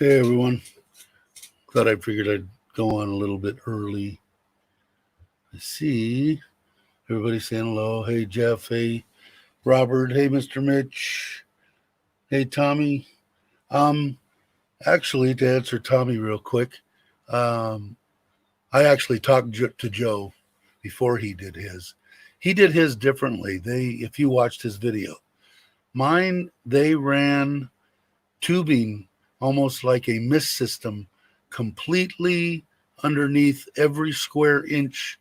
Hey everyone. Thought I figured I'd go on a little bit early. I see everybody saying hello. Hey Jeff. Hey Robert. Hey Mr. Mitch. Hey Tommy. Um, Actually, to answer Tommy real quick, um, I actually talked to Joe before he did his. He did his differently. If you watched his video, mine they ran tubing almost like a mist system completely underneath every square inch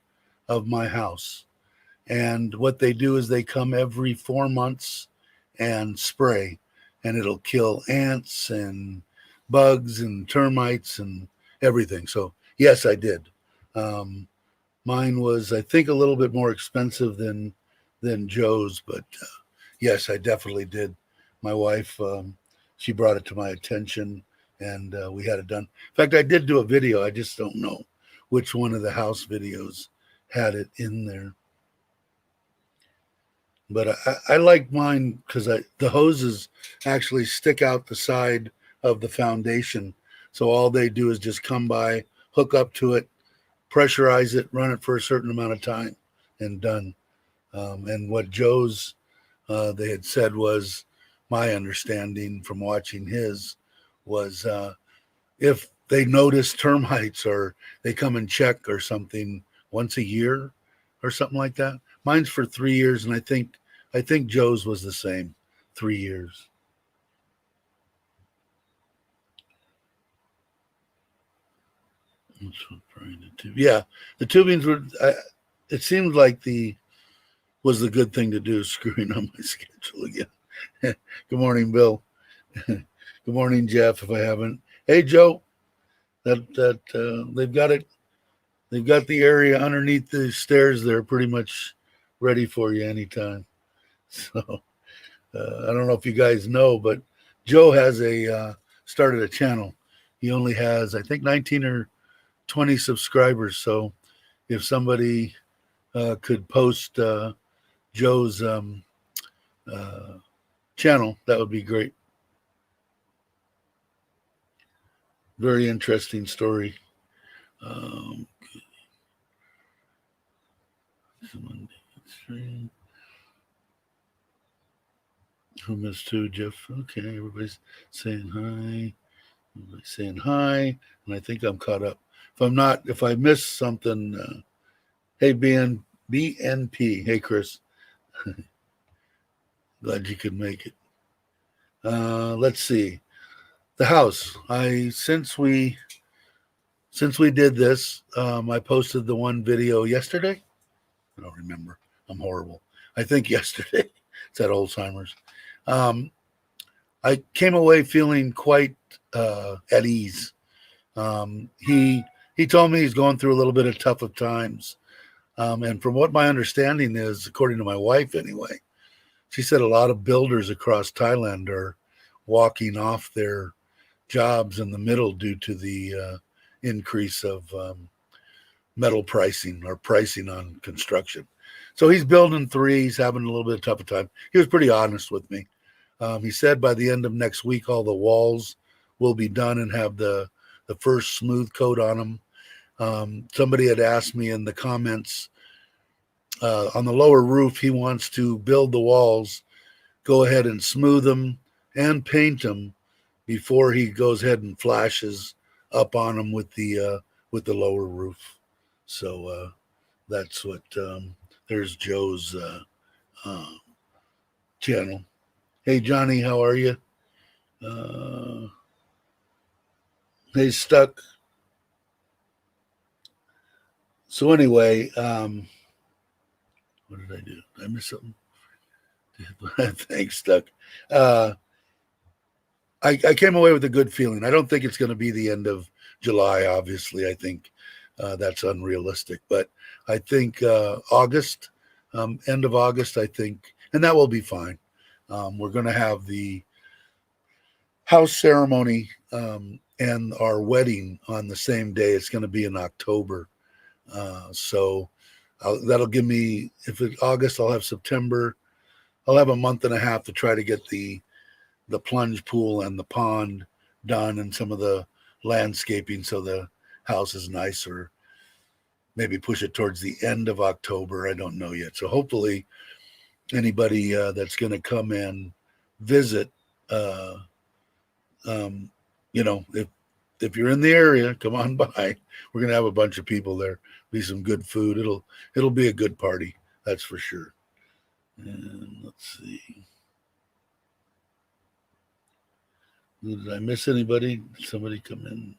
of my house. And what they do is they come every 4 months and spray, and it'll kill ants and bugs and termites and everything. So, yes, I did. Um, Mine was, I think, a little bit more expensive than Joe's, but yes, I definitely did. My wife, she brought it to my attention, and we had it done. In fact, I did do a video. I just don't know which one of the house videos had it in there. But I like mine because the hoses actually stick out the side of the foundation. So all they do is just come by, hook up to it, pressurize it, run it for a certain amount of time, and done. And what Joe's they had said was, my understanding from watching his was, if they notice termites or they come and check or something once a year or something like that. Mine's for 3 years, and I think Joe's was the same, 3 years. Yeah, the tubings were. It seemed like was the good thing to do, screwing on my schedule again. Good morning, Bill. Good morning, Jeff. If I haven't, hey Joe, they've got it. They've got the area underneath the stairs there, pretty much ready for you anytime. So I don't know if you guys know, but Joe has started a channel. He only has, I think, 19 or 20 subscribers. So if somebody could post Joe's channel, that would be great. Very interesting story. Who missed who, Jeff? Okay, everybody's saying hi. Everybody's saying hi, and I think I'm caught up. If I missed something, hey BNP, hey Chris, glad you could make it. Let's see, the house. Since we did this, I posted the one video yesterday. I don't remember. I'm horrible. I think yesterday. It's at Alzheimer's. I came away feeling quite at ease. He told me he's going through a little bit of tough of times, and from what my understanding is, according to my wife anyway, she said a lot of builders across Thailand are walking off their jobs in the middle due to the increase of metal pricing or pricing on construction. So he's building three. He's having a little bit of tough time. He was pretty honest with me. He said by the end of next week, all the walls will be done and have the first smooth coat on them. Somebody had asked me in the comments, on the lower roof, he wants to build the walls, go ahead and smooth them and paint them before he goes ahead and flashes up on them with the lower roof. So that's what. There's Joe's channel. Hey Johnny, how are you? Hey Stuck. So anyway, what did I do? Did I miss something? Thanks, Stuck. I came away with a good feeling. I don't think it's going to be the end of July. Obviously, I think that's unrealistic. But I think August, end of August, I think, and that will be fine. We're going to have the house ceremony and our wedding on the same day. It's going to be in October. So that'll give me, if it's August, I'll have September. I'll have a month and a half to try to get the plunge pool and the pond done and some of the landscaping so the house is nicer. Maybe push it towards the end of October. I don't know yet. So hopefully anybody that's going to come and visit, uh, um, if you're in the area, come on by. We're going to have a bunch of people there. Be some good food. It'll be a good party. That's for sure. And let's see. Did I miss anybody? Did somebody come in?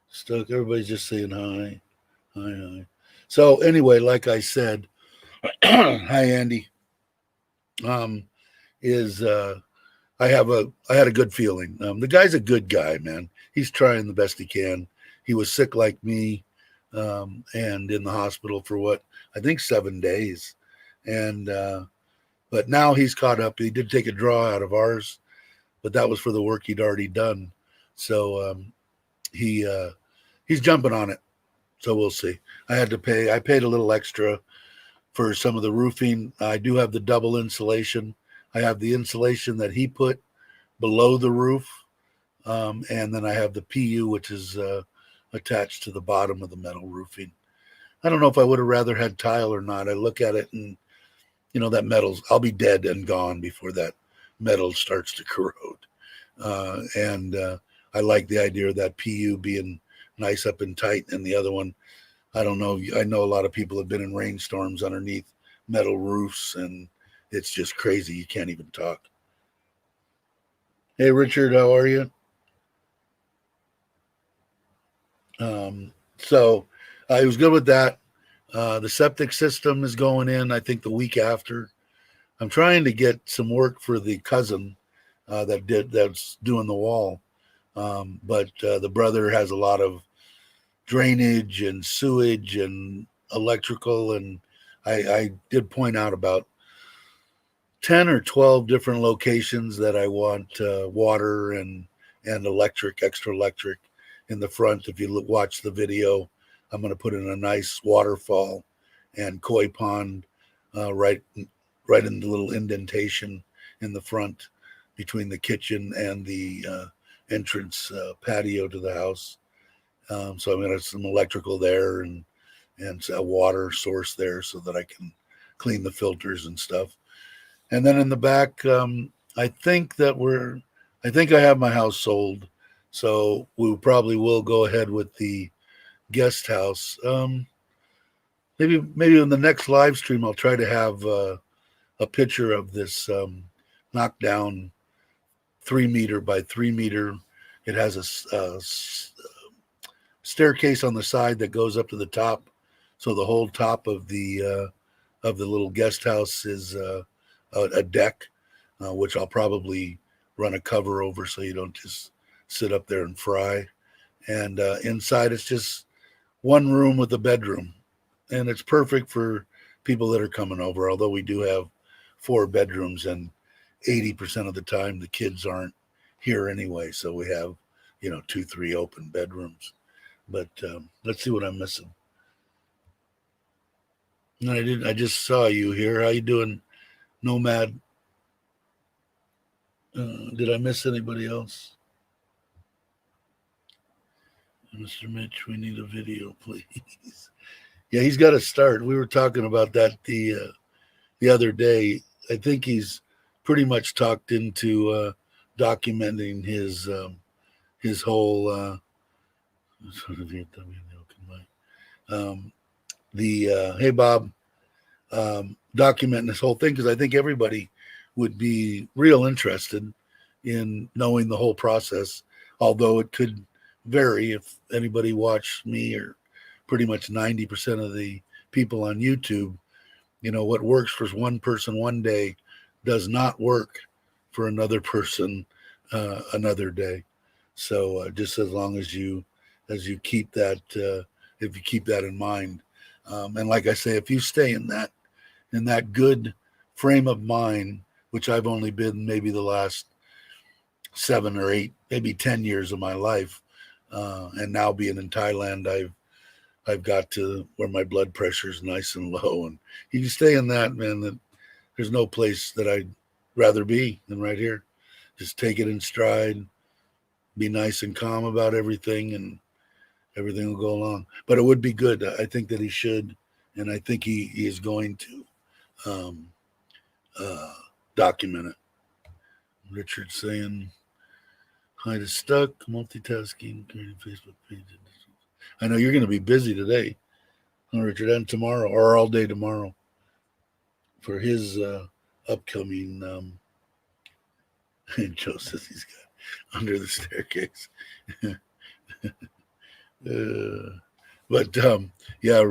Stuck. Everybody's just saying hi. Hi. So anyway, like I said, hi Andy. Is I had a good feeling. The guy's a good guy, man. He's trying the best he can. He was sick like me, and in the hospital for what I think 7 days, and but now he's caught up. He did take a draw out of ours, but that was for the work he'd already done. So he's jumping on it. So we'll see. I paid a little extra for some of the roofing. I do have the double insulation. I have the insulation that he put below the roof, and then I have the PU, which is attached to the bottom of the metal roofing. I don't know if I would have rather had tile or not. I look at it and, that metal's, I'll be dead and gone before that metal starts to corrode. And I like the idea of that PU being nice up and tight, and the other one, I don't know. I know a lot of people have been in rainstorms underneath metal roofs, and it's just crazy. You can't even talk. Hey, Richard, how are you? So I was good with that. The septic system is going in, I think, the week after. I'm trying to get some work for the cousin that's doing the wall. But the brother has a lot of drainage and sewage and electrical, and I did point out about 10 or 12 different locations that I want water and extra electric in the front. If you watch the video, I'm going to put in a nice waterfall and koi pond right in the little indentation in the front between the kitchen and the entrance patio to the house. So I'm going to have some electrical there and a water source there so that I can clean the filters and stuff. And then in the back, I think I have my house sold. So we probably will go ahead with the guest house. Maybe in the next live stream, I'll try to have a picture of this knockdown 3-meter by 3-meter. It has a staircase on the side that goes up to the top. So the whole top of the little guest house is a deck, which I'll probably run a cover over so you don't just sit up there and fry. And inside it's just one room with a bedroom, and it's perfect for people that are coming over. Although we do have 4 bedrooms, and 80% of the time the kids aren't here anyway, so we have 2-3 open bedrooms. But let's see what I'm missing. No, I didn't. I just saw you here. How you doing, Nomad? Did I miss anybody else? Mr. Mitch, we need a video, please. Yeah, he's got to start. We were talking about that the other day. I think he's pretty much talked into documenting his whole hey Bob, documenting this whole thing, because I think everybody would be real interested in knowing the whole process, although it could vary. If anybody watched me, or pretty much 90% of the people on YouTube, what works for one person one day does not work for another person another day. So just as long as you keep that, if you keep that in mind, and like I say, if you stay in that good frame of mind, which I've only been maybe the last 7 or 8, maybe 10 years of my life, and now being in Thailand, I've got to where my blood pressure is nice and low, and you stay in that, man, that there's no place that I'd rather be than right here. just take it in stride, be nice and calm about everything, and everything will go along. But it would be good. I think that he should, and I think he is going to um, document it. Richard saying, hi to Stuck, multitasking, creating Facebook page. I know you're going to be busy today, huh, Richard, and tomorrow, or all day tomorrow for his upcoming. And Joe says he's got under the staircase. But yeah,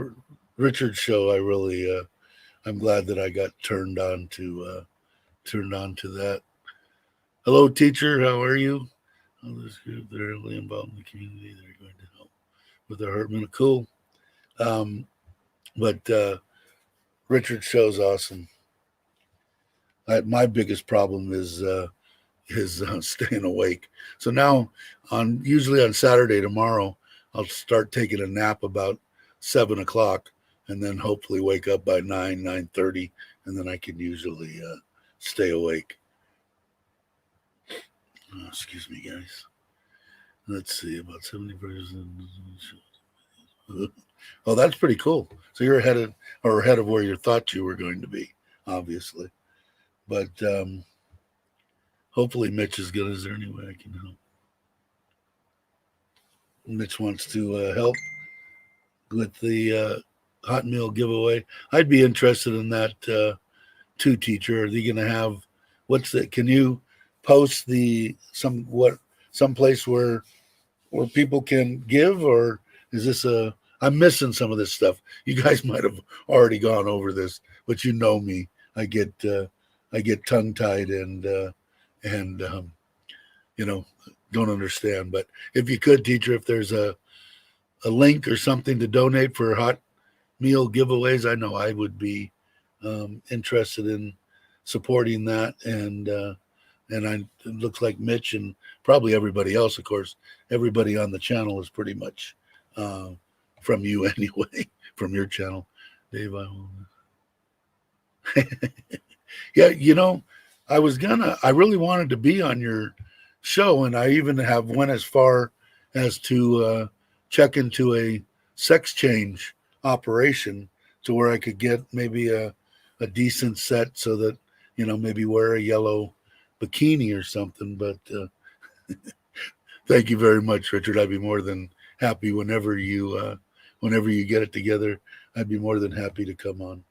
Richard's show, I really, I'm glad that I got turned on to that. Hello, teacher. How are you? This group, they're really involved in the community. They're going to help with their hurt. Cool. But Richard's show's awesome. My biggest problem is staying awake. So now, usually on Saturday tomorrow, I'll start taking a nap about 7 o'clock, and then hopefully wake up by 9:30, and then I can usually stay awake. Excuse me, guys. Let's see, about 70%. Oh, that's pretty cool. So you're ahead of where you thought you were going to be, obviously. But hopefully Mitch is good. Is there any way I can help? Mitch wants to help with the hot meal giveaway. I'd be interested in that too, teacher. Are they going to have what's that? Can you post some place where people can give, or is this I'm missing some of this stuff. You guys might have already gone over this, but you know me. I get tongue tied and don't understand. But if you could, teacher, if there's a link or something to donate for hot meal giveaways, I know I would be interested in supporting that. And it looks like Mitch and probably everybody else, of course, everybody on the channel is pretty much from you anyway, from your channel. Dave, I will. Yeah, I really wanted to be on your show, and I even went as far as to check into a sex change operation to where I could get maybe a decent set so that, maybe wear a yellow bikini or something. But thank you very much, Richard. I'd be more than happy whenever you get it together. I'd be more than happy to come on.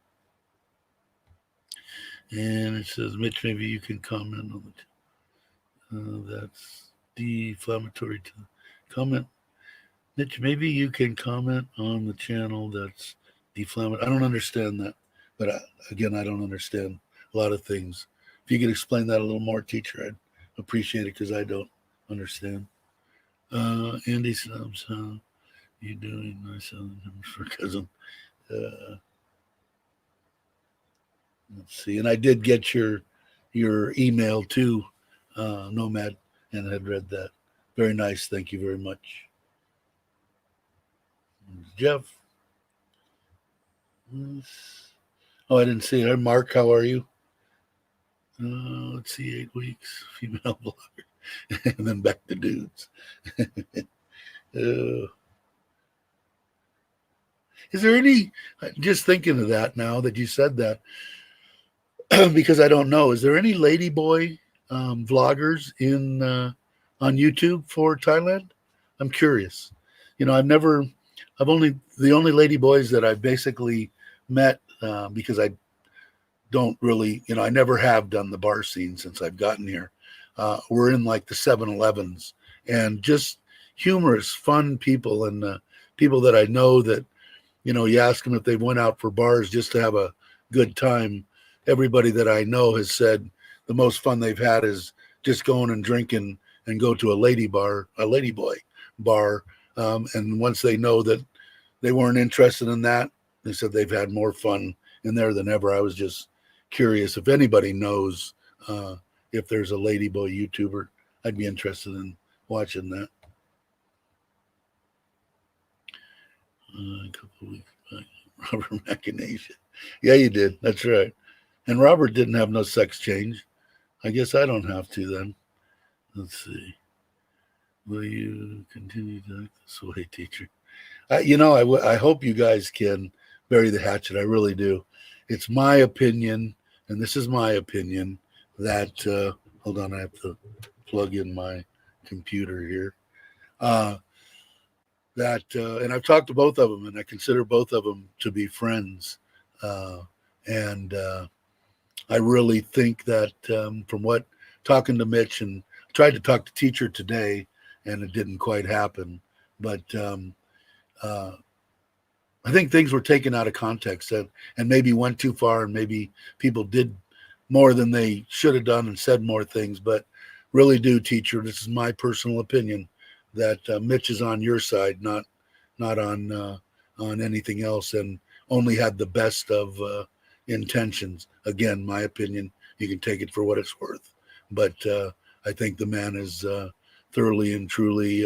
And it says, Mitch, maybe you can comment on it. That's deflammatory to comment. Mitch, maybe you can comment on the channel that's deflammatory. I don't understand that. But again, I don't understand a lot of things. If you could explain that a little more, teacher, I'd appreciate it, because I don't understand. Andy Stubbs, how you doing? Nice for cousin. Let's see. And I did get your email too, Nomad, and had read that. Very nice. Thank you very much. Jeff. Oh, I didn't see it. Mark, how are you? Let's see, 8 weeks, female blogger, and then back to dudes. Is there any, just thinking of that now that you said that, because I don't know, is there any ladyboy vloggers on YouTube for Thailand? I'm curious. The only ladyboys that I basically met, because I don't really, I never have done the bar scene since I've gotten here. We're in like the 7-Elevens, and just humorous, fun people, and people that I know that, you ask them if they went out for bars just to have a good time. Everybody that I know has said the most fun they've had is just going and drinking and go to a ladyboy bar. And once they know that they weren't interested in that, they said they've had more fun in there than ever. I was just curious if anybody knows if there's a ladyboy YouTuber. I'd be interested in watching that. A couple of weeks back, Robert Machination. Yeah, you did. That's right. And Robert didn't have no sex change. I guess I don't have to then. Let's see. Will you continue to act this way, teacher? I hope you guys can bury the hatchet. I really do. It's my opinion, and this is my opinion, that, hold on, I have to plug in my computer here. And I've talked to both of them, and I consider both of them to be friends. And I really think that from what talking to Mitch, and I tried to talk to teacher today, and it didn't quite happen. But I think things were taken out of context and maybe went too far, and maybe people did more than they should have done and said more things. But really do, teacher, this is my personal opinion, that Mitch is on your side, not on anything else, and only had the best of intentions. Again, my opinion. You can take it for what it's worth. But I think the man is thoroughly and truly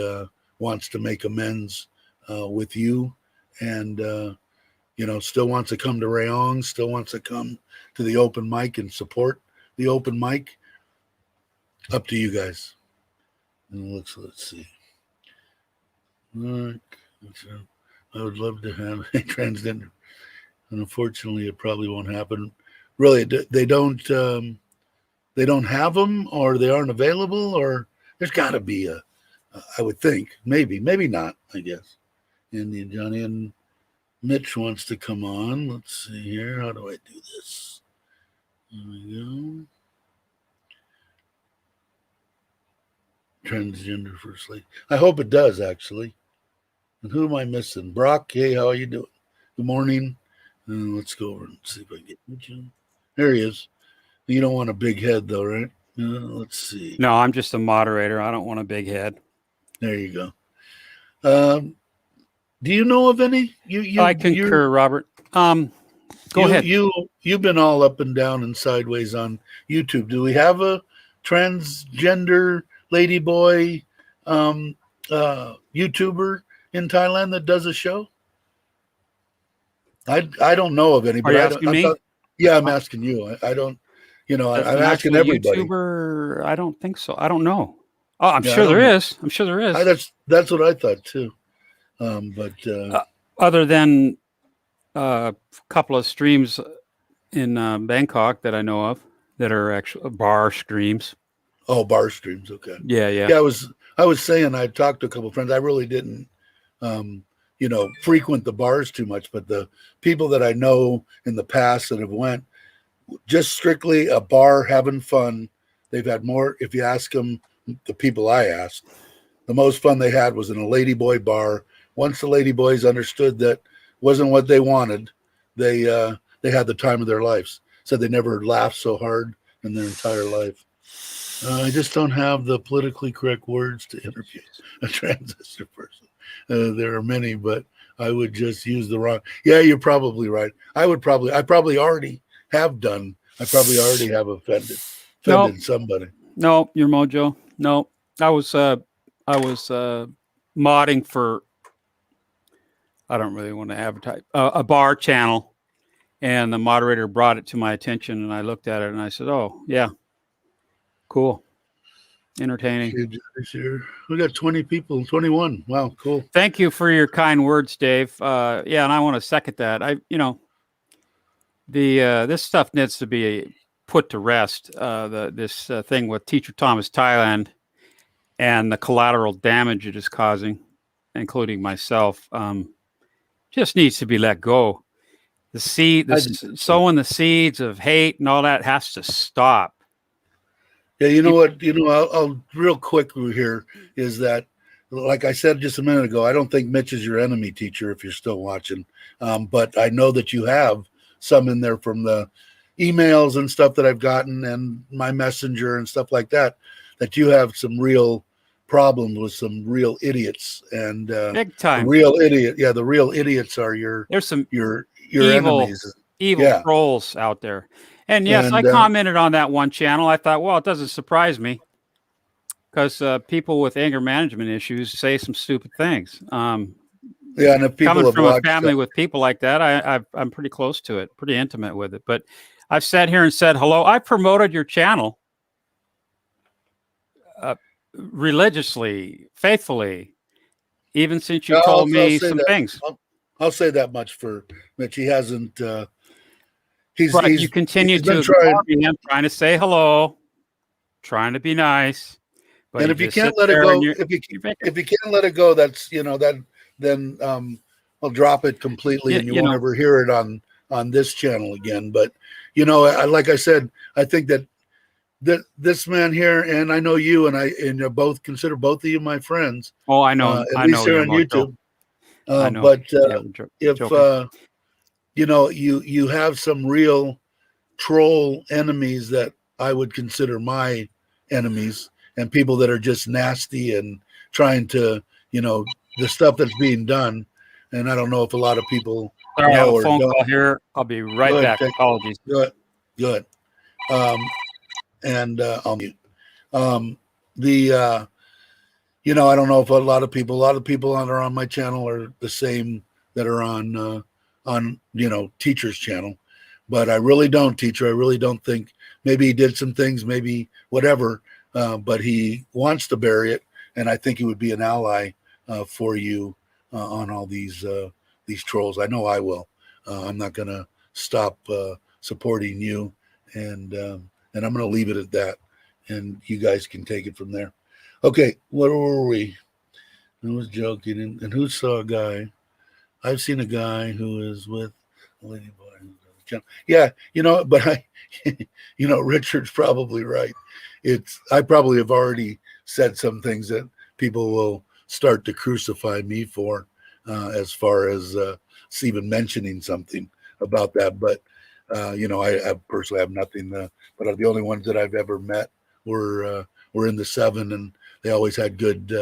wants to make amends with you, and still wants to come to Rayong, still wants to come to the open mic and support the open mic. Up to you guys. And let's see. I would love to have a transgender, and unfortunately, it probably won't happen. Really, they don't have them, or they aren't available, or there's got to be I would think, maybe not, I guess. And Johnny and Mitch wants to come on. Let's see here. How do I do this? There we go. Transgender first lady. I hope it does, actually. And who am I missing? Brock, hey, how are you doing? Good morning. Let's go over and see if I can get Mitch on. There he is. You don't want a big head, though, right? Let's see. No, I'm just a moderator. I don't want a big head. There you go. Do you know of any? I concur, Robert. Go ahead. You've been all up and down and sideways on YouTube. Do we have a transgender ladyboy YouTuber in Thailand that does a show? I don't know of any. Are you asking me? Yeah, I'm asking you. I don't. I'm asking everybody. YouTuber? I don't think so. I don't know. Oh, I'm sure there is. I'm sure there is. That's what I thought too. But other than a couple of streams in Bangkok that I know of that are actual bar streams. Oh, bar streams. Okay. Yeah. Yeah, I was saying I talked to a couple of friends. I really didn't, frequent the bars too much, but the people that I know in the past that have went, just strictly a bar having fun. They've had more. If you ask them, the people I asked, the most fun they had was in a ladyboy bar. Once the ladyboys understood that wasn't what they wanted, they had the time of their lives. Said they never laughed so hard in their entire life. I just don't have the politically correct words to interview a transgender person. There are many, but I would just use the wrong. Yeah, you're probably right. I probably already have done. I probably already have offended somebody. No, your mojo. No, I was modding for. I don't really want to advertise a bar channel, and the moderator brought it to my attention, and I looked at it and I said, "Oh, yeah, cool, entertaining." We got 20 people, 21. Wow, cool. Thank you for your kind words, Dave. Yeah, and I want to second that. This stuff needs to be put to rest. This thing with Teacher Thomas Thailand and the collateral damage it is causing, including myself, just needs to be let go. Sowing the seeds of hate and all that has to stop. Yeah, you know what? I'll real quick here is that, like I said just a minute ago, I don't think Mitch is your enemy, teacher, if you're still watching. But I know that you have some in there from the emails and stuff that I've gotten and my messenger and stuff like that you have some real problems with some real idiots, and big time. The real idiots are your enemies. Evil trolls out there. And yes, I commented on that one channel. I thought, well, it doesn't surprise me because people with anger management issues say some stupid things. And if people coming from a family with people like that, I'm pretty close to it, pretty intimate with it. But I've sat here and said hello. I promoted your channel religiously, faithfully, even since you I'll, told I'll me say some that. things. I'll say that much for Mitch. He hasn't. He's But you continue he's been to ignore trying. me. I'm trying to say hello, trying to be nice, but And you if you just can't sit let it there and go, you're making, if you can't let it go, that's that then I'll drop it completely, and you you won't know, ever hear it on this channel again. But like I said, I think that this man here, and I know you, and you both consider both of you my friends, oh, at I least know here you're on Mojo. YouTube. I know. But Yeah, we're if joking. you have some real troll enemies that I would consider my enemies, and people that are just nasty and trying to, the stuff that's being done. And I don't know if a lot of people Sorry, I have know a or phone don't. call here. I'll be Go right ahead, back. Apologies. good, good. Um, and I'll mute. The I don't know if a lot of people that are on my channel are the same that are on teacher's channel, but I really don't, teacher. I really don't think, maybe he did some things, maybe whatever, but he wants to bury it, and I think he would be an ally for you on all these trolls. I know I will. I'm not gonna stop supporting you, and I'm gonna leave it at that, and you guys can take it from there. Okay, where were we? Who was joking? And who saw a guy? I've seen a guy who is with a lady boy. Yeah, but Richard's probably right. I probably have already said some things that people will start to crucify me for, as far as even mentioning something about that. But I personally have nothing. But the only ones that I've ever met were in the 7, and they always had good,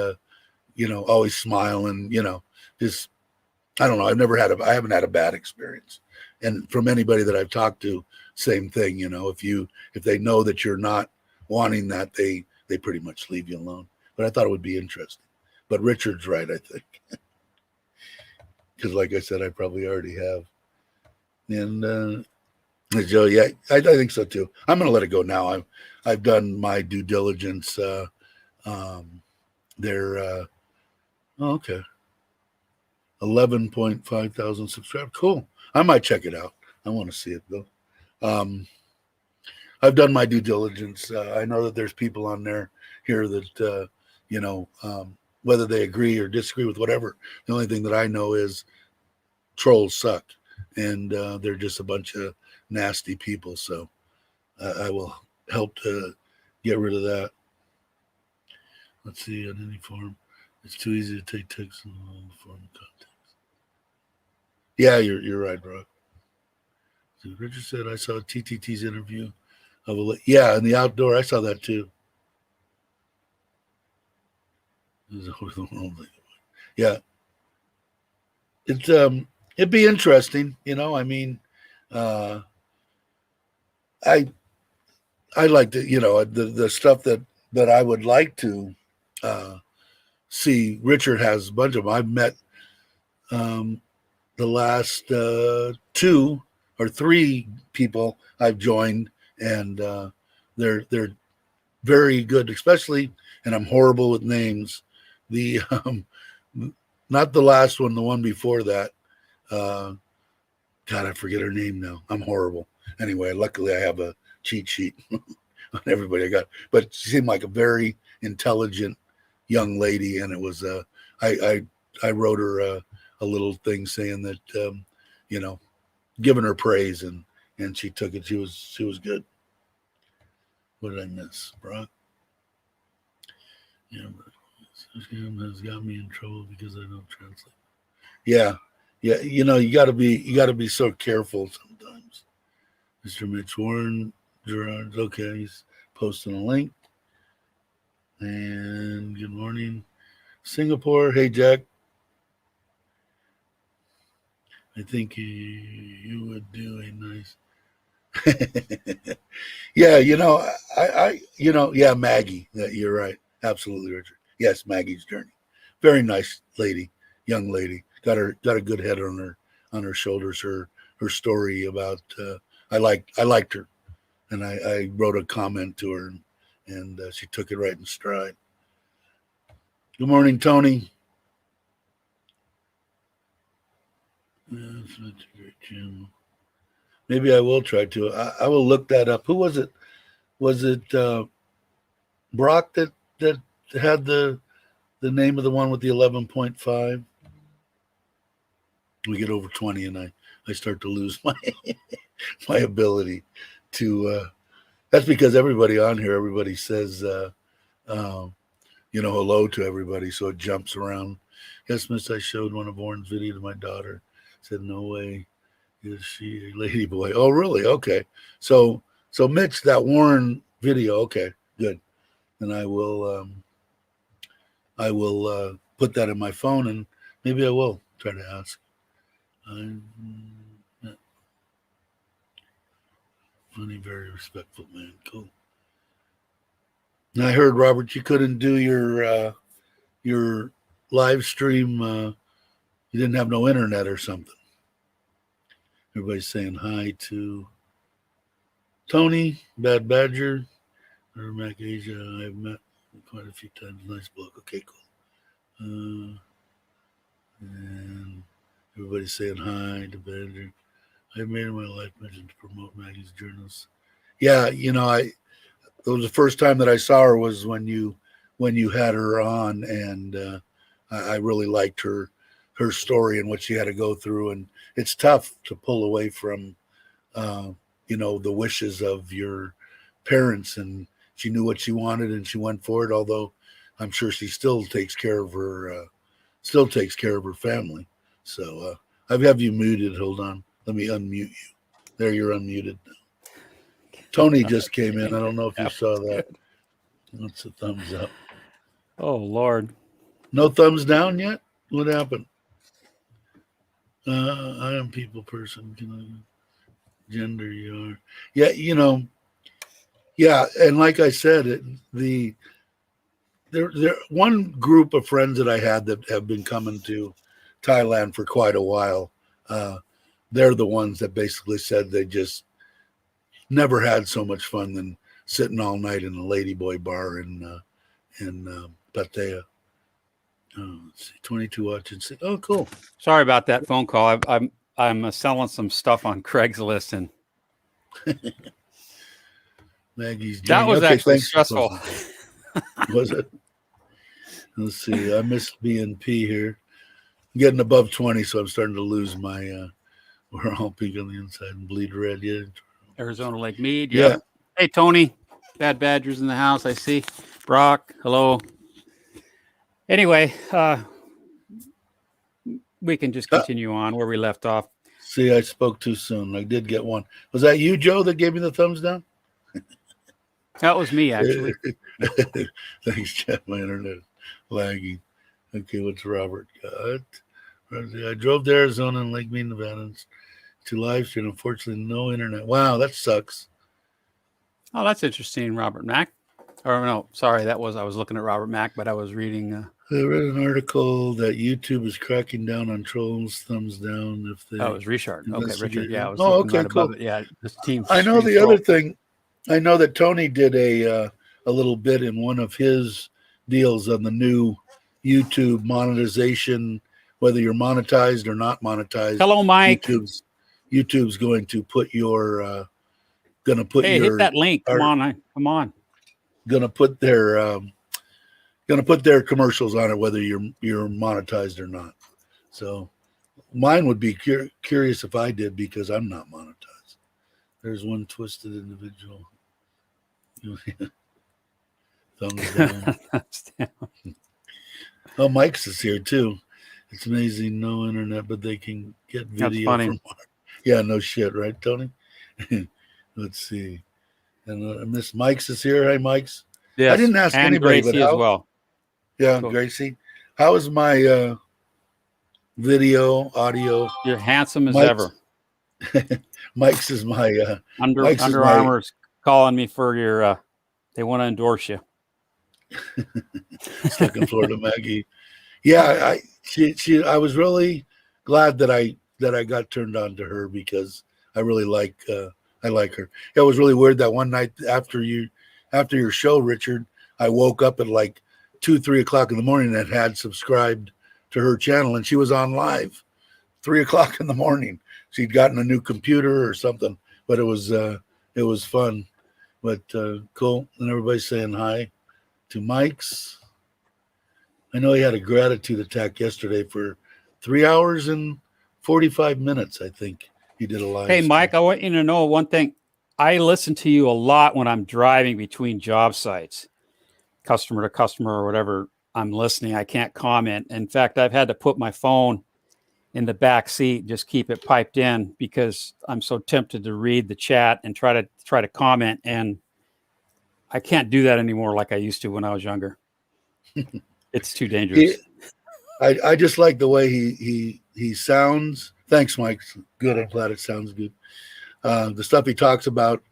always smile, and just, I don't know. I haven't had a bad experience, and from anybody that I've talked to, same thing. If they know that you're not wanting that, they pretty much leave you alone. But I thought it would be interesting. But Richard's right, I think, because like I said, I probably already have. And Joe, yeah, I think so too. I'm going to let it go now. I've done my due diligence. They're okay. 11.5 thousand subscribers. Cool. I might check it out. I want to see it though. I've done my due diligence. I know that there's people on there here that whether they agree or disagree with whatever. The only thing that I know is trolls suck, and they're just a bunch of nasty people. So I will help to get rid of that. Let's see, on any form, it's too easy to take text in the form of context. Yeah, you're right, bro. So Richard said I saw TTT's interview of in the outdoor. I saw that too. Yeah, it'd be interesting. I mean, uh, I like to, the stuff that I would like to see. Richard has a bunch of them. I've met the last 2 or 3 people I've joined, and they're very good, especially, and I'm horrible with names. The not the last one, the one before that. God, I forget her name now. I'm horrible. Anyway, luckily I have a cheat sheet on everybody I got, but she seemed like a very intelligent young lady, and it was I wrote her a little thing saying that giving her praise, and she took it. She was good. What did I miss, Brock? Yeah, but has got me in trouble because I don't translate. Yeah, you got to be so careful sometimes. Mr. Mitch Warren Gerard. Okay, he's posting a link. And good morning, Singapore. Hey, Jack. I think you would do a nice. Yeah, yeah, Maggie. You're right. Absolutely, Richard. Yes, Maggie's journey. Very nice lady, young lady. Got a good head on her shoulders. Her story about I liked her, and I wrote a comment to her, and she took it right in stride. Good morning, Tony. That's not a great channel. Maybe I will try to. I will look that up. Who was it? Was it Brock that had the name of the one with the 11.5? We get over 20 and I start to lose my my ability to that's because everybody on here, everybody says hello to everybody, so it jumps around. Yes, miss, I showed one of Warren's video to my daughter. Said, no way is she a lady boy. Oh, really? Okay. So Mitch, that Warren video, okay, good. And I will put that in my phone, and maybe I will try to ask. Funny, very respectful man. Cool. And I heard, Robert, you couldn't do your live stream. You didn't have no internet or something. Everybody's saying hi to Tony, Bad Badger, or Mac Asia. I've met quite a few times. Nice bloke. Okay, cool. And everybody's saying hi to Badger. I made it my life mission to promote Maggie's journals. Yeah, it was the first time that I saw her was when you had her on, and I really liked her story and what she had to go through. And it's tough to pull away from, the wishes of your parents. And she knew what she wanted and she went for it. Although I'm sure she still takes care of her family. So I have you muted. Hold on. Let me unmute you. There, you're unmuted now. Tony just came in. I don't know if you saw that. That's a thumbs up. Oh, Lord. No thumbs down yet? What happened? I am people person. Can I gender you are? Yeah, yeah. And like I said, there one group of friends that I had that have been coming to Thailand for quite a while. They're the ones that basically said they just never had so much fun than sitting all night in a ladyboy bar in Pattaya. Oh, let's see, 22 watching. Oh, cool. Sorry about that phone call. I'm selling some stuff on Craigslist, and Maggie's that journey. was Okay, actually thanks. stressful. Was it? Let's see. I missed BNP here. I'm getting above 20, so I'm starting to lose my. We're all pink on the inside and bleed red. Yeah. Arizona Lake Mead. Yeah. Yep. Hey, Tony. Bad Badgers in the house. I see. Brock. Hello. Anyway, we can just continue on where we left off. See, I spoke too soon. I did get one. Was that you, Joe, that gave me the thumbs down? That was me, actually. Thanks, Jeff. My internet is lagging. Okay, what's Robert got? I drove to Arizona and Lake Mead, Nevada to live stream. Unfortunately, no internet. Wow, that sucks. Oh, that's interesting, Robert Mack. Or no, sorry, I was looking at Robert Mack, but I was reading. I read an article that YouTube is cracking down on trolls. Thumbs down if they. Oh, it was Richard. Okay, Richard. Yeah, I was okay, right cool. above it. Yeah, this team. I know the other thing. I know that Tony did a little bit in one of his deals on the new YouTube monetization, whether you're monetized or not monetized. Hello, Mike. YouTube's going to put your hit that link. Come on. Going to put their commercials on it, whether you're monetized or not. So mine would be curious if I did, because I'm not monetized. There's one twisted individual. Thumbs down. Oh, Mike's is here too. It's amazing, no internet, but they can get video from. Yeah, no shit, right, Tony? Let's see. And Miss Mike's is here. Hey, Mike's. Yes, I didn't ask and anybody, Gracie but how, as well. Yeah, cool. Gracie. How is my video, audio? You're handsome as ever. Mike's is my Under Armour's calling me for your. They want to endorse you. Stuck in Florida, Maggie. Yeah, I was really glad that I got turned on to her, because I really like her. It was really weird that one night after your show, Richard, I woke up at like 2-3 o'clock in the morning that had subscribed to her channel, and she was on live 3 o'clock in the morning. She'd gotten a new computer or something, but it was fun. But cool. And everybody's saying hi to Mike's. I know he had a gratitude attack yesterday for 3 hours and 45 minutes. I think he did a live. Hey, Mike, I want you to know one thing. I listen to you a lot when I'm driving between job sites, customer to customer or whatever I'm listening. I can't comment. In fact, I've had to put my phone in the back seat, just keep it piped in because I'm so tempted to read the chat and try to comment. And I can't do that anymore like I used to when I was younger. It's too dangerous. I just like the way he sounds. Thanks, Mike. Good. I'm glad it sounds good. The stuff he talks about,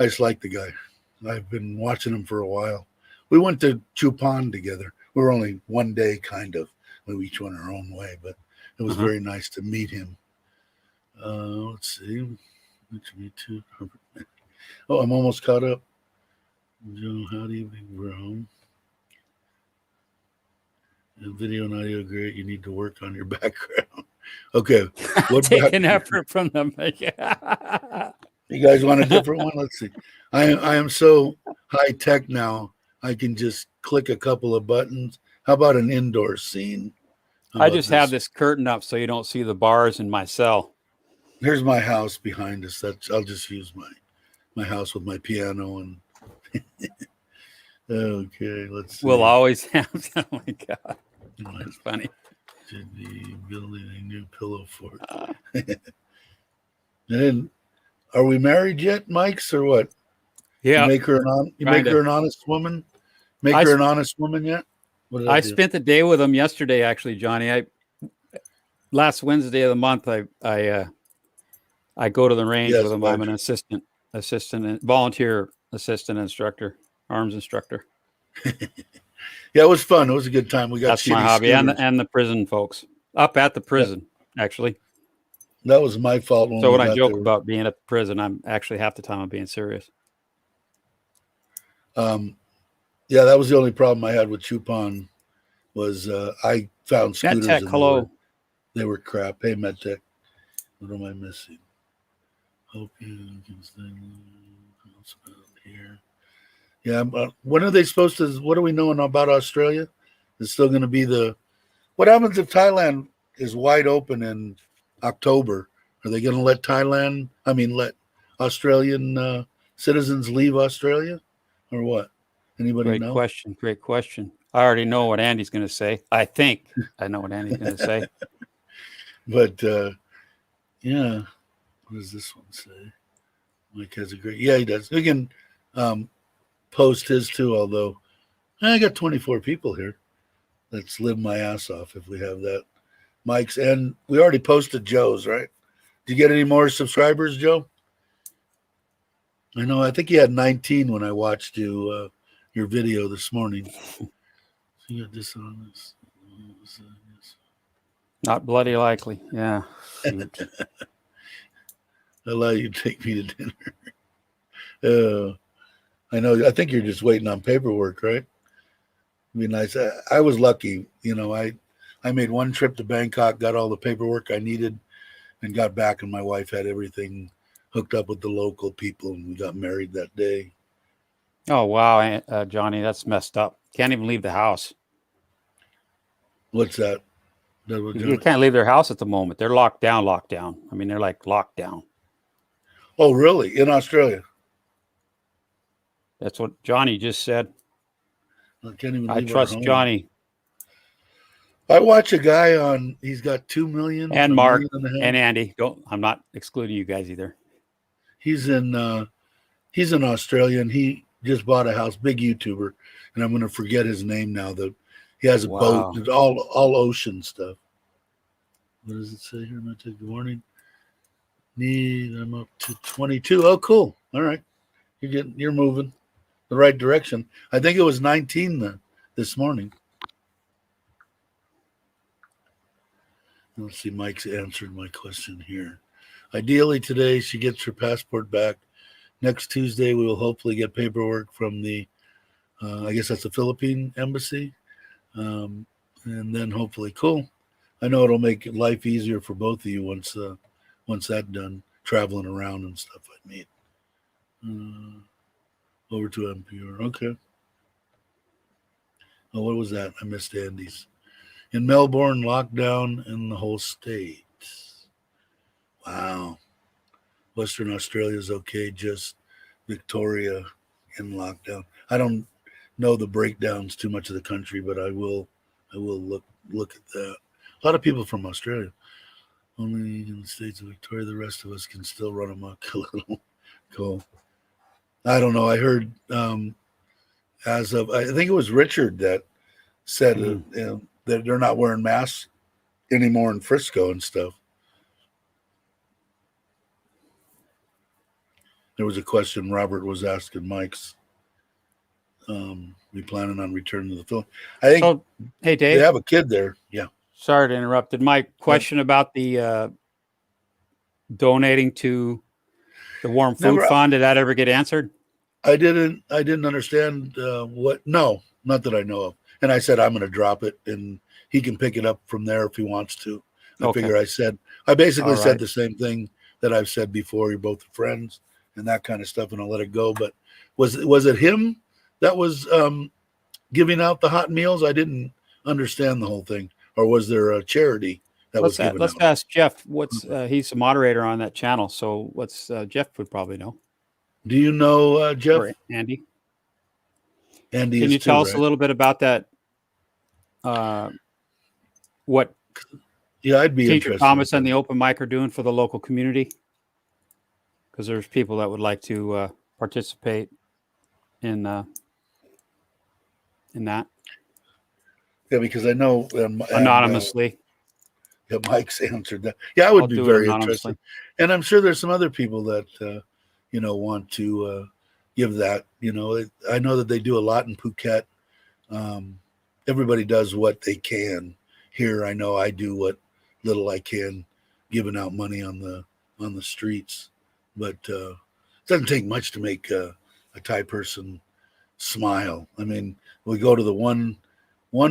I just like the guy. I've been watching him for a while. We went to Chupan together. We were only one day, kind of. We each went our own way, but it was very nice to meet him. Let's see. Oh, I'm almost caught up. Joe, how do you we're home? Video and audio great. You need to work on your background. Okay. Take an effort from them. You guys want a different one? Let's see. I am so high tech now. I can just click a couple of buttons. How about an indoor scene? I just have this curtain up so you don't see the bars in my cell. Here's my house behind us. I'll just use my house with my piano and okay, let's see. We'll always have oh my god. That's funny. Should be building a new pillow fort. And then, are we married yet, Mike's, or what? Yeah. You make her an honest woman? Make her an honest woman yet? I spent the day with him yesterday, actually, Johnny. Last Wednesday of the month, I go to the range with him. I'm an assistant and volunteer assistant instructor, arms instructor. Yeah, it was fun. It was a good time. We got that's my hobby, and the prison folks up at the prison. Actually, that was my fault. So when I joke about being at the prison, I'm actually half the time I'm being serious. Yeah, that was the only problem I had with Chupan was I found scooters. MedTech, hello. They were crap. Hey, MedTech, what am I missing? Hope you can stay here. Yeah, when are they supposed to? What are we knowing about Australia? It's still going to be what happens if Thailand is wide open in October? Are they going to let let Australian citizens leave Australia or what? Anybody know? Great question. I already know what Andy's going to say. I think I know what Andy's going to say. But, yeah. What does this one say? Mike has a yeah, he does. We can post his too, although I got 24 people here. Let's live my ass off if we have that. Mike's, and we already posted Joe's, right? Did you get any more subscribers, Joe? I know. I think you had 19 when I watched your video this morning. So you got dishonest. Not bloody likely. Yeah. Allow you to take me to dinner. I know. I think you're just waiting on paperwork, right? I mean, I was lucky. You know, I made one trip to Bangkok, got all the paperwork I needed, and got back, and my wife had everything hooked up with the local people, and we got married that day. Oh, wow, Johnny, that's messed up. Can't even leave the house. What's that? You can't leave their house at the moment. They're locked down. I mean, they're like locked down. Oh, really? In Australia? That's what Johnny just said. I can't even. I trust Johnny. I watch a guy he's got 2 million. And Mark and Andy. I'm not excluding you guys either. He's in Australia, and he just bought a house, big YouTuber, and I'm going to forget his name now. He has a boat, it's all ocean stuff. What does it say here? Good morning. I'm up to 22. Oh, cool. All right. You're moving the right direction. I think it was 19 this morning. Let's see. Mike's answered my question here. Ideally today she gets her passport back. Next Tuesday we will hopefully get paperwork from the I guess that's the Philippine embassy, And then hopefully, cool. I know it'll make life easier for both of you once that's done, traveling around and stuff I meet. Over to NPR. Okay. Oh, what was that? I missed Andy's. In Melbourne, lockdown in the whole state. Wow. Western Australia's okay, just Victoria in lockdown. I don't know the breakdowns too much of the country, but I will look at that. A lot of people from Australia. Only in the states of Victoria, the rest of us can still run amok a little. Cool. I don't know. I heard as of I think it was Richard that said that they're not wearing masks anymore in Frisco and stuff. There was a question Robert was asking Mike's. We planning on returning to the Philippines. I think hey Dave, they have a kid there. Yeah. Sorry to interrupt. Did my question about the donating to the Warm Food Fund, did that ever get answered? I didn't understand what. No, not that I know of. And I said I'm going to drop it, and he can pick it up from there if he wants to. I figure I basically said the same thing that I've said before. You're both friends and that kind of stuff, and I'll let it go. But was it him that was giving out the hot meals? I didn't understand the whole thing. Or was there a charity that was giving out? Let's ask Jeff. He's a moderator on that channel, so Jeff would probably know. Do you know Jeff? Or Andy? Andy, can you tell us a little bit about that? What? Yeah, I'd be Teacher Thomas and the open mic are doing for the local community, because there's people that would like to participate in that. Yeah, because I know anonymously. Mike's answered that. Yeah, I would be very interested, and I'm sure there's some other people that want to give that. I know that they do a lot in Phuket. Everybody does what they can. Here, I know I do what little I can, giving out money on the streets, but it doesn't take much to make a Thai person smile. I mean, we go to the one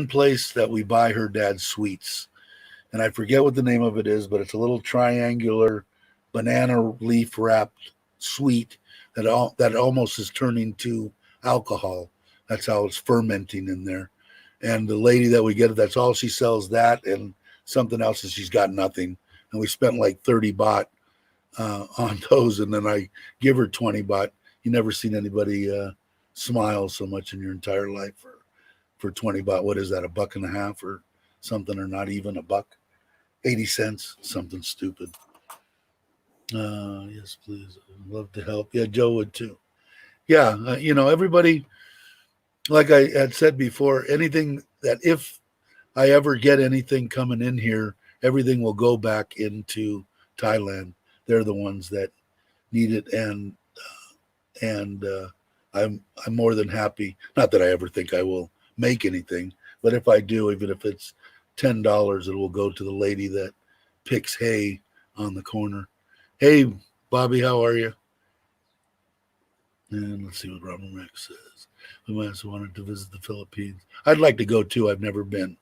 place that we buy her dad's sweets, and I forget what the name of it is, but it's a little triangular banana leaf wrapped sweet that almost is turning to alcohol. That's how it's fermenting in there. And the lady that we get it, that's all she sells, that and something else, and she's got nothing. And we spent like 30 baht on those, and then I give her 20 baht. You never seen anybody smile so much in your entire life for 20 baht. What is that, $1.50 or something, or not even a buck? 80 cents, something stupid. Yes, please. I'd love to help. Yeah, Joe would too. Yeah, everybody, like I had said before, anything that if I ever get anything coming in here, everything will go back into Thailand. They're the ones that need it, and I'm more than happy. Not that I ever think I will make anything, but if I do, even if it's $10, it will go to the lady that picks hay on the corner. Hey, Bobby, how are you? And let's see what Robert Max says. We might have wanted to visit the Philippines. I'd like to go too. I've never been.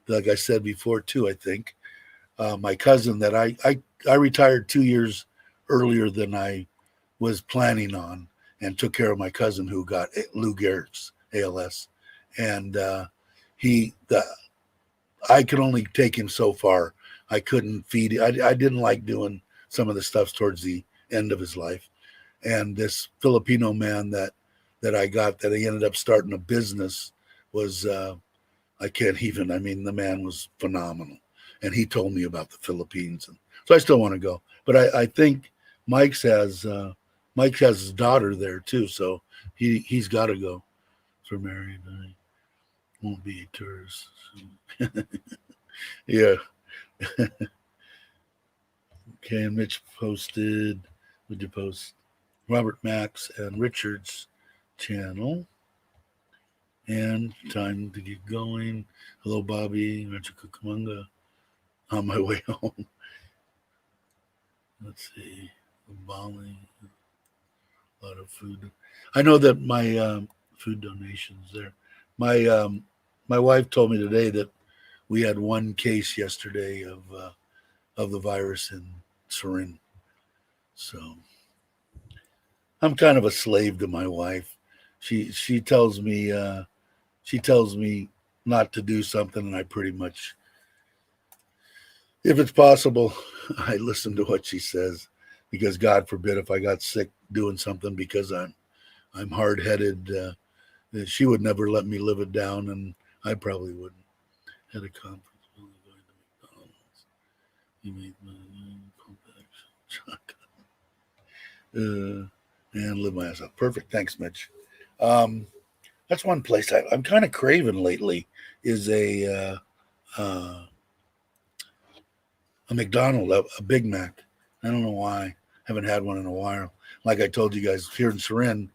Like I said before too, I think my cousin that I retired 2 years earlier than I was planning on, and took care of my cousin who got Lou Gehrig's ALS, and I could only take him so far. I couldn't feed him. I didn't like doing some of the stuff towards the end of his life. And this Filipino man that I got, that he ended up starting a business, was I can't even. I mean, the man was phenomenal, and he told me about the Philippines, and so I still want to go. But I think Mike has his daughter there too, so he's got to go. For married, I won't be a tourist. Yeah. Okay, and Mitch posted. Would you post Robert Max and Richard's channel? And time to get going. Hello, Bobby. Richard Kukumanga. On my way home. Let's see. Bali. A lot of food. I know that my food donations there. My my wife told me today that we had one case yesterday of the virus in Surin. So I'm kind of a slave to my wife. She tells me not to do something, and I pretty much, if it's possible, I listen to what she says, because God forbid if I got sick doing something because I'm hard headed. She would never let me live it down, and I probably wouldn't. At a conference, you made my and live my ass off. Perfect. Thanks, Mitch. That's one place I'm kind of craving lately, is a McDonald's, a Big Mac. I don't know why. Haven't had one in a while. Like I told you guys, here in Surin,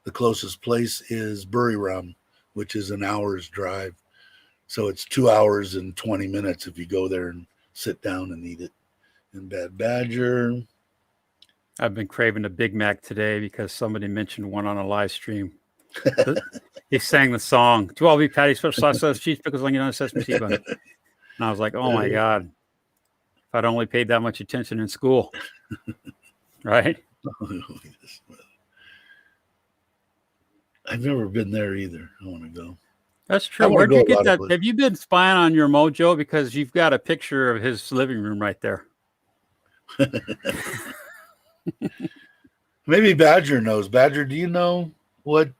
the closest place is Buriram, which is an hour's drive. So it's 2 hours and 20 minutes if you go there and sit down and eat it. And Bad Badger. I've been craving a Big Mac today because somebody mentioned one on a live stream. He sang the song, 12 beef patties, special sauce, cheese, pickles, onion, and sesame seed bun. And I was like, oh my God, if I'd only paid that much attention in school. Right? I've never been there either. I want to go. That's true. Where'd you get that? Have you been spying on your mojo? Because you've got a picture of his living room right there. Maybe Badger knows. Badger, do you know what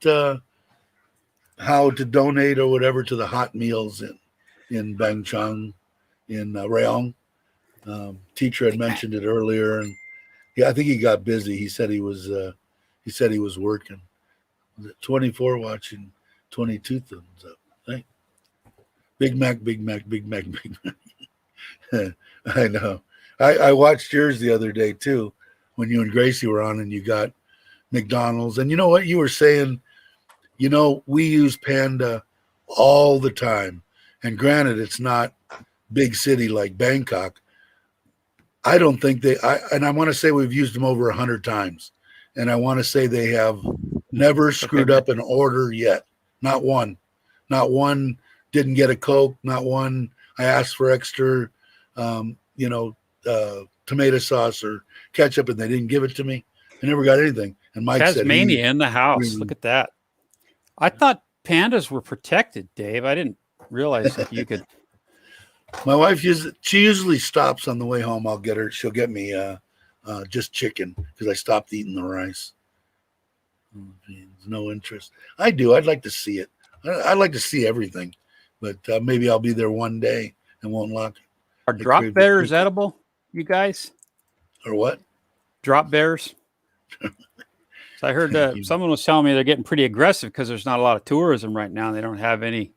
how to donate or whatever to the hot meals in Bangchang, in Rayong? Teacher had mentioned it earlier, and yeah, I think he got busy. He said he was working. 24 watching, 22 thumbs up. Right? Big Mac, Big Mac, Big Mac, Big Mac. I know. I watched yours the other day too, when you and Gracie were on, and you got McDonald's. And you know what you were saying? You know, we use Panda all the time. And granted, it's not big city like Bangkok. I don't think and I want to say we've used them over 100 times. And I want to say they have never screwed up an order yet. Not one. Not one didn't get a Coke. Not one I asked for extra, tomato sauce or ketchup, and they didn't give it to me. I never got anything. And Mike said, Tasmania in the house. Look at that. I thought pandas were protected, Dave. I didn't realize that you could. My wife usually stops on the way home. I'll get her. She'll get me just chicken because I stopped eating the rice. No interest. I do. I'd like to see it. I'd like to see everything, but maybe I'll be there one day and won't lock it. Are drop bears edible, you guys? Or what? Drop bears. So I heard someone was telling me they're getting pretty aggressive because there's not a lot of tourism right now. And they don't have any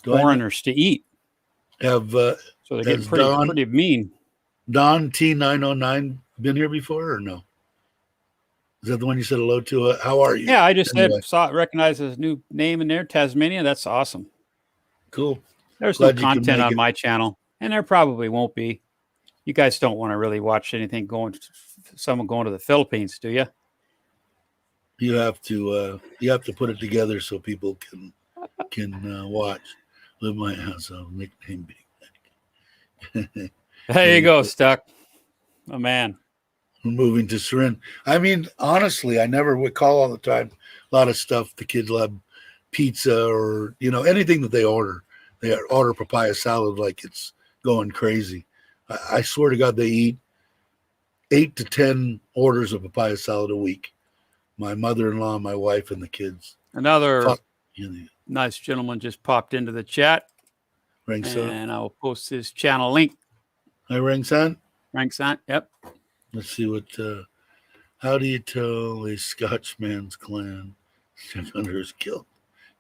foreigners to eat. So they're getting pretty mean. Don T909 been here before or no? Is that the one you said hello to? How are you? Yeah, I just recognized his new name in there, Tasmania. That's awesome. Cool. There's no content on my channel, and there probably won't be. You guys don't want to really watch anything someone going to the Philippines, do you? You have to put it together so people can watch. Live my house on nickname Big Mac. There you go, Stuck. Oh man. We're moving to Surin. I mean, honestly, I never would call all the time. A lot of stuff the kids love, pizza or anything that they order. They order papaya salad like it's going crazy. I swear to God, they eat 8 to 10 orders of papaya salad a week. My mother-in-law, my wife, and the kids. Another nice gentleman just popped into the chat. Rangsan. And I will post his channel link. Hi, Rangsan. Rangsan, yep. Let's see what, how do you tell a Scotchman's clan under his kilt?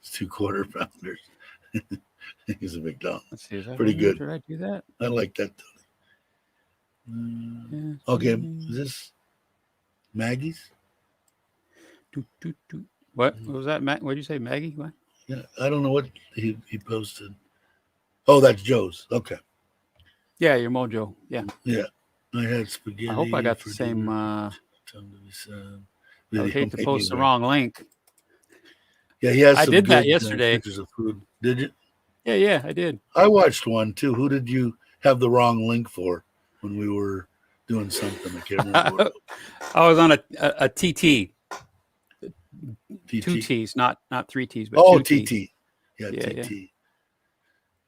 It's 2 quarter-pounders. He's a big dog. Let's see, pretty good. Did I do that? I like that, Tony. Okay, is this Maggie's? What was that? What did you say, Maggie? What? Yeah, I don't know what he posted. Oh, that's Joe's. Okay. Yeah, your mojo. Yeah. Yeah. I had spaghetti. I hope I got the same. I would hate to post the wrong link. Yeah, he has. I did that yesterday. Pictures of food. Did you? Yeah, I did. I watched one too. Who did you have the wrong link for when we were doing something? I can't remember what it I was on a TT. was. Two TT. T's, not three T's, but Oh, two T's. TT. Yeah, Yeah, yeah. TT.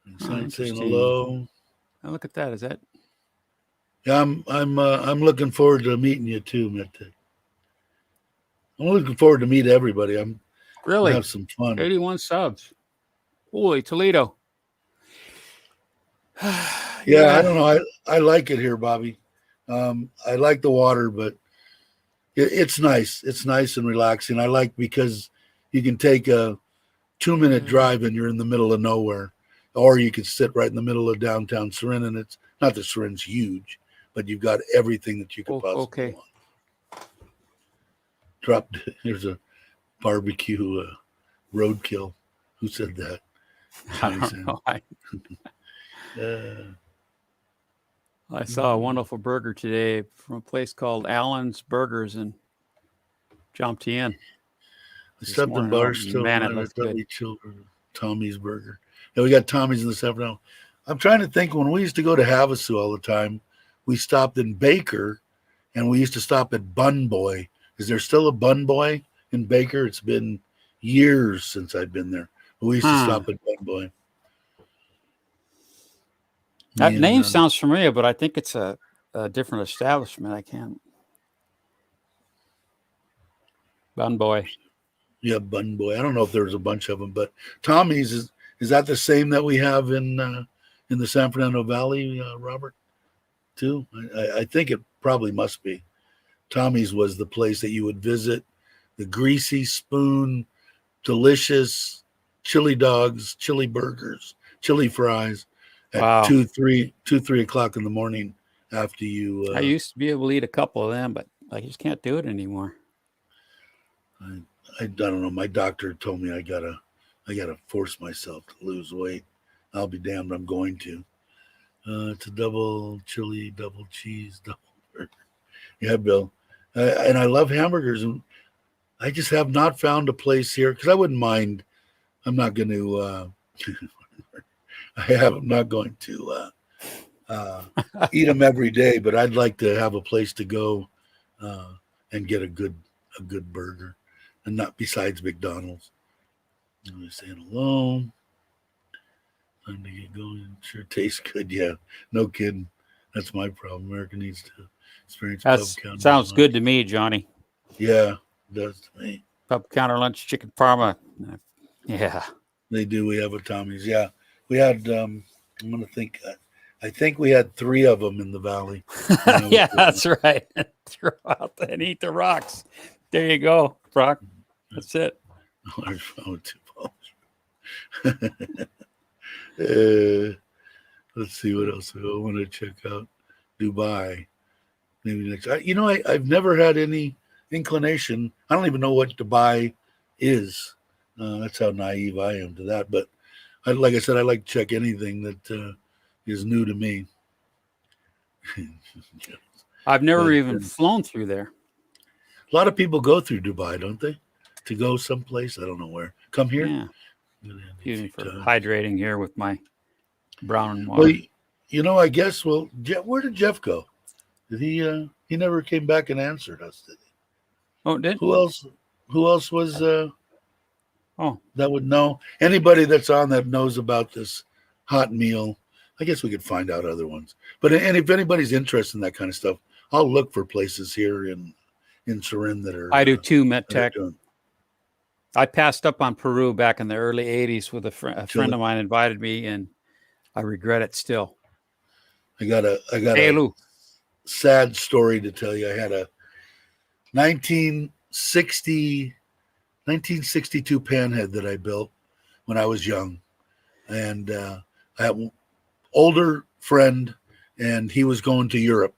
Oh, Saying interesting. hello. Oh, look at that. Is that? Yeah, I'm looking forward to meeting you too, Mitt. I'm looking forward to meet everybody. We'll Really? have some fun. 81 subs. Holy Toledo. Yeah, I don't know. I like it here, Bobby. I like the water, but it's nice. It's nice and relaxing. I like because you can take a 2-minute drive and you're in the middle of nowhere, or you could sit right in the middle of downtown Surin, and it's not that Surin's huge, but you've got everything that you could possibly want. Dropped. There's a barbecue roadkill. Who said that? I don't know. I saw a wonderful burger today from a place called Allen's Burgers in Jomtien. The Septon bar still man, it looks good. Tommy's Burger. Yeah, we got Tommy's in the Septon. I'm trying to think, when we used to go to Havasu all the time, we stopped in Baker, and we used to stop at Bun Boy. Is there still a Bun Boy in Baker? It's been years since I've been there. We used to stop at Bun Boy. That name sounds familiar, but I think it's a different establishment. I can't. Bun Boy. Yeah, Bun Boy. I don't know if there's a bunch of them, but Tommy's is that the same that we have in the San Fernando Valley, Robert? Too. I think it probably must be. Tommy's was the place that you would visit. The greasy spoon, delicious chili dogs, chili burgers, chili fries at 2-3 o'clock in the morning after you. I used to be able to eat a couple of them, but I just can't do it anymore. I don't know. My doctor told me I gotta force myself to lose weight. I'll be damned. I'm going to. It's a double chili, double cheese, double burger. Yeah, Bill. And I love hamburgers, and I just have not found a place here because I wouldn't mind. I'm not going to. I'm not going to eat them every day, but I'd like to have a place to go and get a good burger, and not besides McDonald's. I'm saying hello. Time to get going. Sure tastes good. Yeah, no kidding. That's my problem. America needs to experience pub counter. Sounds good to me, Johnny. Yeah, it does to me. Pub counter lunch, chicken parma. Yeah, they do. We have a Tommy's. Yeah, we had. I'm gonna think. I think we had 3 of them in the valley. Yeah, that's right. Throw out and eat the rocks. There you go, Brock. That's it. I found 2 balls. Let's see what else I want to check out. Dubai. Maybe next. I've never had any inclination. I don't even know what Dubai is. That's how naive I am to that. But like I said, I like to check anything that is new to me. I've never even flown through there. A lot of people go through Dubai, don't they? To go someplace. I don't know where. Come here. Yeah. Excuse me for hydrating here with my brown water. Well, I guess. Well, where did Jeff go? Did he? He never came back and answered us, did he? Oh, did? Who else was? That would know. Anybody that's on that knows about this hot meal. I guess we could find out other ones. But if anybody's interested in that kind of stuff, I'll look for places here in Surin that are. I do too, MetTech. I passed up on Peru back in the early 80s with a friend of mine invited me, and I regret it still. I got a sad story to tell you. I had a 1962 Panhead that I built when I was young. And I had an older friend, and he was going to Europe.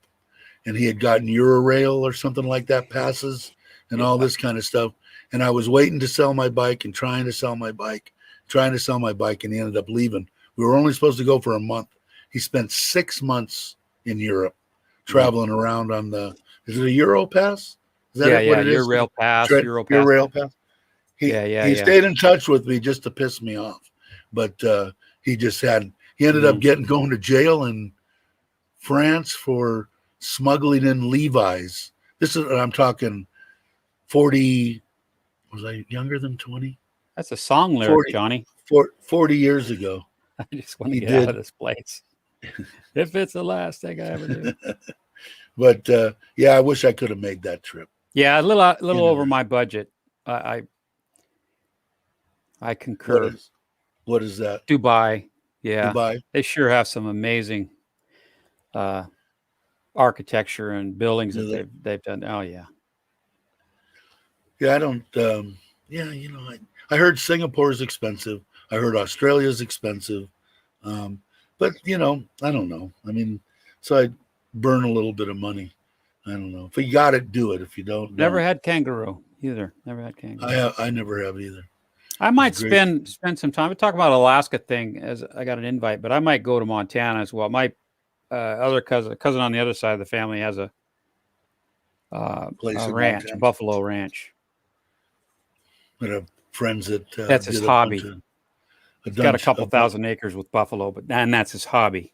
And he had gotten Eurorail or something like that, passes and all this kind of stuff. And I was waiting to sell my bike and trying to sell my bike, and he ended up leaving. We were only supposed to go for a month. He spent 6 months in Europe traveling around on is it a Euro pass? Is that what it is? Eurail pass. Eurail pass. He stayed in touch with me just to piss me off. But He ended up going to jail in France for smuggling in Levi's. I'm talking 40, was I younger than 20? That's a song lyric, 40, Johnny. 40 years ago. I just want to get out of this place. If it's the last thing I ever do. But yeah, I wish I could have made that trip. Yeah, a little over my budget. I concur. What is that? Dubai. Yeah. Dubai. They sure have some amazing architecture and buildings that they've done. Oh yeah. Yeah, I don't I heard Singapore is expensive. I heard Australia is expensive. But I don't know. I mean, so I burn a little bit of money. I don't know. If you got it, do it. If you don't, never had kangaroo either. Never had kangaroo. I never have either. I might spend some time. We talk about Alaska thing as I got an invite, but I might go to Montana as well. My other cousin on the other side of the family has a ranch, a buffalo ranch. I have friends that's his hobby. He's got a couple thousand acres with buffalo, and that's his hobby.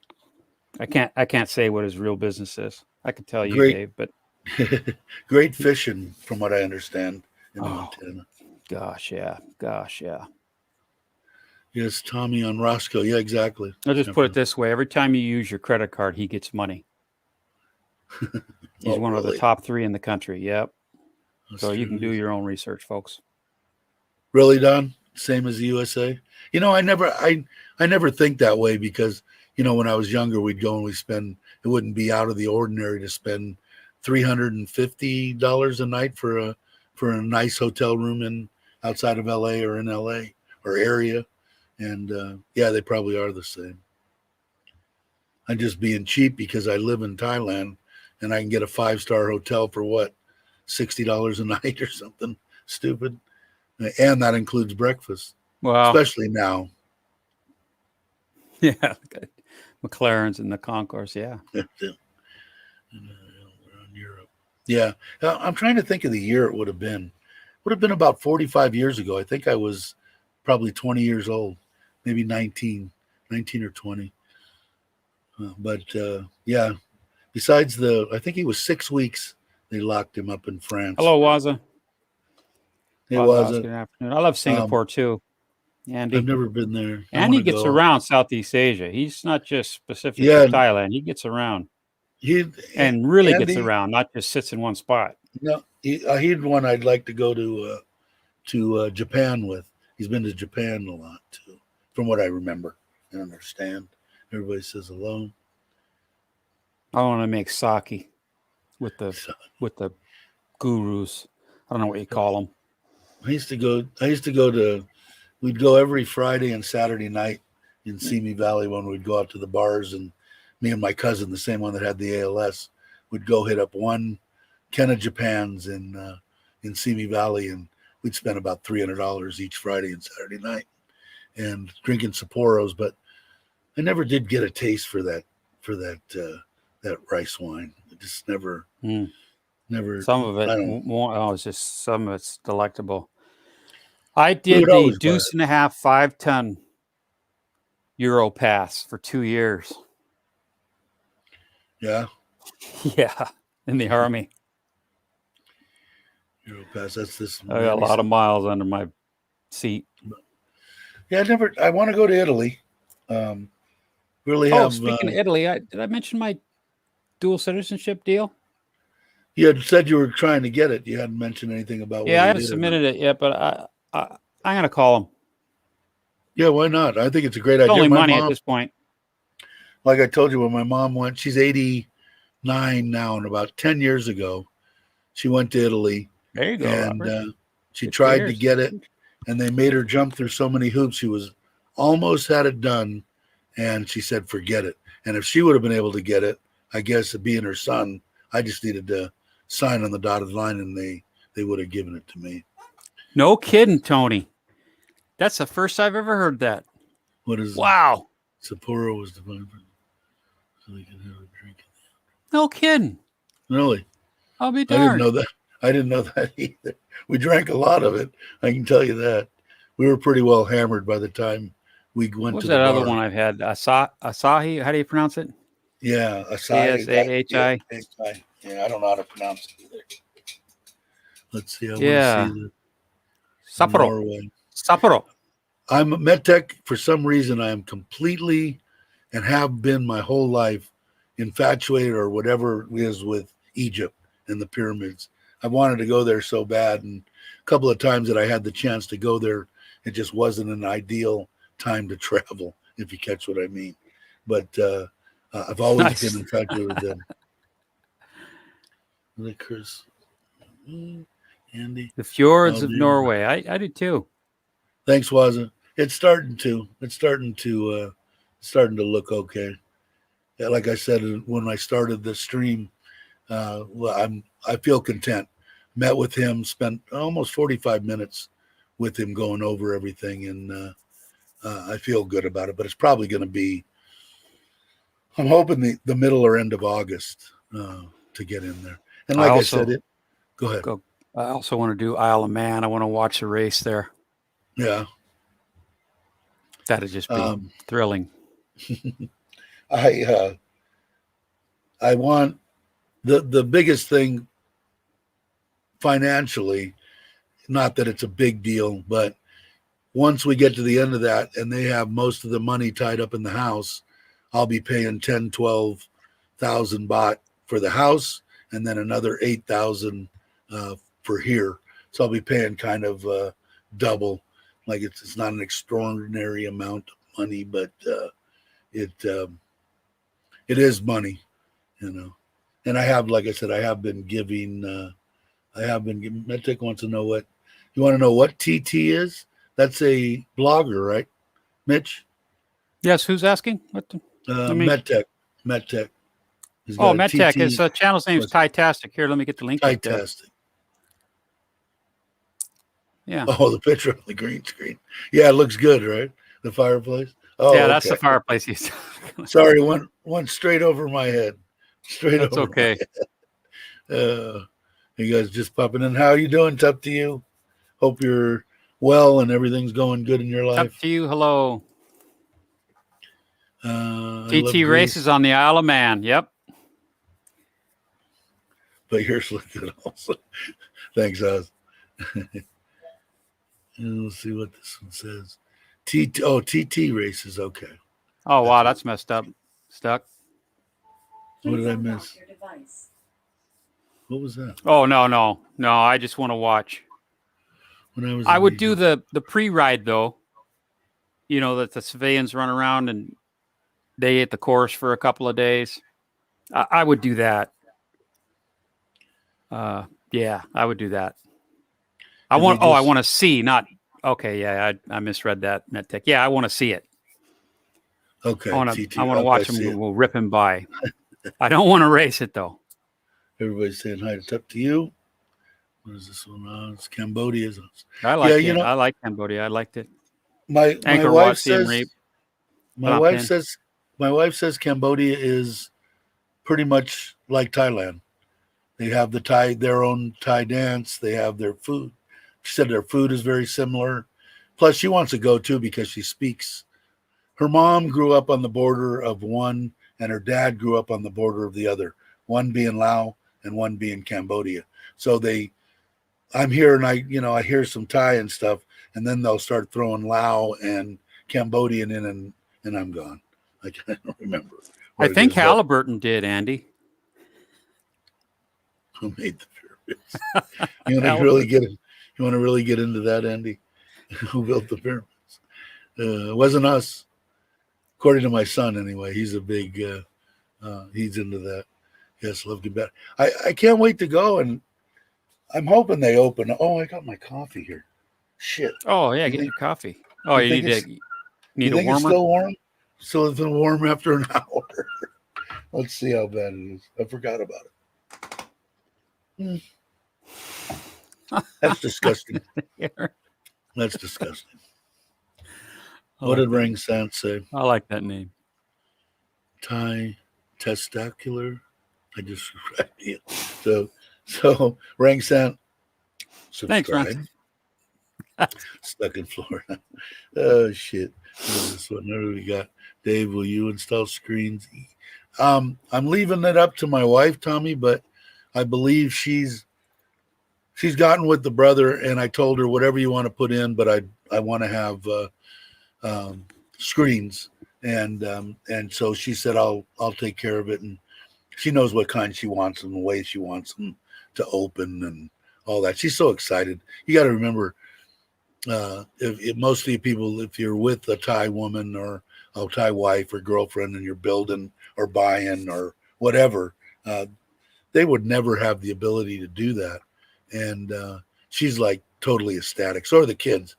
I can't say what his real business is. I can tell you, Dave, but great fishing, from what I understand, in Montana. Gosh, yeah. Yes, Tommy on Roscoe. Yeah, exactly. I'll just put it this way: every time you use your credit card, he gets money. He's one of the top 3 in the country. Yep. So you can do your own research, folks. Really, Don? Same as the USA? I never think that way because, when I was younger, we'd go and we spend, it wouldn't be out of the ordinary to spend $350 a night for a nice hotel room outside of LA or in LA or area. And yeah, they probably are the same. I'm just being cheap because I live in Thailand and I can get a 5-star hotel for what, $60 a night or something stupid. And that includes breakfast. Wow. Especially now. Yeah. McLaren's and the Concourse. Yeah. Europe. Yeah. I'm trying to think of the year it would have been. It would have been about 45 years ago. I think I was probably 20 years old, maybe 19 or 20. But yeah, besides I think he was 6 weeks. They locked him up in France. Hello, Waza. Hey, Waza. Good afternoon. I love Singapore too. Andy. I've never been there. And he gets around Southeast Asia. He's not just specific to Thailand. He gets around. And really gets around, not just sits in one spot. No, he'd one I'd like to go to Japan with. He's been to Japan a lot too, from what I remember and understand. Everybody says hello. I want to make sake with the gurus. I don't know what you call them. We'd go every Friday and Saturday night in Simi Valley when we'd go out to the bars, and me and my cousin, the same one that had the ALS, would go hit up one Ken of Japan's in Simi Valley, and we'd spend about $300 each Friday and Saturday night and drinking Sapporos. But I never did get a taste for that rice wine. It just never. Some of it, it's just some of it's delectable. I did the deuce and a half 5-ton Euro pass for 2 years. Yeah. Yeah, in the Army. Euro pass. That's this. I got a lot of miles under my seat. Yeah, I want to go to Italy. Speaking of Italy, did I mention my dual citizenship deal? You had said you were trying to get it. You hadn't mentioned anything about. Yeah, I haven't submitted it yet, but I'm gonna call him. Yeah, why not? I think it's a great idea. It's only money at this point. Like I told you, when my mom went, she's 89 now, and about 10 years ago, she went to Italy. There you go. And she tried to get it, and they made her jump through so many hoops. She was almost had it done, and she said, "Forget it." And if she would have been able to get it, I guess being her son, I just needed to sign on the dotted line, and they would have given it to me. No kidding, Tony. That's the first I've ever heard that. What is wow? Sapporo was defined so they can have a drink. No kidding. Really? I'll be darned. I didn't know that either. We drank a lot of it. I can tell you that. We were pretty well hammered by the time we went What's to the that other bar. one I've had? Asahi. How do you pronounce it? Yeah, Asahi. Asahi. Yeah, I don't know how to pronounce it either. Let's see. I want to see Yeah. the Sapporo. Norway. Sapporo. I'm a MedTech. For some reason, I am completely and have been my whole life infatuated or whatever it is with Egypt and the pyramids. I wanted to go there so bad, and a couple of times that I had the chance to go there, it just wasn't an ideal time to travel, if you catch what I mean. But I've always Nice. been infatuated with them. Liquors, Andy. The fjords Oh, of dude. Norway. I do too. Thanks, Waza. It's starting to. It's starting to look okay. Yeah, like I said when I started the stream, I feel content. Met with him, spent almost 45 minutes with him going over everything, and I feel good about it. But it's probably going to be. I'm hoping the middle or end of August to get in there. And like I said, go ahead. I also want to do Isle of Man. I want to watch the race there. Yeah, that'd just be thrilling. I want the biggest thing financially, not that it's a big deal, but once we get to the end of that and they have most of the money tied up in the house, I'll be paying 10, 12,000 baht for the house and then another 8,000 for here. So I'll be paying kind of double. Like it's not an extraordinary amount of money, but it is money, you know. And I have, like I said, I have been giving. Medtech wants to know what you want to know what TT is. That's a blogger, right, Mitch? Yes. Who's asking? What? Medtech. Oh, Medtech. His channel's name is Titastic. Here, let me get the link. Titastic. Yeah. Oh, the picture on the green screen. Yeah, it looks good, right? The fireplace. Oh, yeah, that's the fireplace. Sorry, went straight over my head. That's okay. You guys just popping in. How are you doing? It's up to you. Hope you're well and everything's going good in your life. Up to you. Hello. TT races on the Isle of Man. Yep. But yours look good also. Thanks, Oz. Let's see what this one says. TT races. Okay. Oh, wow. That's messed up. Stuck. What did I miss? What was that? Oh, no. I just want to watch. I would do the pre-ride, though. You know, that the civilians run around and they ate the course for a couple of days. I would do that. Yeah, I would do that. I want to see, not okay. Yeah, I misread that. MedTech. Yeah, I want to see it. Okay. I want to watch them. We'll rip him by. I don't want to race it though. Everybody's saying hi. It's up to you. What is this one? It's Cambodia. I like it. I like Cambodia. I liked it. My wife says. My wife says Cambodia is pretty much like Thailand. They have their own Thai dance. They have their food. She said their food is very similar. Plus, she wants to go too because she speaks. Her mom grew up on the border of one, and her dad grew up on the border of the other. One being Laos and one being Cambodia. So I'm here and I hear some Thai and stuff, and then they'll start throwing Lao and Cambodian in, and I'm gone. I can't remember. I think Halliburton did, Andy. Who made the pyramids? You want to really get into that, Andy? Who built the pyramids? It wasn't us, according to my son. Anyway, he's a big. He's into that. Yes, love get better. I can't wait to go, and I'm hoping they open. Oh, I got my coffee here. Shit. Oh yeah, get your coffee. Oh, you need a warmer. It's still warm. So it's been warm after an hour. Let's see how bad it is. I forgot about it. That's disgusting. That's disgusting. What did Ring Sant say? I like that name. Thai testicular. I just subscribed to you. So Ring Sant, subscribe. Thanks, Ron. Stuck in Florida. Oh shit. What is this one? What do we got? Dave, will you install screens? I'm leaving it up to my wife, Tommy, but I believe she's gotten with the brother, and I told her whatever you want to put in, but I want to have screens, and so she said I'll take care of it, and she knows what kind she wants and the way she wants them to open and all that. She's so excited. You got to remember, if mostly people, if you're with a Thai woman or a Thai wife or girlfriend and you're building or buying or whatever, they would never have the ability to do that. And she's like totally ecstatic. So are the kids.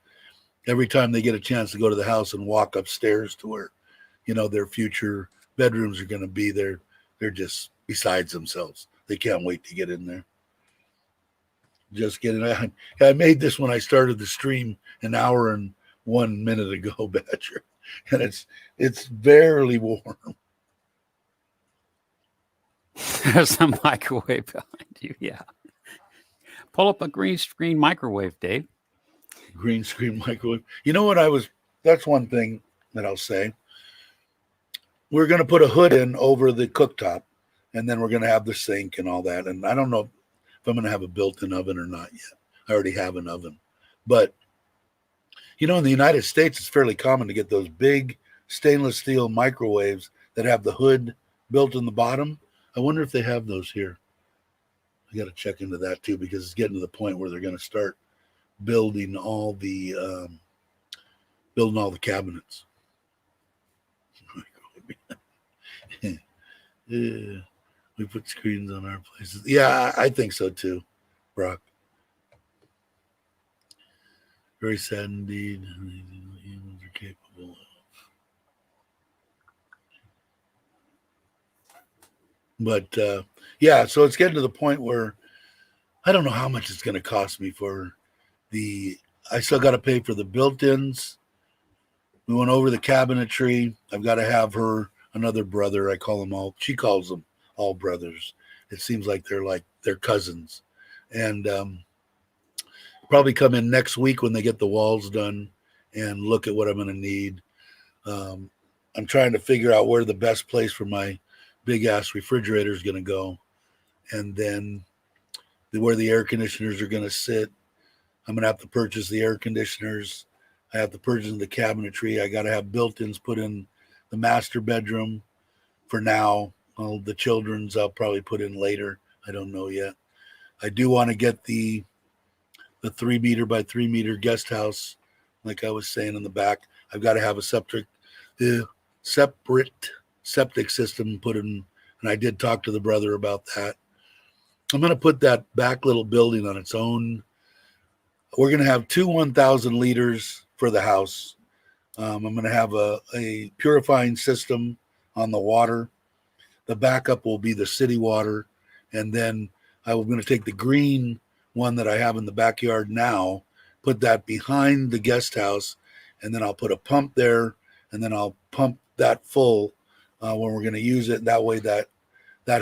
Every time they get a chance to go to the house and walk upstairs to where, their future bedrooms are going to be there, they're just besides themselves. They can't wait to get in there. Just getting. I made this when I started the stream an hour and 1 minute ago, Badger, and it's barely warm. There's a microwave behind you. Yeah. Pull up a green screen microwave, Dave. Green screen microwave. You know what that's one thing that I'll say. We're going to put a hood in over the cooktop, and then we're going to have the sink and all that. And I don't know if I'm going to have a built-in oven or not yet. I already have an oven. But, in the United States, it's fairly common to get those big stainless steel microwaves that have the hood built in the bottom. I wonder if they have those here. I got to check into that too, because it's getting to the point where they're going to start building all the cabinets. Yeah, we put screens on our places. Yeah, I think so too, Brock. Very sad indeed. Humans are capable of. But yeah, so it's getting to the point where I don't know how much it's going to cost me for I still got to pay for the built-ins. We went over the cabinetry. I've got to have another brother. She calls them all brothers. It seems like they're cousins. And probably come in next week when they get the walls done and look at what I'm going to need. I'm trying to figure out where the best place for my big ass refrigerator is going to go. And then where the air conditioners are going to sit. I'm going to have to purchase the air conditioners. I have to purchase the cabinetry. I got to have built-ins put in the master bedroom for now. Well, the children's I'll probably put in later. I don't know yet. I do want to get the 3 meter by 3 meter guest house, like I was saying in the back. I've got to have a separate septic system put in, and I did talk to the brother about that. I'm going to put that back little building on its own. We're going to have 2 1,000 liters for the house. I'm going to have a purifying system on the water. The backup will be the city water. And then I'm going to take the green one that I have in the backyard now, put that behind the guest house, and then I'll put a pump there, and then I'll pump that full when we're going to use it. That way that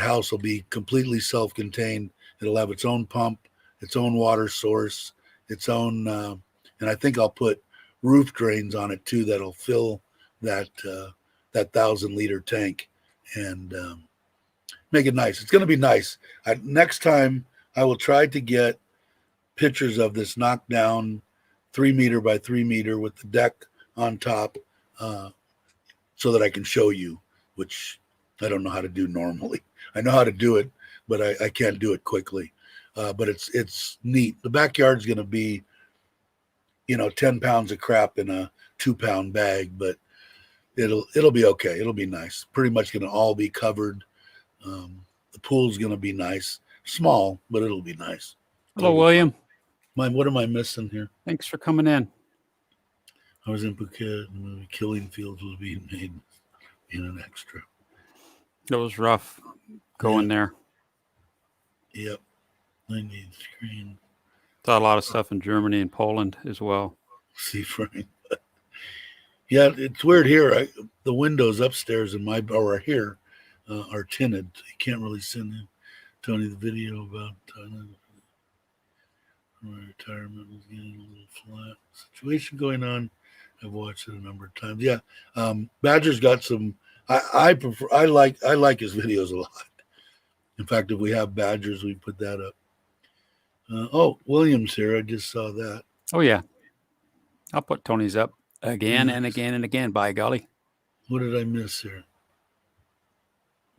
house will be completely self-contained. It'll have its own pump, its own water source, its own, and I think I'll put roof drains on it too that'll fill that 1,000-liter tank and make it nice. It's going to be nice. Next time I will try to get pictures of this knockdown 3 meter by 3 meter with the deck on top so that I can show you, which I don't know how to do normally. I know how to do it, but I can't do it quickly. But it's neat. The backyard's going to be, 10 pounds of crap in a 2-pound bag, but it'll be okay. It'll be nice. Pretty much going to all be covered. The pool's going to be nice. Small, but it'll be nice. Hello, William. What am I missing here? Thanks for coming in. I was in Phuket and the Killing Fields was being made in an extra. It was rough going there. Yep. I need screen. Saw a lot of stuff in Germany and Poland as well. See, Frank. Yeah, it's weird here. The windows upstairs in here are tinted. You can't really send Tony the video about My retirement was getting a little flat. Situation going on. I've watched it a number of times. Yeah, Badger's got some. I prefer. I like his videos a lot. In fact, if we have Badgers, we put that up. Oh, Williams here. I just saw that. Oh yeah, I'll put Tony's up again and again and again. By golly, what did I miss here?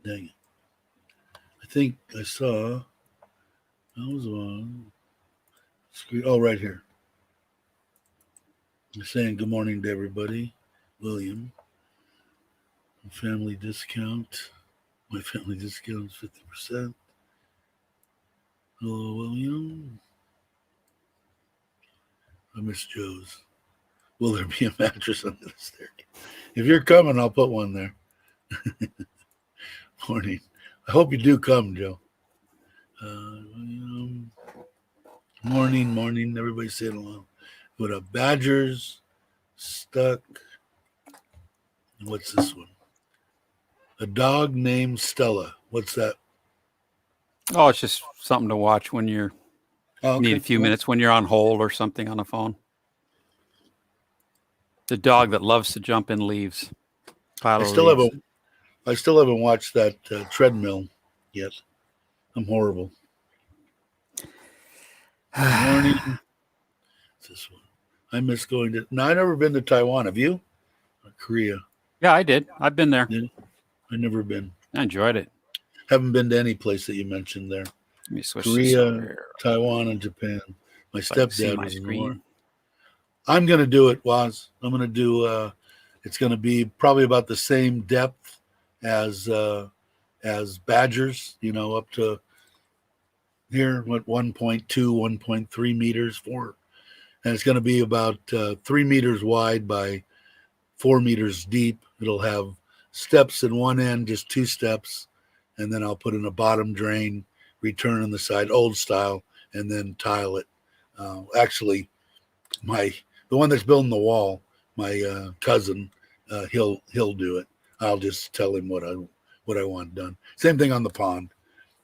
Dang it! I think I saw. That was one. Oh, right here. I'm saying good morning to everybody. William. Family discount. My family discount is 50%. Hello, William. I miss Joe's. Will there be a mattress under the staircase? If you're coming, I'll put one there. Morning. I hope you do come, Joe. William. Morning. Everybody say it along. Put up Badgers. Stuck. What's this one? A dog named Stella. What's that? oh, it's just something to watch when you're need a few minutes when you're on hold or something on the phone. The dog that loves to jump in leaves. I still haven't watched that treadmill yet. I'm horrible. Morning. What's this one? I miss going to. No, I've never been to Taiwan. Have you? Or Korea. Yeah, I did. I've been there. Yeah, I've never been. I enjoyed it. Haven't been to any place that you mentioned there. Let me switch Korea, Taiwan, and Japan. My stepdad my was in screen. war. I'm going to do it, Waz. I'm going to do. It's going to be probably about the same depth as Badgers. You know, up to here, what 1.2, 1.3 meters for, and it's going to be about 3 meters wide by 4 meters deep. It'll have steps in one end, just 2 steps, and then I'll put in a bottom drain, return on the side, old style, and then tile it. Actually, the one that's building the wall, my cousin, he'll do it. I'll just tell him what I want done. Same thing on the pond.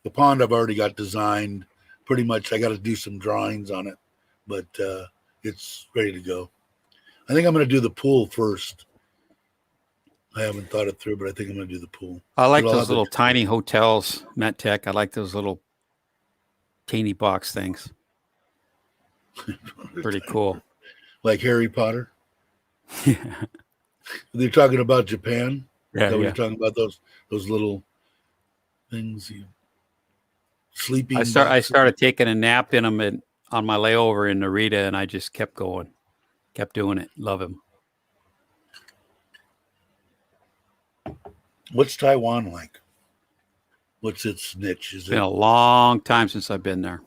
The pond I've already got designed. Pretty much, I got to do some drawings on it, but it's ready to go. I think I'm going to do the pool first. I haven't thought it through, but I think I'm going to do the pool. I like those little tiny hotels, MetTech. I like those little teeny box things. Pretty cool. Like Harry Potter? Yeah. They're talking about Japan? Yeah, You're talking about those little things. Sleeping. I started taking a nap in them on my layover in Narita, and I just kept going. Kept doing it. Love him. What's Taiwan like? What's its niche? It's been a long time since I've been there.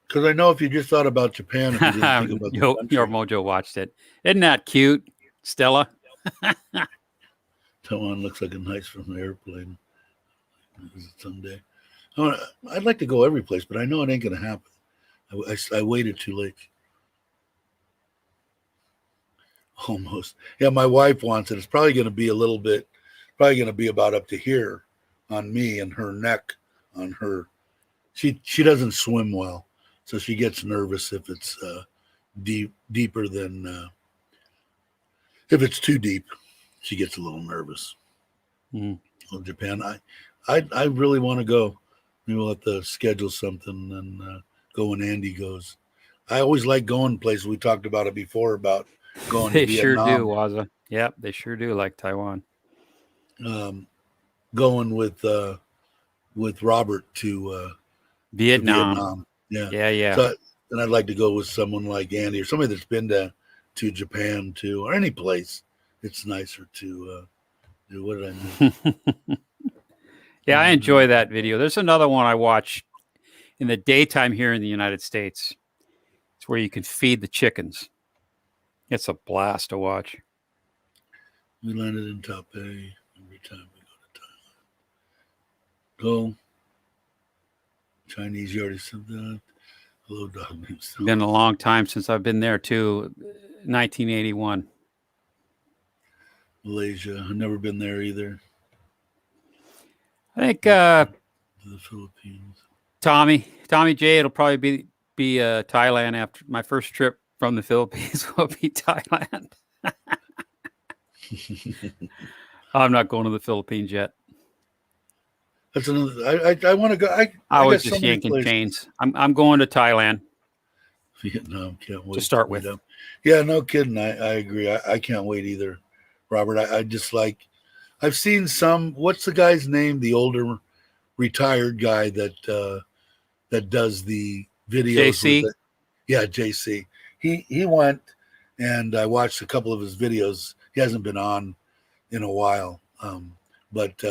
Because I know if you just thought about Japan, if you didn't think about your Mojo watched it. Isn't that cute, Stella? Taiwan looks like a nice from the airplane. Someday. I'd like to go every place, but I know it ain't going to happen. I waited too late. Almost. Yeah, my wife wants it. It's probably going to be about up to here on me and her neck on her. She doesn't swim well, so she gets nervous if it's deeper than if it's too deep. She gets a little nervous. Well, Japan, I really want to go. Maybe we'll have to schedule something and go when Andy goes. I always like going places. We talked about it before about going to Vietnam. They sure do, Waza. Yep, they sure do like Taiwan. Going with Robert to Vietnam. Yeah. So, and I'd like to go with someone like Andy or somebody that's been to Japan too, or any place. It's nicer to do. What did I mean? Yeah, I enjoy that video. There's another one I watch in the daytime here in the United States. It's where you can feed the chickens. It's a blast to watch. We landed in Taipei every time we go to Thailand. Go. Chinese, you already said that. Hello, dog named Stella. Been a long time since I've been there too. 1981. Malaysia. I've never been there either. I think The Philippines. Tommy J. It'll probably be be Thailand after my first trip from the Philippines. Will be Thailand. I'm not going to the Philippines yet. That's another. I want to go. I was got just so many yanking places. chains. I'm going to Thailand Vietnam, can't wait to start with. Yeah, no kidding. I agree. I can't wait either, Robert. I just like. I've seen some. What's the guy's name? The older, retired guy that does the videos JC? with it. Yeah, JC. He went, and I watched a couple of his videos. He hasn't been on in a while, but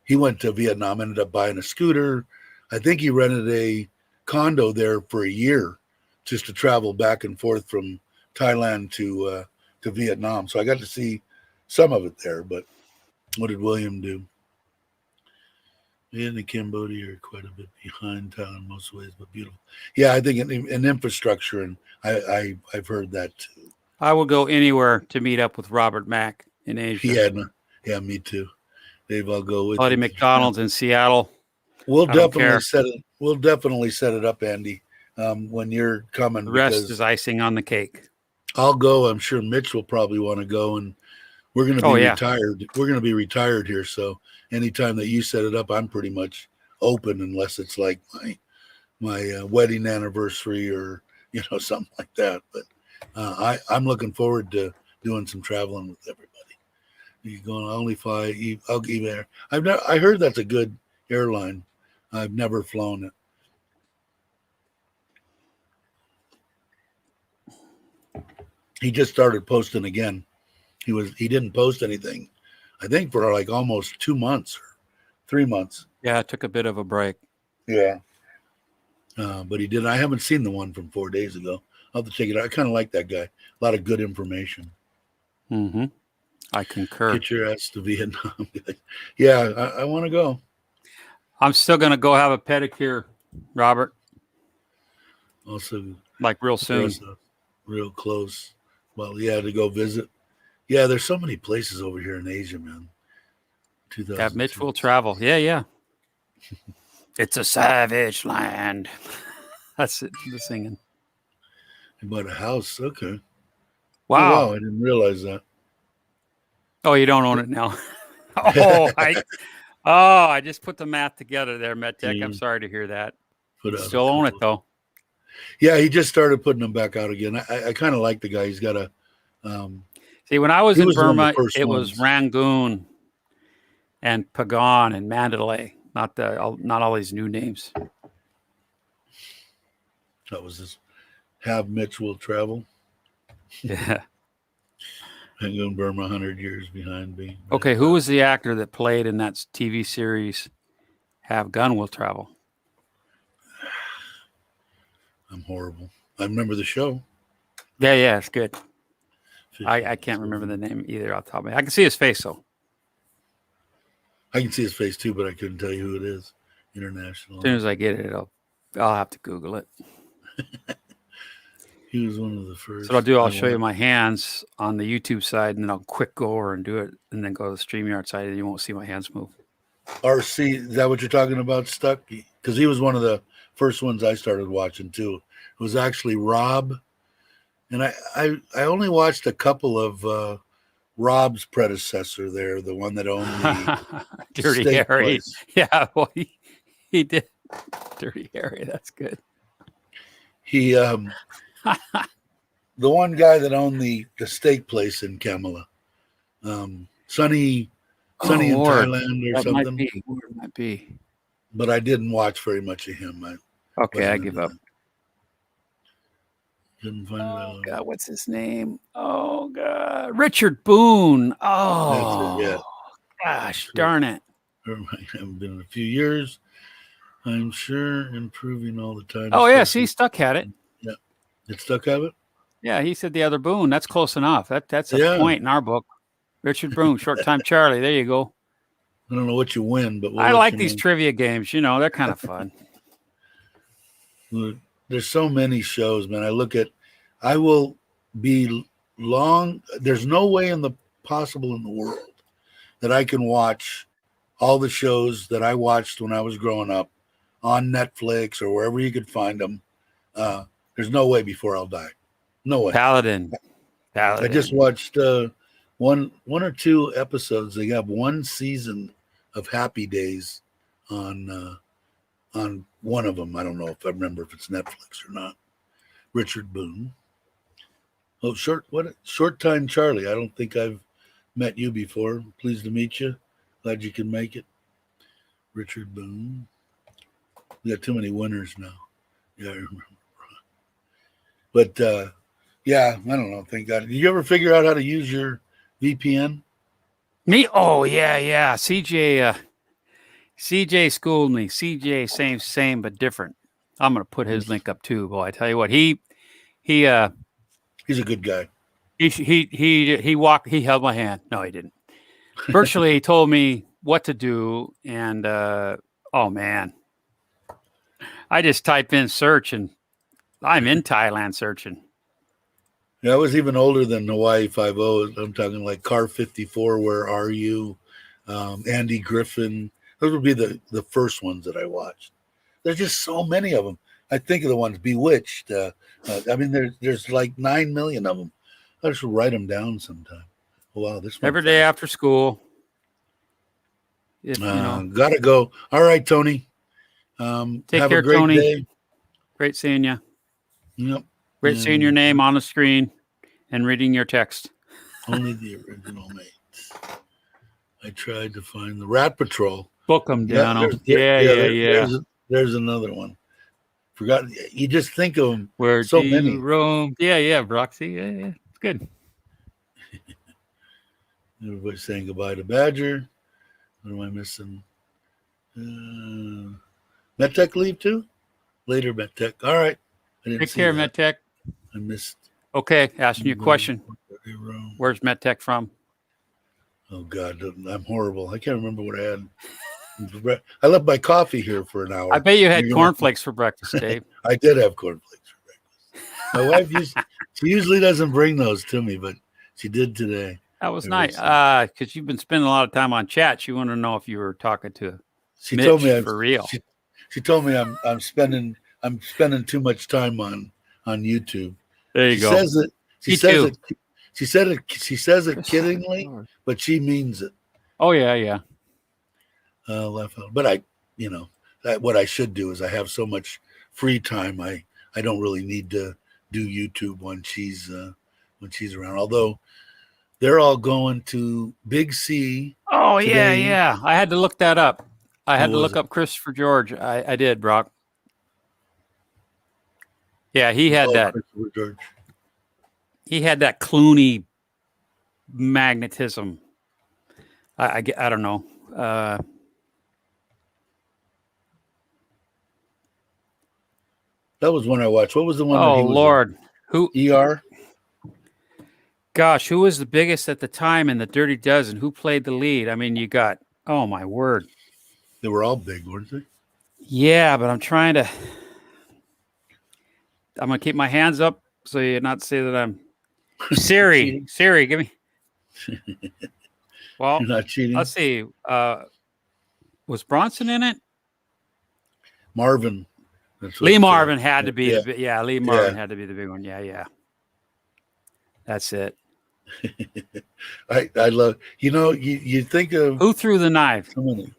he went to Vietnam. Ended up buying a scooter. I think he rented a condo there for a year, just to travel back and forth from Thailand to Vietnam. So I got to see some of it there. But what did William do? Vietnam and Cambodia are quite a bit behind Thailand in most ways, but beautiful. Yeah, I think in infrastructure, and I've heard that too. I will go anywhere to meet up with Robert Mack in Asia. Yeah, me too. Dave, I'll go with Bloody you. McDonald's in Seattle. We'll I don't definitely care. set it. We'll definitely set it up, Andy, when you're coming. The rest because is icing on the cake. I'll go. I'm sure Mitch will probably want to go, and we're going to be retired. We're going to be retired here, so anytime that you set it up, I'm pretty much open, unless it's like my wedding anniversary or something like that. But I'm looking forward to doing some traveling with everybody. You going? I'll only fly. I'll give there. I heard that's a good airline. I've never flown it. He just started posting again. He didn't post anything, I think, for like almost 2 months or 3 months. Yeah, it took a bit of a break. Yeah. But he didn't. I haven't seen the one from 4 days ago. I'll have to check it out. I kind of like that guy. A lot of good information. Mm-hmm. I concur. Get your ass to Vietnam. Yeah, I want to go. I'm still going to go have a pedicure, Robert. Also, like real soon. Real close. Well, yeah, to go visit. Yeah, there's so many places over here in Asia, man. Yeah, Mitch will travel. Yeah. It's a savage land. That's it. The singing. You bought a house. Okay. Wow. Oh, wow. I didn't realize that. Oh, you don't own it now. I just put the math together there, MedTech. I'm sorry to hear that. Still own it, though. Yeah, he just started putting them back out again. I kind of like the guy. He's got a... See, when I was in Burma, it was Rangoon and Pagan and Mandalay, not all these new names. That was this. Have Mitch will travel. Yeah. Rangoon, Burma, 100 years behind me. Okay, who was the actor that played in that TV series Have Gun Will Travel? I'm horrible. I remember the show. Yeah, it's good. I can't remember the name either off the top of my head. I can see his face, though. I can see his face, too, but I couldn't tell you who it is. International. As soon as I get it, I'll have to Google it. He was one of the first. So what I'll do, I'll show you my hands on the YouTube side, and then I'll quick go over and do it, and then go to the StreamYard side, and you won't see my hands move. RC, is that what you're talking about, Stuck? Because he was one of the first ones I started watching, too. It was actually Rob. And I only watched a couple of Rob's predecessor there, the one that owned the Dirty Harry. Place. Yeah, well, he did. Dirty Harry, that's good. He, the one guy that owned the steak place in Kamala, Sunny in Thailand or something. Might be. But I didn't watch very much of him. I give up. Couldn't find it. Oh God, what's his name? Oh God, Richard Boone. Oh, that's it, yeah. Gosh, darn it! I haven't been in a few years. I'm sure improving all the time. Oh yeah, see, Stuck had it. Yeah, did Stuck have it? Yeah, he said the other Boone. That's close enough. That's a point in our book. Richard Boone, Short Time Charlie. There you go. I don't know what you win, but I like these trivia games. They're kind of fun. There's so many shows, man. I will be long. There's no way possible in the world that I can watch all the shows that I watched when I was growing up on Netflix or wherever you could find them There's no way before I'll die. No way. Paladin. I just watched one or two episodes. They have one season of Happy Days on one of them. I don't know if I remember if it's Netflix or not. Richard Boone. Oh, Short Time Charlie. I don't think I've met you before. Pleased to meet you. Glad you can make it. Richard Boone. We got too many winners now. Yeah, I remember. But yeah, I don't know. Thank God. Did you ever figure out how to use your VPN? Me? Oh yeah. CJ schooled me. CJ, same but different. I'm gonna put his link up too. Boy, I tell you what, he's a good guy. He held my hand. No, he didn't. Virtually, he told me what to do, and oh man, I just type in search, and I'm in Thailand searching. Yeah, I was even older than Hawaii 5-0. I'm talking like Car 54. Where are you? Andy Griffin. Those would be the first ones that I watched. There's just so many of them. I think of the ones Bewitched. I mean, there's like 9 million of them. I just write them down sometime. Oh, wow, this one every day after school. Gotta go. All right, Tony. Take have care, a great Tony. day. Great seeing you. Yep. Great seeing your name on the screen and reading your text. Only the original mates. I tried to find the Rat Patrol. Book them down. There's another one. Forgot. You just think of them. Where so do many. You roam? Yeah, Broxy. Yeah. It's good. Everybody's saying goodbye to Badger. What am I missing? MedTech leave too? Later, MedTech. All right. Take care, MedTech. I missed. Okay, asking you a question. Where's MedTech from? Oh, God. I'm horrible. I can't remember what I had. I left my coffee here for an hour. I bet you had cornflakes for breakfast, Dave. I did have cornflakes for breakfast. My wife she usually doesn't bring those to me, but she did today. That was nice. Because you've been spending a lot of time on chat. She wanted to know if you were talking to Mitch told me for real. She told me I'm spending too much time on YouTube. There you go. She says it kiddingly, but she means it. Oh yeah. But what I should do is I have so much free time. I don't really need to do YouTube when she's around. Although they're all going to Big C. Oh today. Yeah. I had to look that up. I had to look up Christopher George. I did, Brock. Yeah, he had that. Christopher George. He had that Clooney magnetism. I don't know. That was one I watched. What was the one? Oh, Lord. Who? ER? Gosh, who was the biggest at the time in the Dirty Dozen? Who played the lead? I mean, you got, oh, my word. They were all big, weren't they? Yeah, but I'm going to keep my hands up so you not say that I'm Siri, give me. Well, you're not cheating. Let's see. Was Bronson in it? Marvin. Lee Marvin had to be. Lee Marvin had to be the big one. Yeah. That's it. I love. You think of who threw the knife? So many.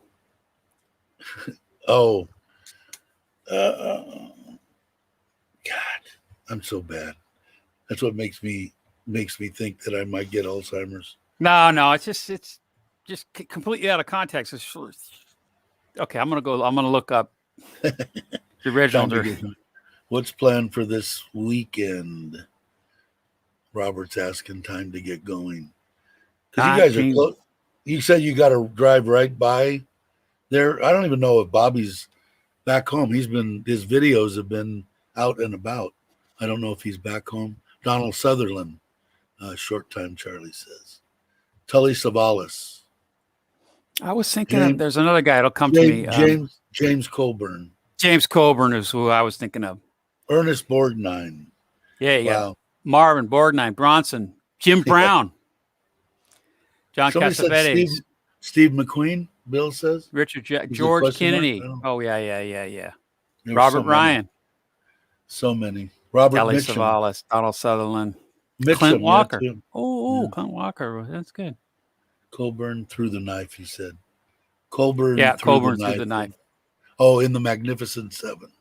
Oh. God, I'm so bad. That's what makes me think that I might get Alzheimer's. No, it's just completely out of context. Okay, I'm gonna look up the original. What's planned for this weekend? Robert's asking time to get going. Because you guys are close. You said you got to drive right by there. I don't even know if Bobby's back home. His videos have been out and about. I don't know if he's back home. Donald Sutherland, Short Time Charlie says. Tully Savalas. I was thinking there's another guy. It'll come to me. James Colburn. James Colburn is who I was thinking of. Ernest Borgnine. Yeah. Marvin, Borgnine, Bronson, Jim Brown, John Cassavetes. Steve McQueen, Bill says. Richard George Kennedy. Oh, yeah. Robert Ryan. So many. Robert Kelly Mitchum. Savalas, Donald Sutherland, Mitchum, Clint Walker. Yeah, yeah. Clint Walker. That's good. Colburn through the knife, he said. Colburn Yeah, through Colburn the through knife. the knife. In the Magnificent Seven.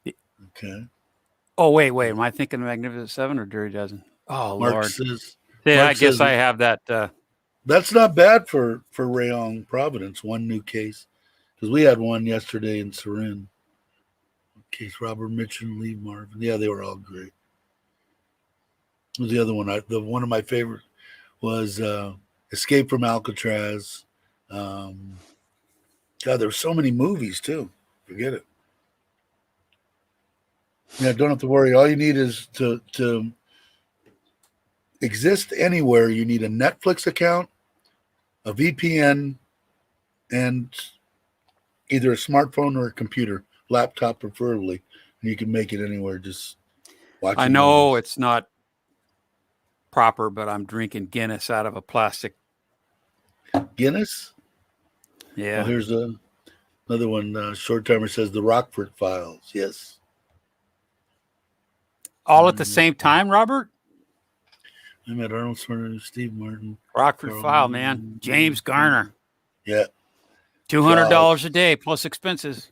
Okay. Oh, wait. Am I thinking the Magnificent Seven or Dirty Dozen? Oh, Mark Lord. says. Yeah, Mark I guess says I have that. that's not bad for Rayong, Providence. One new case, because we had one yesterday in Sarin. Case Robert Mitchum, Lee Marvin. Yeah, they were all great. What was the other one? One of my favorite was Escape from Alcatraz. God, there were so many movies too. Forget it. Yeah, don't have to worry. All you need is to exist anywhere. You need a Netflix account, a VPN, and either a smartphone or a computer, laptop preferably, and you can make it anywhere. Just watching. I know movies. it's not proper, but I'm drinking Guinness out of a plastic. Guinness. Yeah. Oh, here's another one. Short timer says the Rockford Files. Yes. All at the same time, Robert? I met Arnold Schwarzenegger, Steve Martin. Rockford Carl File, man. James Garner. Yeah. $200 a day plus expenses.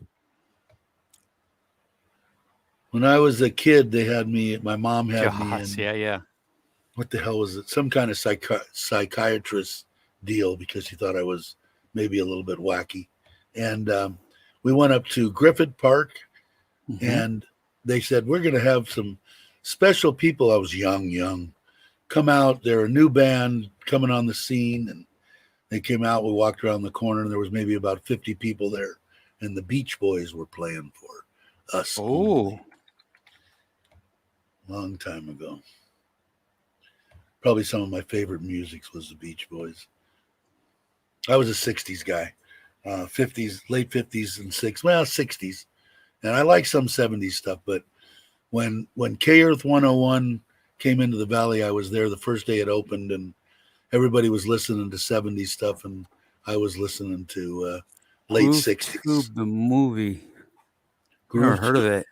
When I was a kid, they had me. My mom had me in. Yeah. What the hell was it? Some kind of psychiatrist deal because she thought I was maybe a little bit wacky. And we went up to Griffith Park, and they said, we're going to have some special people. I was young, come out. They're a new band coming on the scene. And they came out. We walked around the corner, and there was maybe about 50 people there. And the Beach Boys were playing for us. Oh. Long time ago. Probably some of my favorite music was the Beach Boys. I was a 60s guy. 50s, late 50s and 60s. And I like some 70s stuff, but when K Earth 101 came into the Valley, I was there the first day it opened, and everybody was listening to 70s stuff, and I was listening to late 60s. Tube, the movie. Groove Never heard of it.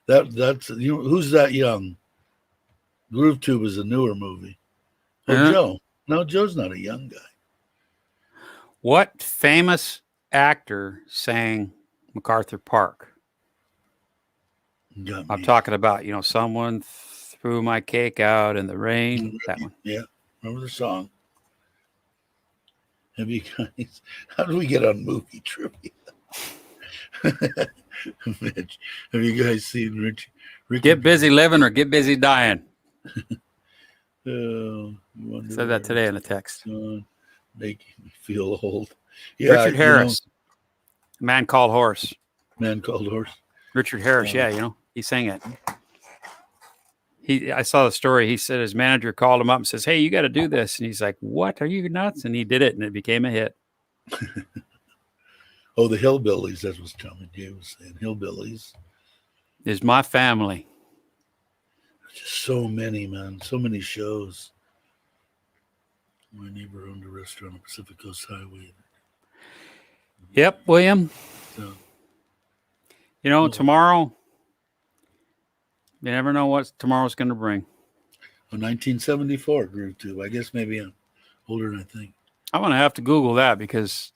That's who's that young? Groove Tube is a newer movie. Oh, Joe. No, Joe's not a young guy. What famous actor sang MacArthur Park? I'm talking about, someone threw my cake out in the rain. That one. Yeah, remember the song. Have you guys? How do we get on movie trivia? Mitch, have you guys seen Ricky? Get busy living or get busy dying. Said that today in a text. Making me feel old. Yeah, Richard Harris. Man Called Horse. Man Called Horse. Richard Harris, he sang it. I saw the story. He said his manager called him up and says, "Hey, you got to do this." And he's like, "What? Are you nuts?" And he did it, and it became a hit. Oh, the Hillbillies. That's what Tommy J was saying. Hillbillies is my family. Just so many, man. So many shows. My neighbor owned a restaurant on Pacific Coast Highway. Yep, William. So, tomorrow, you never know what tomorrow's going to bring. 1974 Groove Tube. I guess maybe I'm older than I think. I'm going to have to Google that because,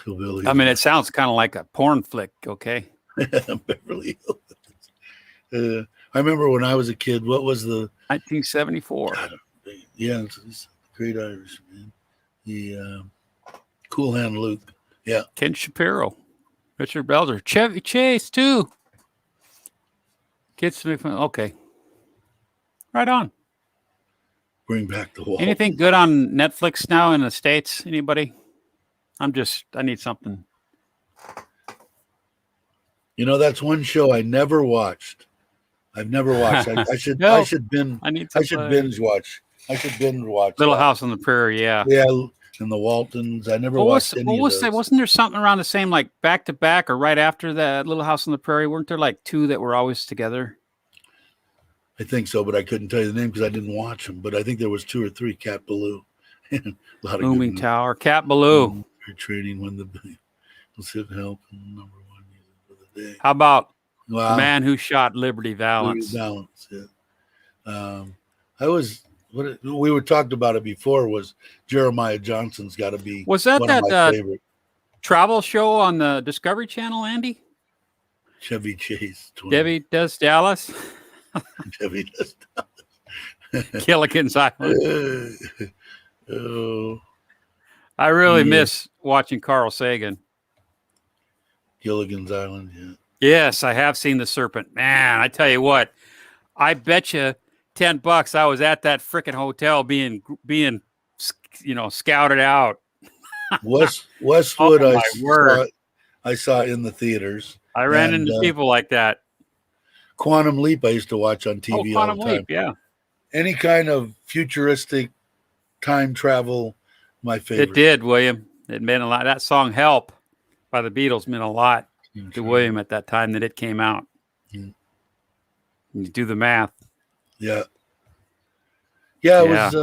Hillbillies. I mean, it sounds kind of like a porn flick, okay? Beverly Hills. I remember when I was a kid, what was the... 1974. Yeah, it's great Irish, man. The Cool Hand Luke. Yeah. Ken Shapiro. Richard Belzer. Chevy Chase, too. Kids to make fun. Okay. Right on. Bring back the wall. Anything good on Netflix now in the States? Anybody? I need something. That's one show I never watched. I've never watched. I should binge watch. I should binge watch. Little House on the Prairie, yeah. Yeah, and the Waltons. I never watched any of those. Wasn't there something around the same, like back to back or right after that Little House on the Prairie? Weren't there like two that were always together? I think so, but I couldn't tell you the name because I didn't watch them. But I think there was 2 or 3. Cat Ballou. A lot of Looming Tower. Cat Ballou. Trading when the was hit help number 1 for the day. How about Wow. The Man Who Shot Liberty Valance. Balance. Yeah. We were talked about it before. Was Jeremiah Johnson's got to be Was that one of my favorite travel show on the Discovery Channel, Andy? Chevy Chase. 20. Debbie Does Dallas. Chevy Does Gilligan's Dallas. Island. Oh, I really miss watching Carl Sagan. Gilligan's Island. Yeah. Yes, I have seen The Serpent. Man, I tell you what, I bet you $10 I was at that frickin' hotel being scouted out. Westwood. Oh, I saw in the theaters. I ran into people like that. Quantum Leap I used to watch on TV all the time. Quantum Leap, yeah. Any kind of futuristic time travel, my favorite. It did, William. It meant a lot. That song "Help" by the Beatles meant a lot to William at that time that it came out. You do the math. Yeah. Yeah, it was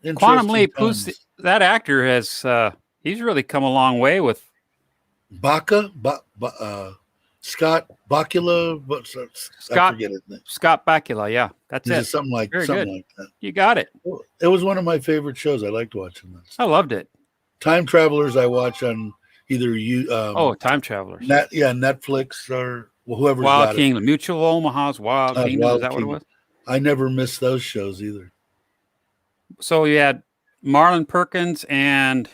interesting. Quantum Leap. That actor has he's really come a long way with Scott Bakula. I forget his name. Scott Bakula, yeah. That's it. Something like that. You got it. It was one of my favorite shows. I liked watching that. I loved it. Time Travelers I watch on either Time Travelers. Netflix or whoever's Wild got Kingdom. Mutual Omaha's Wild Kingdom. Is that what it was? I never missed those shows either. So you had Marlon Perkins and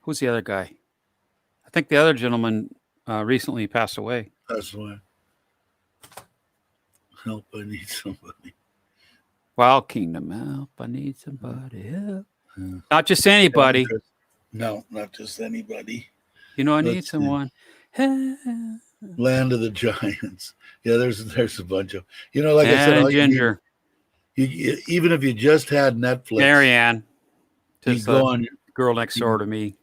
who's the other guy? I think the other gentleman recently passed away. Help, I need somebody. Wild Kingdom. Help, I need somebody. Help. Not just anybody. No, not just anybody. I need someone. Land of the Giants. Yeah, there's a bunch of, like I said, Ginger. Even if you just had Netflix, Marianne, you go on Girl Next Door to Me.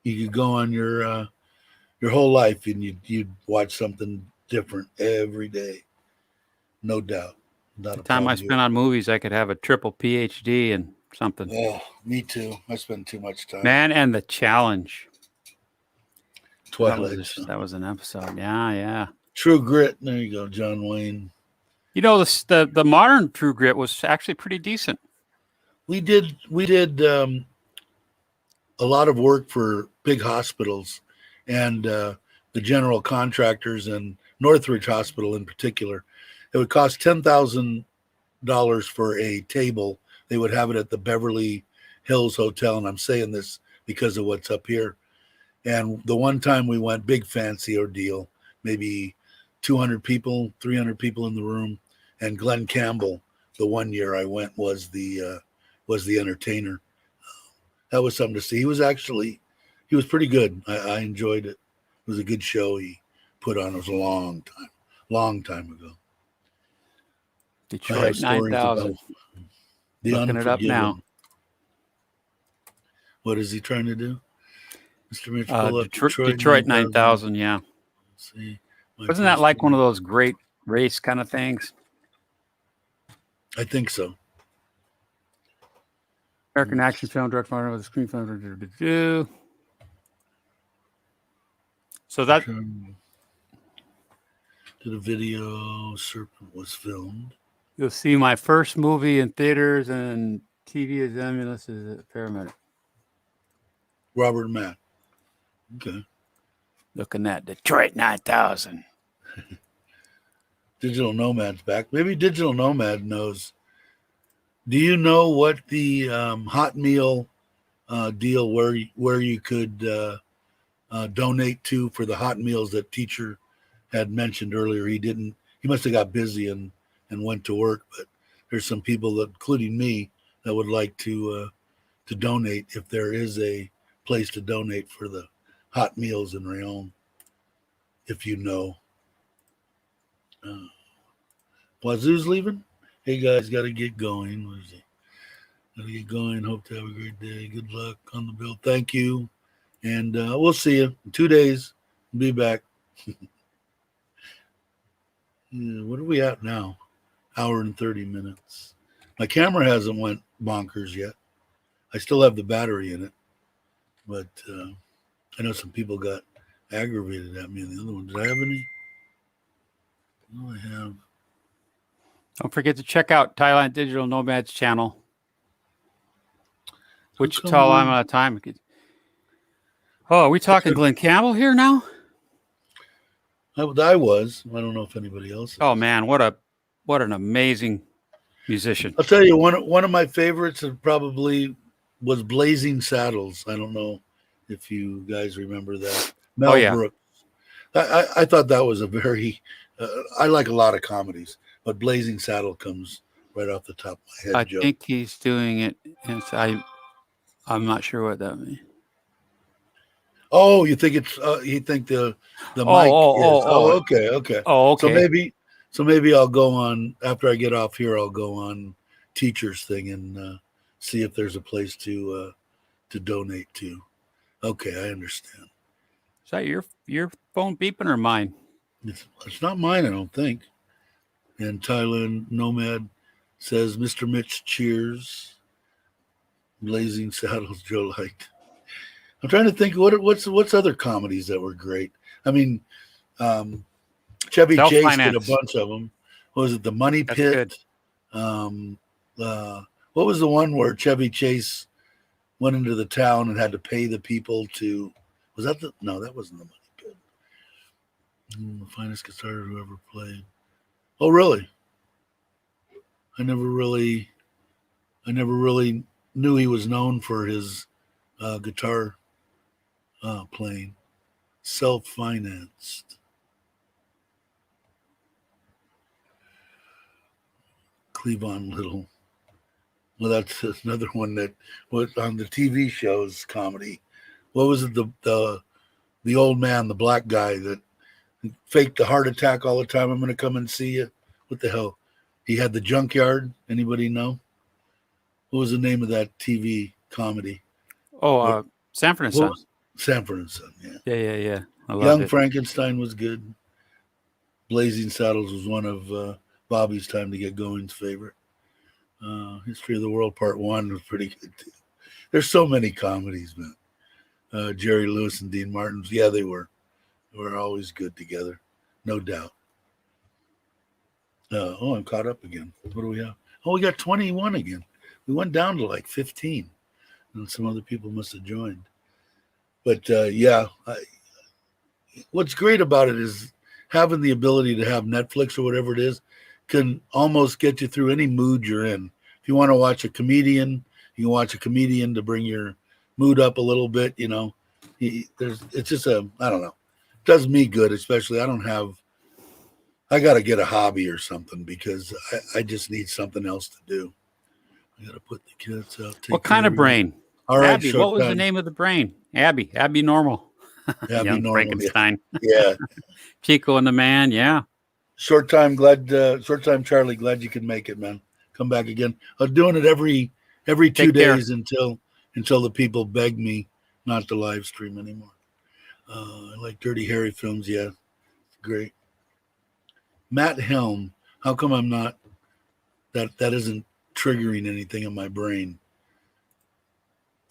You could go on your whole life and you'd watch something different every day, no doubt. The time I spent on movies, I could have a triple PhD and something. Oh, me too. I spend too much time. Man and the Challenge. Twilight. That was an episode. Yeah. True Grit. There you go, John Wayne. The modern True Grit was actually pretty decent. We did a lot of work for big hospitals and the general contractors and Northridge Hospital in particular. It would cost $10,000 for a table. They would have it at the Beverly Hills Hotel, and I'm saying this because of what's up here. And the one time we went, big fancy ordeal, maybe 200 people, 300 people in the room. And Glenn Campbell, the one year I went, was the entertainer. That was something to see. He was pretty good. I enjoyed it. It was a good show he put on. It was a long time ago. Detroit 9000. Looking it up now. What is he trying to do? Mr. Mitch, pull up Detroit 9000, yeah. Let's see. Wasn't that like one of those great race kind of things? I think so. American action film director with a screen film. So that did a video. Serpent was filmed. You'll see my first movie in theaters and TV as Ambulance is a paramedic. Robert and Matt. Okay. Looking at Detroit 9000. Digital Nomad's back. Maybe Digital Nomad knows. Do you know what the hot meal deal where you could donate to for the hot meals that teacher had mentioned earlier? He must have got busy and went to work, but there's some people, that, including me, that would like to donate if there is a place to donate for the hot meals in Rayon, if you know. Wazoo's leaving? Hey guys, got to get going. What is it? Got to get going. Hope to have a great day. Good luck on the bill. Thank you. And we'll see you in 2 days. Be back. What are we at now? Hour and 30 minutes. My camera hasn't went bonkers yet. I still have the battery in it. But I know some people got aggravated at me in the other one. Did I have any? No, I have. Don't forget to check out Thailand Digital Nomads channel. Wichita, I'm out of time. Oh, are we talking Glenn Campbell here now? I was. I don't know if anybody else is. Oh man, what an amazing musician. I'll tell you, one of my favorites probably was Blazing Saddles. I don't know if you guys remember that. Mel Brooks. I thought that was a very I like a lot of comedies, but Blazing Saddle comes right off the top of my head. I think he's doing it, and I'm not sure what that means. Oh, you think it's you think the mic is okay. Oh, okay. So maybe I'll go on after I get off here. I'll go on Teacher's thing and see if there's a place to donate to. Okay, I understand. Is that your phone beeping or mine? It's not mine, I don't think. And Thailand Nomad says, Mr. Mitch cheers. Blazing Saddles Joe liked. I'm trying to think what's other comedies that were great. I mean, Chevy Chase did a bunch of them. What was it? The Money Pit. What was the one where Chevy Chase went into the town and had to pay the people to? Was that no? That wasn't the Money Pit. The finest guitar who ever played. Oh, really? I never really knew he was known for his guitar playing. Self-financed. Cleavon Little. Well, that's another one that was on the TV shows comedy. What was it? The old man, the black guy that faked a heart attack all the time. I'm going to come and see you. What the hell? He had the junkyard. Anybody know? What was the name of that TV comedy? Oh, Sanford and Son. Sanford and Son, yeah. Yeah. I loved Young it. Frankenstein was good. Blazing Saddles was one of Bobby's Time to Get Going's favorite. History of the World Part 1 was pretty good too. There's so many comedies, man. Jerry Lewis and Dean Martin's, yeah, they were always good together, no doubt. I'm caught up again. What do we have? Oh, we got 21 again. We went down to like 15, and some other people must have joined. But what's great about it is having the ability to have Netflix or whatever it is can almost get you through any mood you're in. If you want to watch a comedian, you can watch a comedian to bring your mood up a little bit. You know, it's just I don't know. It does me good, especially I got to get a hobby or something because I just need something else to do. I got to put the kids out. What kind of brain? All right, Abby, what was the name of the brain? Abby Normal. Abby Young Normal, Frankenstein. Yeah. Chico and the Man, yeah. Short time, Charlie. Glad you could make it, man. Come back again. I'm doing it every 2 days until the people beg me not to live stream anymore. I like Dirty Harry films. Yeah, great. Matt Helm. How come I'm not? That isn't triggering anything in my brain.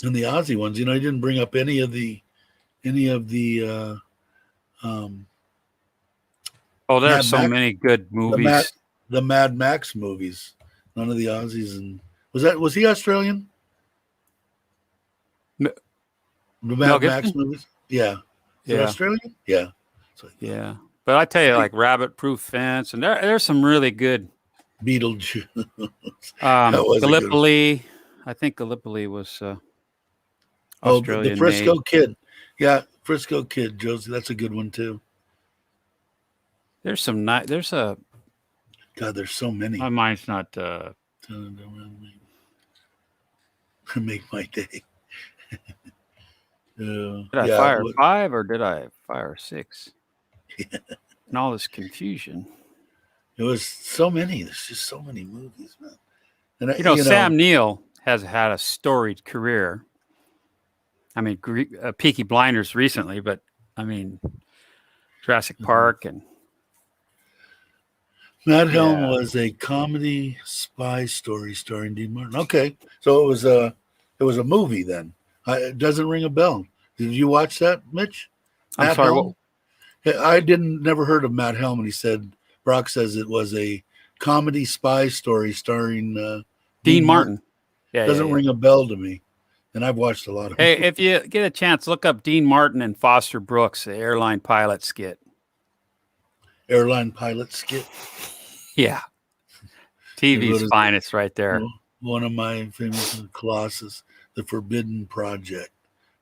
And the Aussie ones, I didn't bring up any of the. There's so many good movies. The Mad Max movies. None of the Aussies. And was he Australian? The Mad Max movies? Yeah. Is Australian? Yeah. Yeah. But I tell you, like Rabbit Proof Fence, and there's some really good. Beetlejuice. Gallipoli. I think Gallipoli was Australian. The Frisco made. Kid. Yeah, Frisco Kid, Josie. That's a good one too. There's so many. My mind's not. Make my day. Did I fire 5 or did I fire 6? Yeah. And all this confusion. It was so many. There's just so many movies, man. And Sam Neill has had a storied career. I mean, Peaky Blinders recently, but I mean, Jurassic Park and. Matt Helm was a comedy spy story starring Dean Martin. Okay, so it was a movie then. It doesn't ring a bell. Did you watch that, Mitch? I'm Matt sorry. Helm? I never heard of Matt Helm, and he said Brock says it was a comedy spy story starring Dean Martin. Yeah, Doesn't ring a bell to me, and I've watched a lot of. Hey, if you get a chance, look up Dean Martin and Foster Brooks, the airline pilot skit. Airline pilot skit. Yeah, TV's finest right there. One of my famous Colossus, The Forbidden Project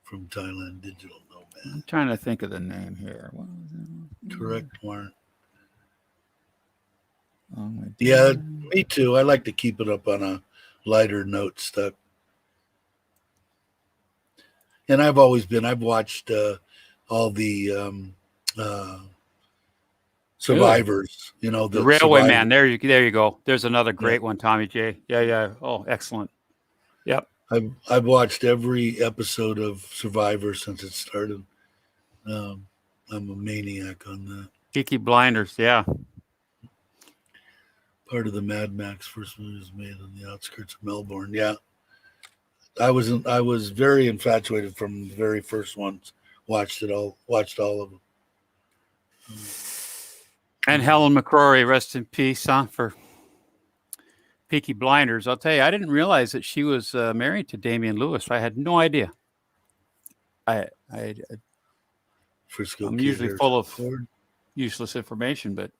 from Thailand Digital Nomad. I'm trying to think of the name here. What was it? Correct, Warren. Oh, yeah, me too. I like to keep it up on a lighter note stuff. And I've watched all the survivors, you know, the Railway Man. There you go. There's another great one, Tommy J. Yeah. Oh, excellent. Yep. I've watched every episode of Survivor since it started. I'm a maniac on that. Peaky Blinders, yeah. Part of the Mad Max first movie was made on the outskirts of Melbourne. Yeah. I was very infatuated from the very first ones. Watched all of them. And Helen McCrory, rest in peace, for Peaky Blinders. I'll tell you, I didn't realize that she was married to Damian Lewis. I had no idea. I'm usually full of useless information, but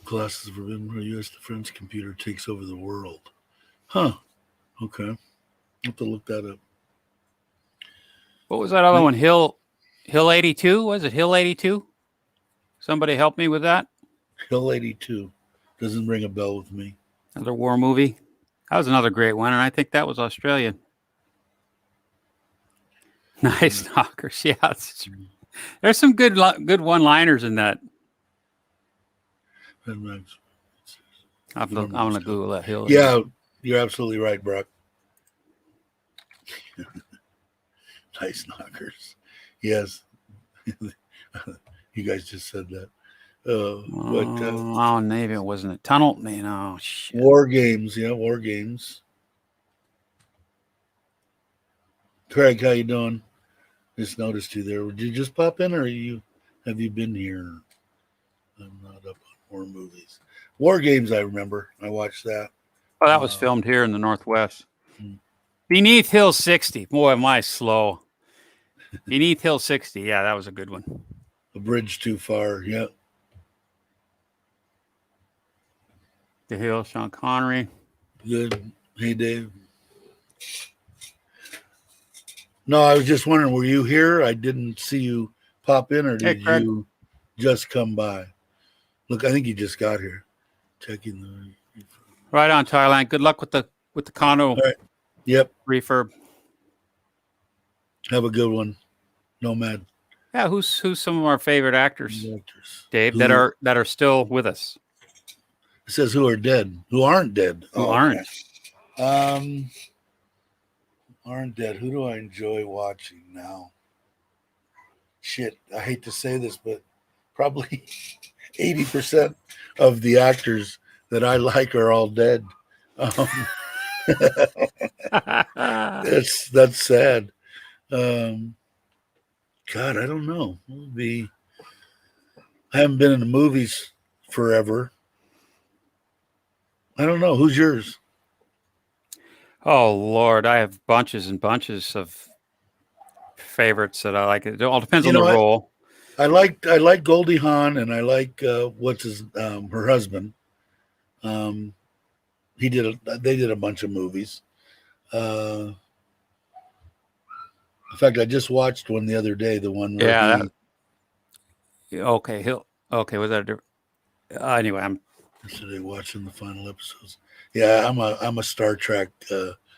Colossus Forbidden, where U.S. defense computer takes over the world. Huh. Okay. I'll have to look that up. What was that other one? Hill 82? Was it Hill 82? Somebody help me with that. Hill 82. Doesn't ring a bell with me. Another war movie. That was another great one, and I think that was Australian. Nice knockers. Yeah. There's some good one-liners in that. I'm going to Google that. Hill. Yeah, you're absolutely right, Brock. Nice knockers. Yes. You guys just said that. Maybe it wasn't a tunnel. Man, oh, shit. War Games. Yeah, War Games. Craig, how you doing? Just noticed you there. Did you just pop in, or have you been here? I'm not up on war movies. War Games, I remember. I watched that. Oh, that was filmed here in the Northwest. Beneath Hill 60. Boy, am I slow. Beneath Hill 60. Yeah, that was a good one. A Bridge Too Far. Yeah. The Hill, Sean Connery. Good. Hey, Dave. No, I was just wondering, were you here? I didn't see you pop in, or did you just come by? Look, I think you just got here. Checking the right on, Thailand. Good luck with the condo. All right. Yep. Refurb. Have a good one, Nomad. Yeah, who's some of our favorite actors, Dave, that are still with us? It says who are dead, who aren't dead. Who aren't? Okay. Aren't dead. Who do I enjoy watching now? Shit, I hate to say this, but probably 80% of the actors that I like are all dead. That's sad. God, I don't know. I haven't been in the movies forever. I don't know. Who's yours? Oh Lord, I have bunches and bunches of favorites that I like. It all depends on the role. I like Goldie Hawn, and I like her husband. They did a bunch of movies. In fact, I just watched one the other day. The one where okay. Was that anyway? I'm yesterday watching the final episodes. Yeah, I'm a Star Trek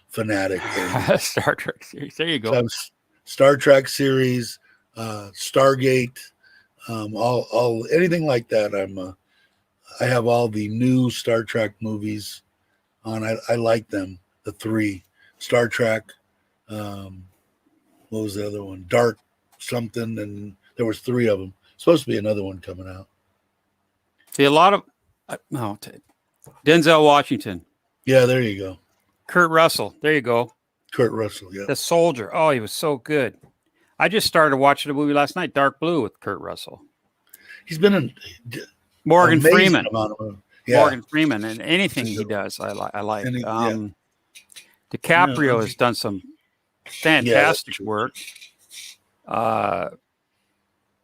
fanatic. Star Trek series. There you go. So Star Trek series, Stargate, all anything like that. I have all the new Star Trek movies on. I like them. The 3 Star Trek. What was the other one? Dark something, and there was 3 of them. Supposed to be another one coming out. See, a lot of Denzel Washington. Yeah, there you go. Kurt Russell. There you go. Kurt Russell, yeah. The soldier. Oh, he was so good. I just started watching a movie last night, Dark Blue, with Kurt Russell. He's been in Morgan amazing Freeman. amount of movies. Yeah. Morgan Freeman, and anything he does, I like. DiCaprio has done some fantastic work. What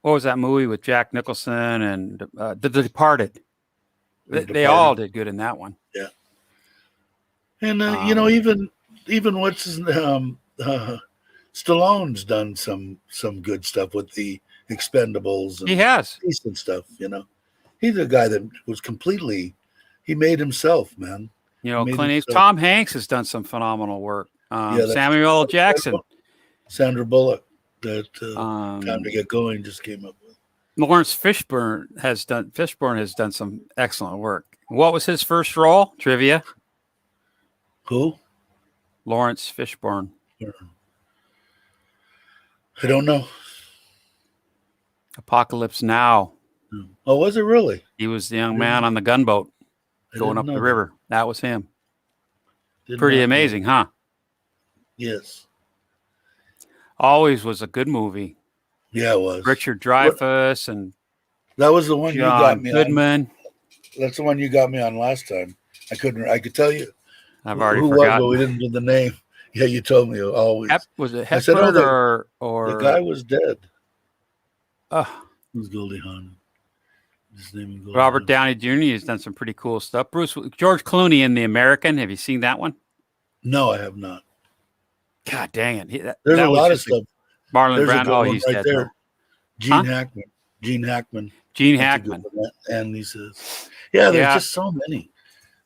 was that movie with Jack Nicholson and The Departed? They all did good in that one. Yeah. And even what's his Stallone's done some good stuff with the Expendables. And he has decent stuff, He's a guy that was he made himself, man. Clint Eastwood. Tom Hanks has done some phenomenal work. Samuel L. Jackson. Sandra Bullock, that Time to Get Going just came up with. Lawrence Fishburne has done some excellent work. What was his first role? Trivia. Who? Lawrence Fishburne. I don't know. Apocalypse Now. Oh, was it really? He was the young man on the gunboat going up the river. That was him. Pretty amazing, huh? Yes. Always was a good movie. Yeah, it was. Richard Dreyfuss and that was the one you got me Goodman. On. That's the one you got me on last time. I could tell you. I've already who forgotten. Was, but we didn't do the name. Yeah, you told me always. Was it Hepburn or the guy was dead? Who's Goldie Hawn? His name is Goldie Robert Hawn. Downey Jr. has done some pretty cool stuff. George Clooney in The American. Have you seen that one? No, I have not. God dang it! There's a lot of stuff. Marlon Brando. He's dead there. Gene Hackman. Gene Hackman. And he says, "Yeah, there's just so many.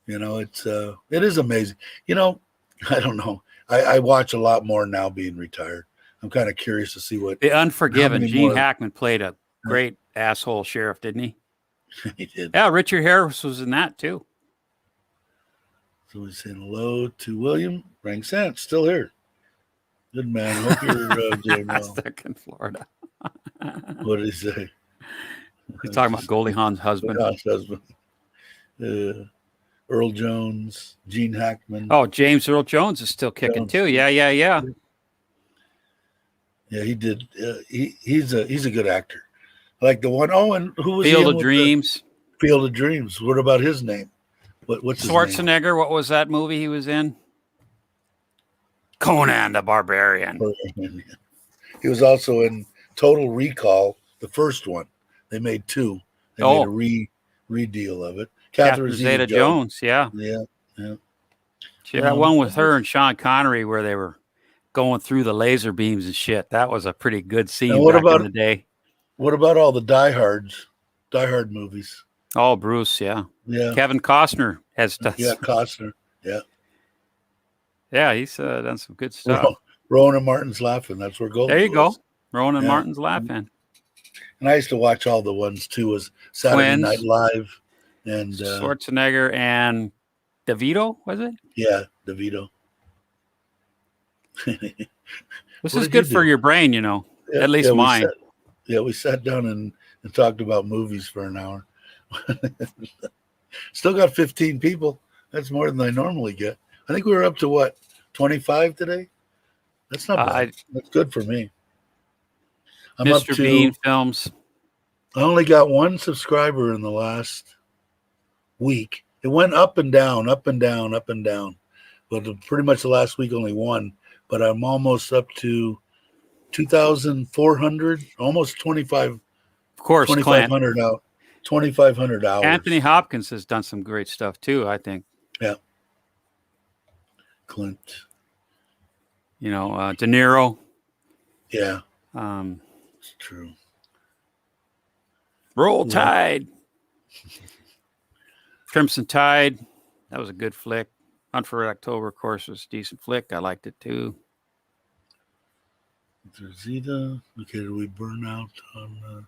It is amazing. I don't know. I watch a lot more now being retired. I'm kind of curious to see what The Unforgiven. Gene Hackman played a great asshole sheriff, didn't he? He did. Yeah, Richard Harris was in that too. So we're saying hello to William Rangsant, still here. Good man. Hope you're doing well. Stuck in Florida. What did he say? He's talking about Goldie Hawn's husband. Earl Jones, Gene Hackman. Oh, James Earl Jones is still kicking too. Yeah. Yeah, he did. He's a good actor. Like the one. Oh, and who was Field of Dreams? Field of Dreams. What about his name? What's his Schwarzenegger? name? What was that movie he was in? Conan the Barbarian. He was also in Total Recall, the first one. They made two. They made a redeal of it. Catherine Zeta-Jones, yeah. She had one with her and Sean Connery where they were going through the laser beams and shit. That was a pretty good scene back in the day. What about all the Die Hard movies? Oh, Bruce, yeah. Kevin Costner has done. Yeah, Costner. Yeah. Yeah, he's done some good stuff. Rowan and Martin's Laughing. That's where Goldie. There you go. Rowan and Martin's Laughing. And I used to watch all the ones too. Was Saturday Night Live and Schwarzenegger and DeVito, was it? Yeah, DeVito. This is good for your brain, at least mine. We sat down and talked about movies for an hour. Still got 15 people. That's more than I normally get. I think we were up to what, 25 today? That's not bad. That's good for me. I'm Mr. up to Bean Films. I only got one subscriber in the last week. It went up and down, up and down, up and down. But pretty much the last week, only one. But I'm almost up to 2,400, almost 25. Of course, 2,500 out. 2,500 hours. Anthony Hopkins has done some great stuff too, I think. Yeah. Clint. De Niro. Yeah. It's true. Roll Tide. Crimson Tide. That was a good flick. Hunt for Red October, of course, was a decent flick. I liked it too. Zeta. Okay, did we burn out on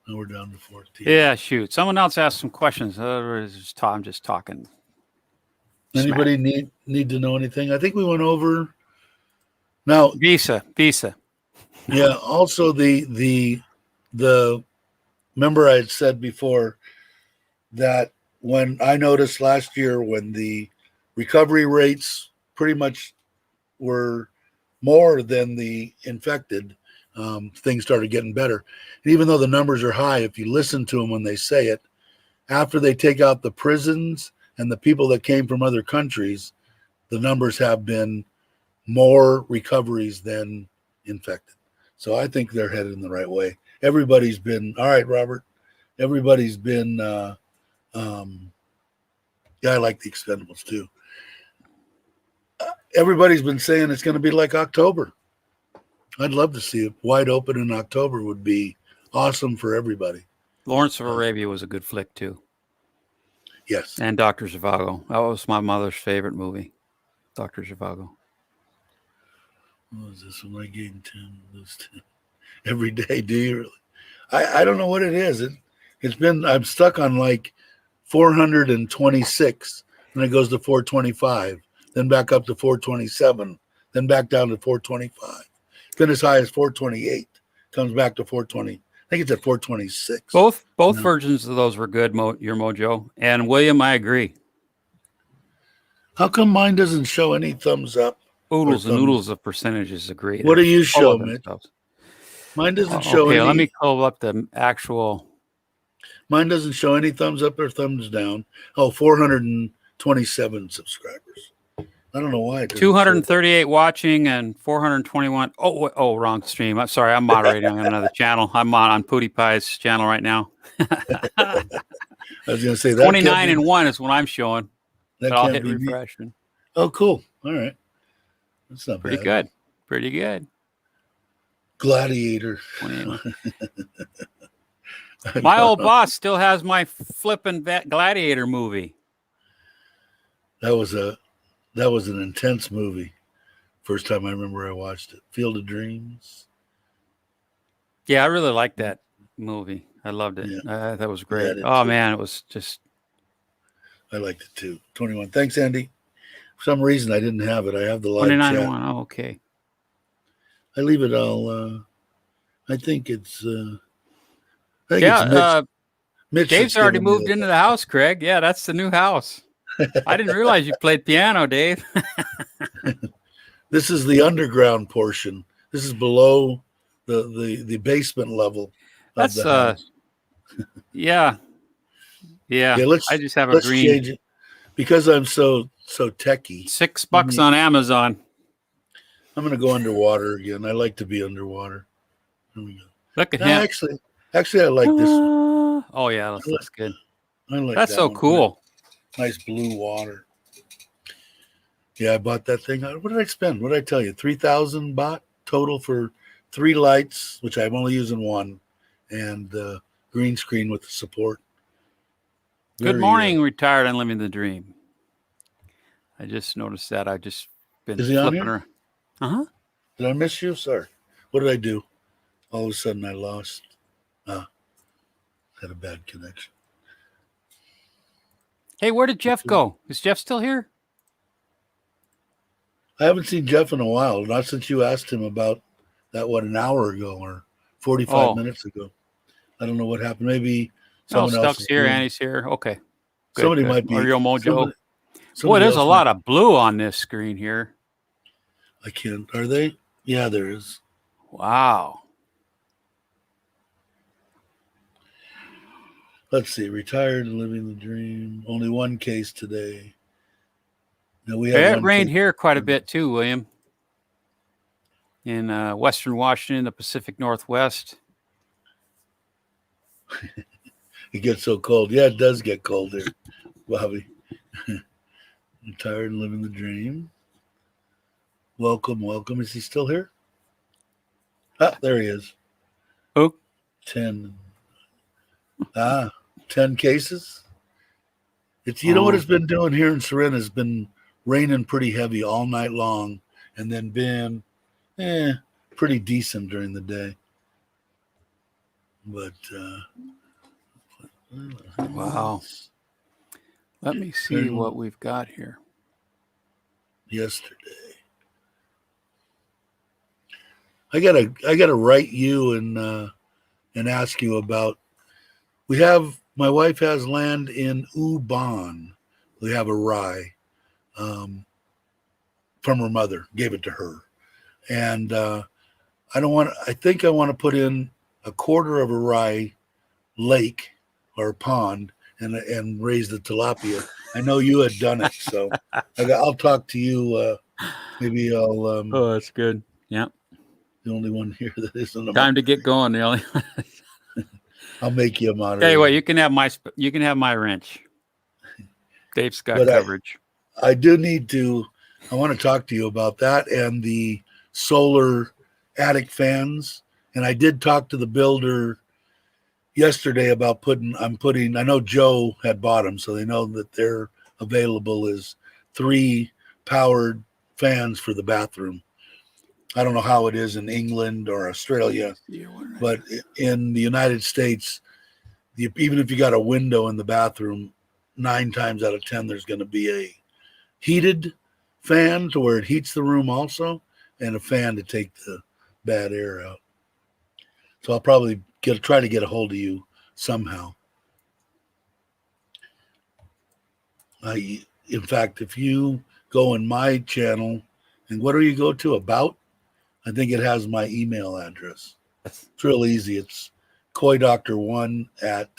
now we're down to 14. Yeah, shoot. Someone else asked some questions. I'm just talking. Anybody need to know anything? I think we went over. Now Visa. Yeah. Also, the remember I had said before that when I noticed last year when the recovery rates pretty much were more than the infected, things started getting better. And even though the numbers are high, if you listen to them when they say it, after they take out the prisons and the people that came from other countries, the numbers have been more recoveries than infected. So I think they're headed in the right way. Everybody's been, all right, Robert, everybody's been, yeah, I like the Expendables too. Everybody's been saying it's going to be like October. I'd love to see it wide open in October. Would be awesome for everybody. Lawrence of Arabia was a good flick too. Yes. And Dr. Zhivago. That was my mother's favorite movie. Dr. Zhivago. What was this one? I gave 10. Those 10 every day. Do you really? I don't know what it is. It's been, I'm stuck on like 426, and it goes to 425, then back up to 427, then back down to 425. Been as high as 428, comes back to 420. I think it's at 426. Both versions of those were good, your Mojo. And William, I agree. How come mine doesn't show any thumbs up? Oodles and noodles of percentages agree. What do you show, Mitch? Mine doesn't show any. Okay, let me call up the actual. Mine doesn't show any thumbs up or thumbs down. Oh, 427 subscribers. I don't know why. 238 watching and 421. Oh, wrong stream. I'm sorry. I'm moderating on another channel. I'm on Pootie Pie's channel right now. I was going to say that 29 and 1 is what I'm showing. That I'll hit refresh. Oh, cool. All right. That's not pretty bad. good. Pretty good. Gladiator. My old boss still has my flipping Gladiator movie. That was an intense movie. First time I remember I watched it. Field of Dreams. Yeah, I really liked that movie. I loved it. Yeah. That was great. Yeah, man, it was just. I liked it too. 21. Thanks, Andy. For some reason, I didn't have it. I have the live 29 chat. and 1. Oh, okay. I leave it all. I think it's. Mitch Dave's already moved into the house, Craig. Yeah, that's the new house. I didn't realize you played piano, Dave. This is the underground portion. This is below the basement level. That's of the house. Yeah. I just have a green. Change it. Because I'm so techie. $6 on Amazon. I'm going to go underwater again. I like to be underwater. Here we go. Look at him. Actually, I like this one. Oh yeah, that's good. I like that's so cool. Nice blue water. Yeah, I bought that thing. What did I spend? What did I tell you? 3,000 baht total for 3 lights, which I'm only using one, and green screen with the support. Good morning, retired and living the dream. I just noticed that. I've just been flipping her. Did I miss you? Sorry. What did I do? All of a sudden, I lost. Had a bad connection. Hey, where did Jeff go? Is Jeff still here? I haven't seen Jeff in a while. Not since you asked him about that, an hour ago or 45 minutes ago. I don't know what happened. Maybe someone else Stuck's here. Annie's here. Okay. Good, somebody might be. Or your Mojo. Boy, there's a lot of blue on this screen here. I can't. Are they? Yeah, there is. Wow. Let's see. Retired and living the dream. Only one case today. No, we have. It rained here quite a bit too, William. In Western Washington, the Pacific Northwest. It gets so cold. Yeah, it does get cold there, Bobby. Retired and living the dream. Welcome. Is he still here? There he is. Who? 10. 10 cases. It's know what it's been doing here in Serena has been raining pretty heavy all night long, and then been pretty decent during the day. But wow. Let me see what we've got here. Yesterday. I gotta write you and ask you about. My wife has land in Ubon. We have a rye from her mother. Gave it to her. And I think I want to put in a quarter of a rye lake or pond and raise the tilapia. I know you had done it, so I'll talk to you. Maybe I'll. Oh, that's good. Yeah. The only one here that isn't a Time to get going, the only. I'll make you a moderator. Hey, what you can have my wrench. Dave's got coverage. I do need to. I want to talk to you about that and the solar attic fans. And I did talk to the builder yesterday about I know Joe had bought them, so they know that they're available as 3 powered fans for the bathroom. I don't know how it is in England or Australia, but in the United States, even if you got a window in the bathroom, 9 times out of 10, there's going to be a heated fan to where it heats the room also, and a fan to take the bad air out. So I'll probably try to get a hold of you somehow. In fact, if you go in my channel, and what do you go to? About? I think it has my email address. It's real easy. It's koidoctor1 at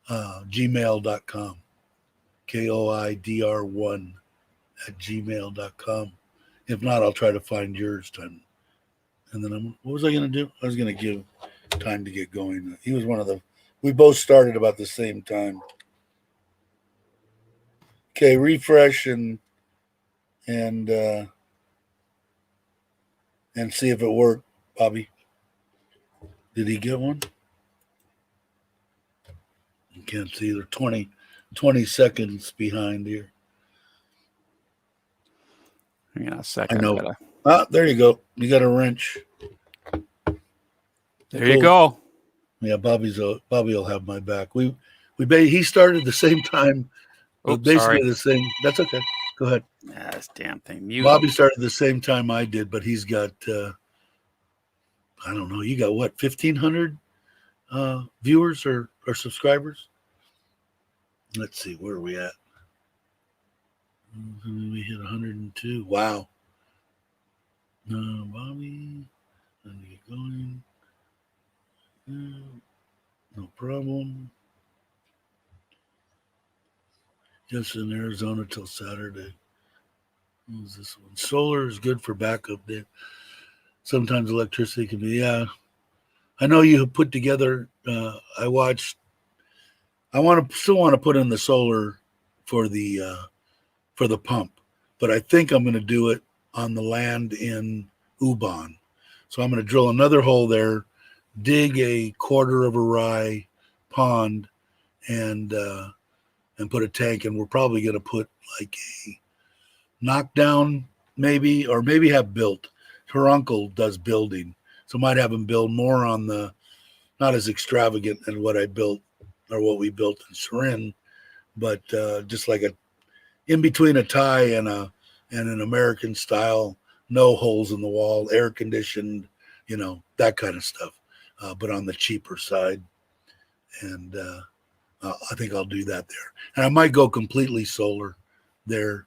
gmail.com. KOIDR1 at gmail.com. If not, I'll try to find yours time. And then what was I going to do? I was going to give time to get going. He was we both started about the same time. Okay, refresh and see if it worked, Bobby. Did he get one? You can't see. They're 20 seconds behind here. Hang on a second. I know. There you go. You got a wrench. There you go. Yeah, Bobby will have my back. He started the same time. Basically the same. That's okay. Go ahead. This damn thing. Mute. Bobby started the same time I did, but he's got I don't know. You got what, 1,500 viewers or subscribers? Let's see, where are we at? We hit 102. Wow. Bobby, let me get going. No problem. Just in Arizona till Saturday. Who's this one? Solar is good for backup day. Sometimes electricity can be, yeah. I know you have put together, I still want to put in the solar for the pump, but I think I'm going to do it on the land in Ubon. So I'm going to drill another hole there, dig a quarter of a rye pond, and put a tank. And we're probably going to put like a knockdown, maybe have built. Her uncle does building, so might have him build more on the, not as extravagant as what I built or what we built in Serin, but just like in between a Thai and an American style, no holes in the wall, air conditioned, that kind of stuff, but on the cheaper side. And I think I'll do that there. And I might go completely solar there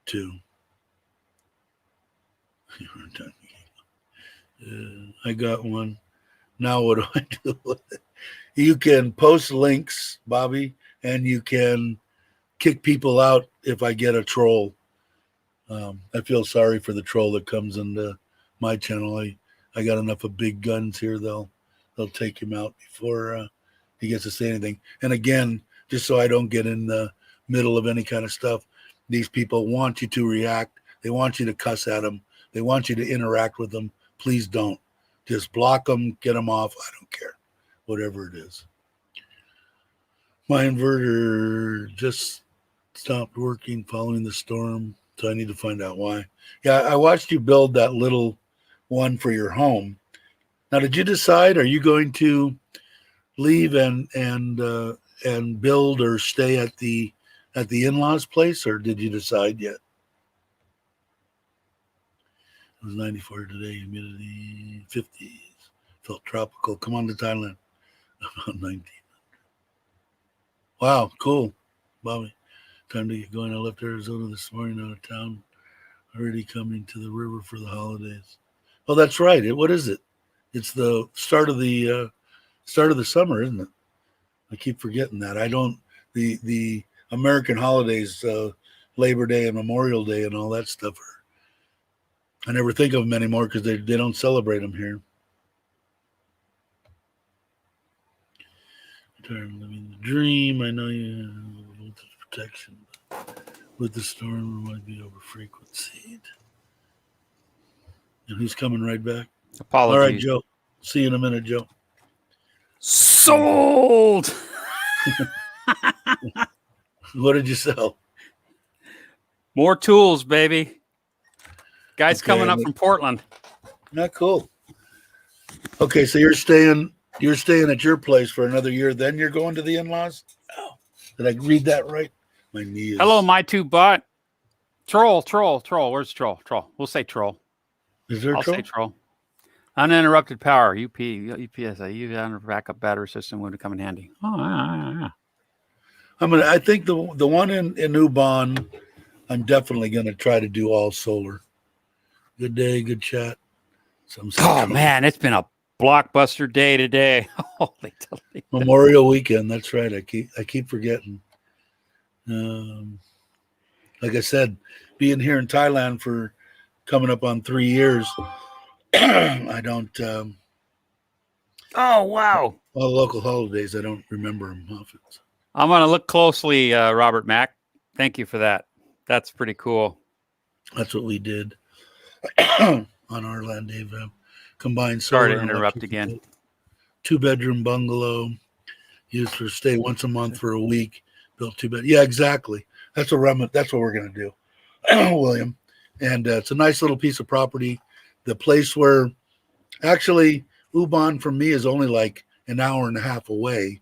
too. I got one. Now what do I do with it? You can post links, Bobby, and you can kick people out if I get a troll. I feel sorry for the troll that comes into my channel. I got enough of big guns here. They'll take him out before he gets to say anything. And again, just so I don't get in the middle of any kind of stuff, these people want you to react. They want you to cuss at them. They want you to interact with them. Please don't. Just block them, get them off. I don't care. Whatever it is. My inverter just stopped working following the storm, so I need to find out why. Yeah, I watched you build that little one for your home. Now, did you decide? Are you going to leave and build or stay at the in-laws' place, or did you decide yet? It was 94 today, humidity 50s. Felt tropical. Come on to Thailand. About 19. Wow, cool, Bobby. Time to get going. I left Arizona this morning out of town. Already coming to the river for the holidays. Oh, that's right. What is it? It's the start of the summer, isn't it? I keep forgetting that. I don't the American holidays, Labor Day and Memorial Day and all that stuff. I never think of them anymore because they don't celebrate them here. Living the dream. I know you have protection. With the storm, there might be over frequency. And he's coming right back. Apologies. All right, Joe. See you in a minute, Joe. Sold. What did you sell? More tools, baby. Guy's coming up from Portland. Not cool. Okay, so you're staying at your place for another year. Then you're going to the in-laws. Oh, did I read that right? My knee is. Hello, my two butt. Troll. Where's troll? We'll say troll. Is there a troll? I'll say troll. Uninterrupted power. UPS. A backup battery system would come in handy. Oh, yeah. I think the one in Ubon, I'm definitely going to try to do all solar. Good day, good chat. Oh man, it's been a blockbuster day today. Holy totally. Memorial weekend. That's right. I keep forgetting. Like I said, being here in Thailand for coming up on 3 years, I don't. Oh wow! All the local holidays, I don't remember them often. I'm going to look closely, Robert Mack. Thank you for that. That's pretty cool. That's what we did on our land, Dave. Combined solar. Sorry to interrupt again. 2-bedroom bungalow, used for stay once a month for a week. Built 2 bed. Yeah, exactly. That's what we're going to do, William. And it's a nice little piece of property. The place where, actually, Ubon from me is only like an hour and a half away,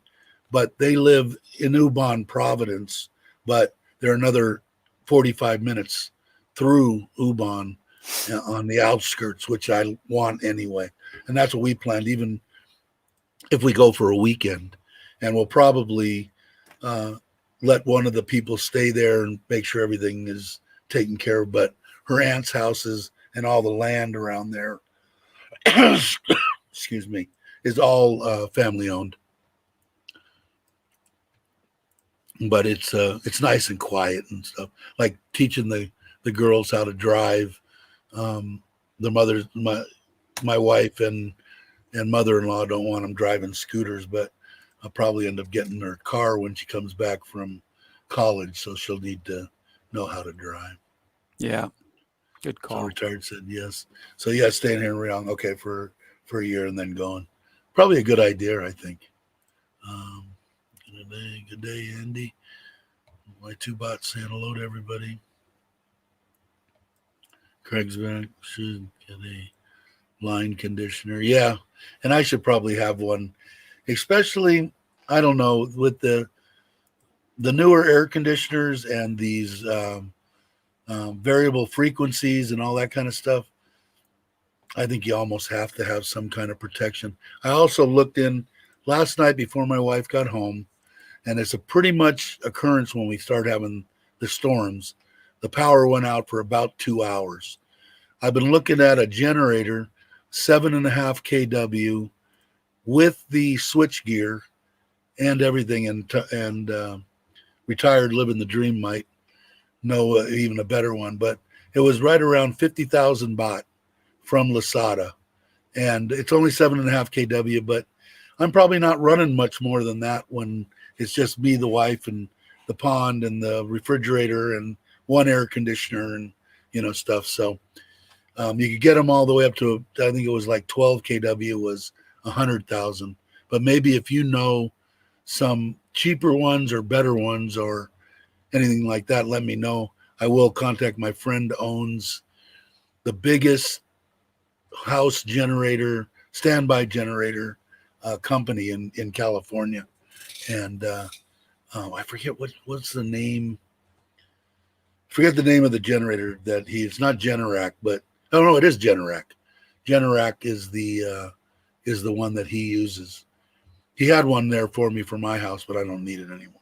but they live in Ubon, Providence, but they're another 45 minutes through Ubon on the outskirts, which I want anyway. And that's what we planned, even if we go for a weekend. And we'll probably let one of the people stay there and make sure everything is taken care of. But her aunt's houses and all the land around there, excuse me, is all family owned. But it's nice and quiet and stuff. Like teaching the girls how to drive. The mothers, my wife and mother-in-law don't want them driving scooters, but I'll probably end up getting her car when she comes back from college, so she'll need to know how to drive. Yeah, good call. So retired said yes. So yeah, staying here in Riyadh, okay, for a year and then going. Probably a good idea, I think. Good day, Andy. My 2 bots saying hello to everybody. Craig's back. Should get a line conditioner. Yeah, and I should probably have one, especially, I don't know, with the newer air conditioners and these variable frequencies and all that kind of stuff. I think you almost have to have some kind of protection. I also looked in last night before my wife got home, and it's a pretty much occurrence when we start having the storms. The power went out for about 2 hours. I've been looking at a generator, 7.5 kW, with the switch gear and everything, and retired living the dream might know even a better one, but it was right around 50,000 baht from Lasada, and it's only 7.5 kW, but I'm probably not running much more than that when it's just me, the wife, and the pond and the refrigerator and one air conditioner and stuff. So you could get them all the way up to, I think it was like 12 kW was 100,000. But maybe if you know some cheaper ones or better ones or anything like that, let me know. I will contact my friend owns the biggest house generator, standby generator company in California. And I forget what's the name. Forget the name of the generator that it's not Generac, but no, it is Generac. Generac is the one that he uses. He had one there for me for my house, but I don't need it anymore.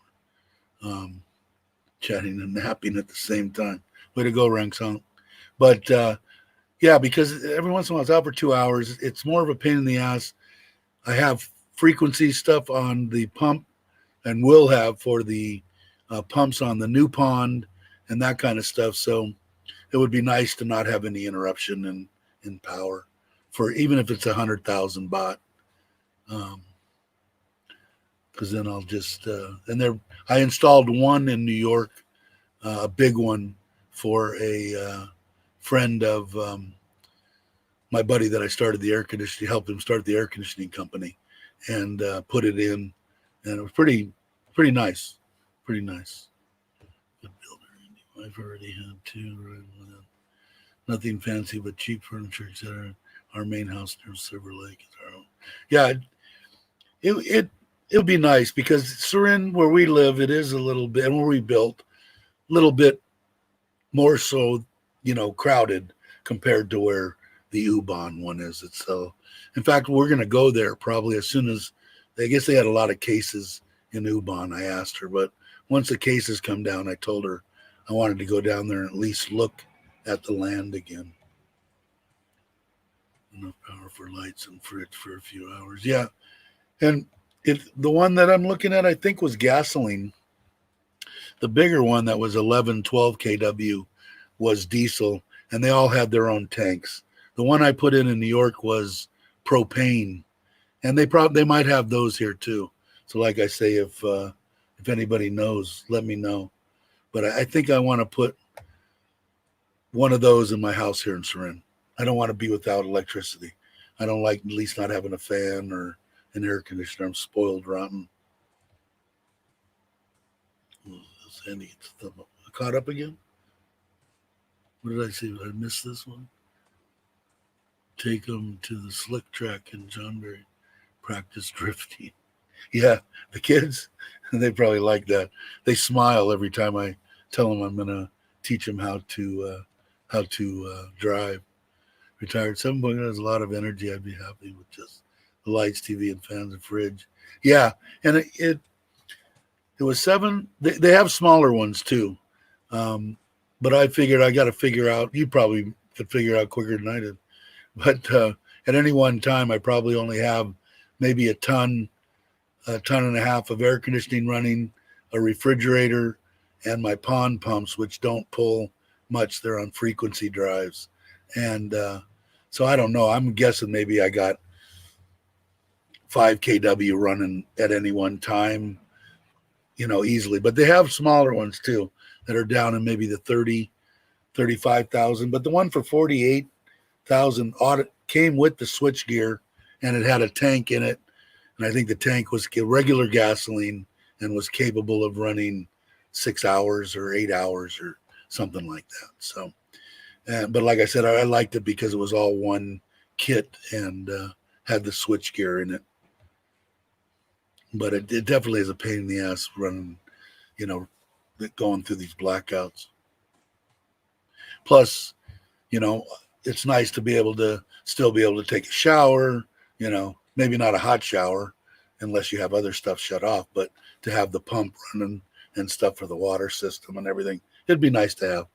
Chatting and napping at the same time. Way to go, Ranksong. But Yeah, because every once in a while it's out for 2 hours. It's more of a pain in the ass. I have frequency stuff on the pump and will have for the pumps on the new pond and that kind of stuff. So it would be nice to not have any interruption in power for even if it's 100,000 baht. Because then I'll just and there I installed one in New York, a big one for a friend of my buddy that I started the air conditioning, helped him start the air conditioning company, and put it in, and it was pretty nice, pretty nice. Good builder. I've already had two. Right? Nothing fancy, but cheap furniture, etc. Our main house near Silver Lake is our own. Yeah, it would be nice because Surin, where we live, it is a little bit, and where we built, a little bit more so, crowded compared to where the U-Bahn one is. So, in fact, we're going to go there probably as soon as, I guess they had a lot of cases in U-Bahn. I asked her, but once the cases come down, I told her I wanted to go down there and at least look at the land again. Enough power for lights and fridge for a few hours. Yeah. And the one that I'm looking at, I think, was gasoline. The bigger one that was 11, 12 kW was diesel, and they all had their own tanks. The one I put in New York was propane, and they might have those here too. So, like I say, if anybody knows, let me know. But I think I want to put one of those in my house here in Surin. I don't want to be without electricity. I don't like at least not having a fan or an air conditioner. I'm spoiled rotten. Sandy gets caught up again. What did I say? Did I miss this one? Take them to the slick track in Johnbury. Practice drifting. Yeah, the kids, they probably like that. They smile every time I tell them I'm going to teach them how to drive. Retired 7 has a lot of energy. I'd be happy with just the lights, TV, and fans and fridge. Yeah, and it was 7. They have smaller ones too, but I figured I got to figure out. You probably could figure out quicker than I did. But at any one time, I probably only have maybe a ton and a half of air conditioning running, a refrigerator, and my pond pumps, which don't pull much. They're on frequency drives, and so I don't know. I'm guessing maybe I got 5 kW running at any one time, easily. But they have smaller ones too that are down in maybe the 30, 35,000. But the one for 48,000 came with the switch gear, and it had a tank in it. And I think the tank was regular gasoline and was capable of running 6 hours or 8 hours or something like that. So, but like I said, I liked it because it was all one kit and had the switch gear in it. But it definitely is a pain in the ass running, going through these blackouts. Plus, it's nice to be able to still be able to take a shower, maybe not a hot shower unless you have other stuff shut off, but to have the pump running and stuff for the water system and everything, it'd be nice to have.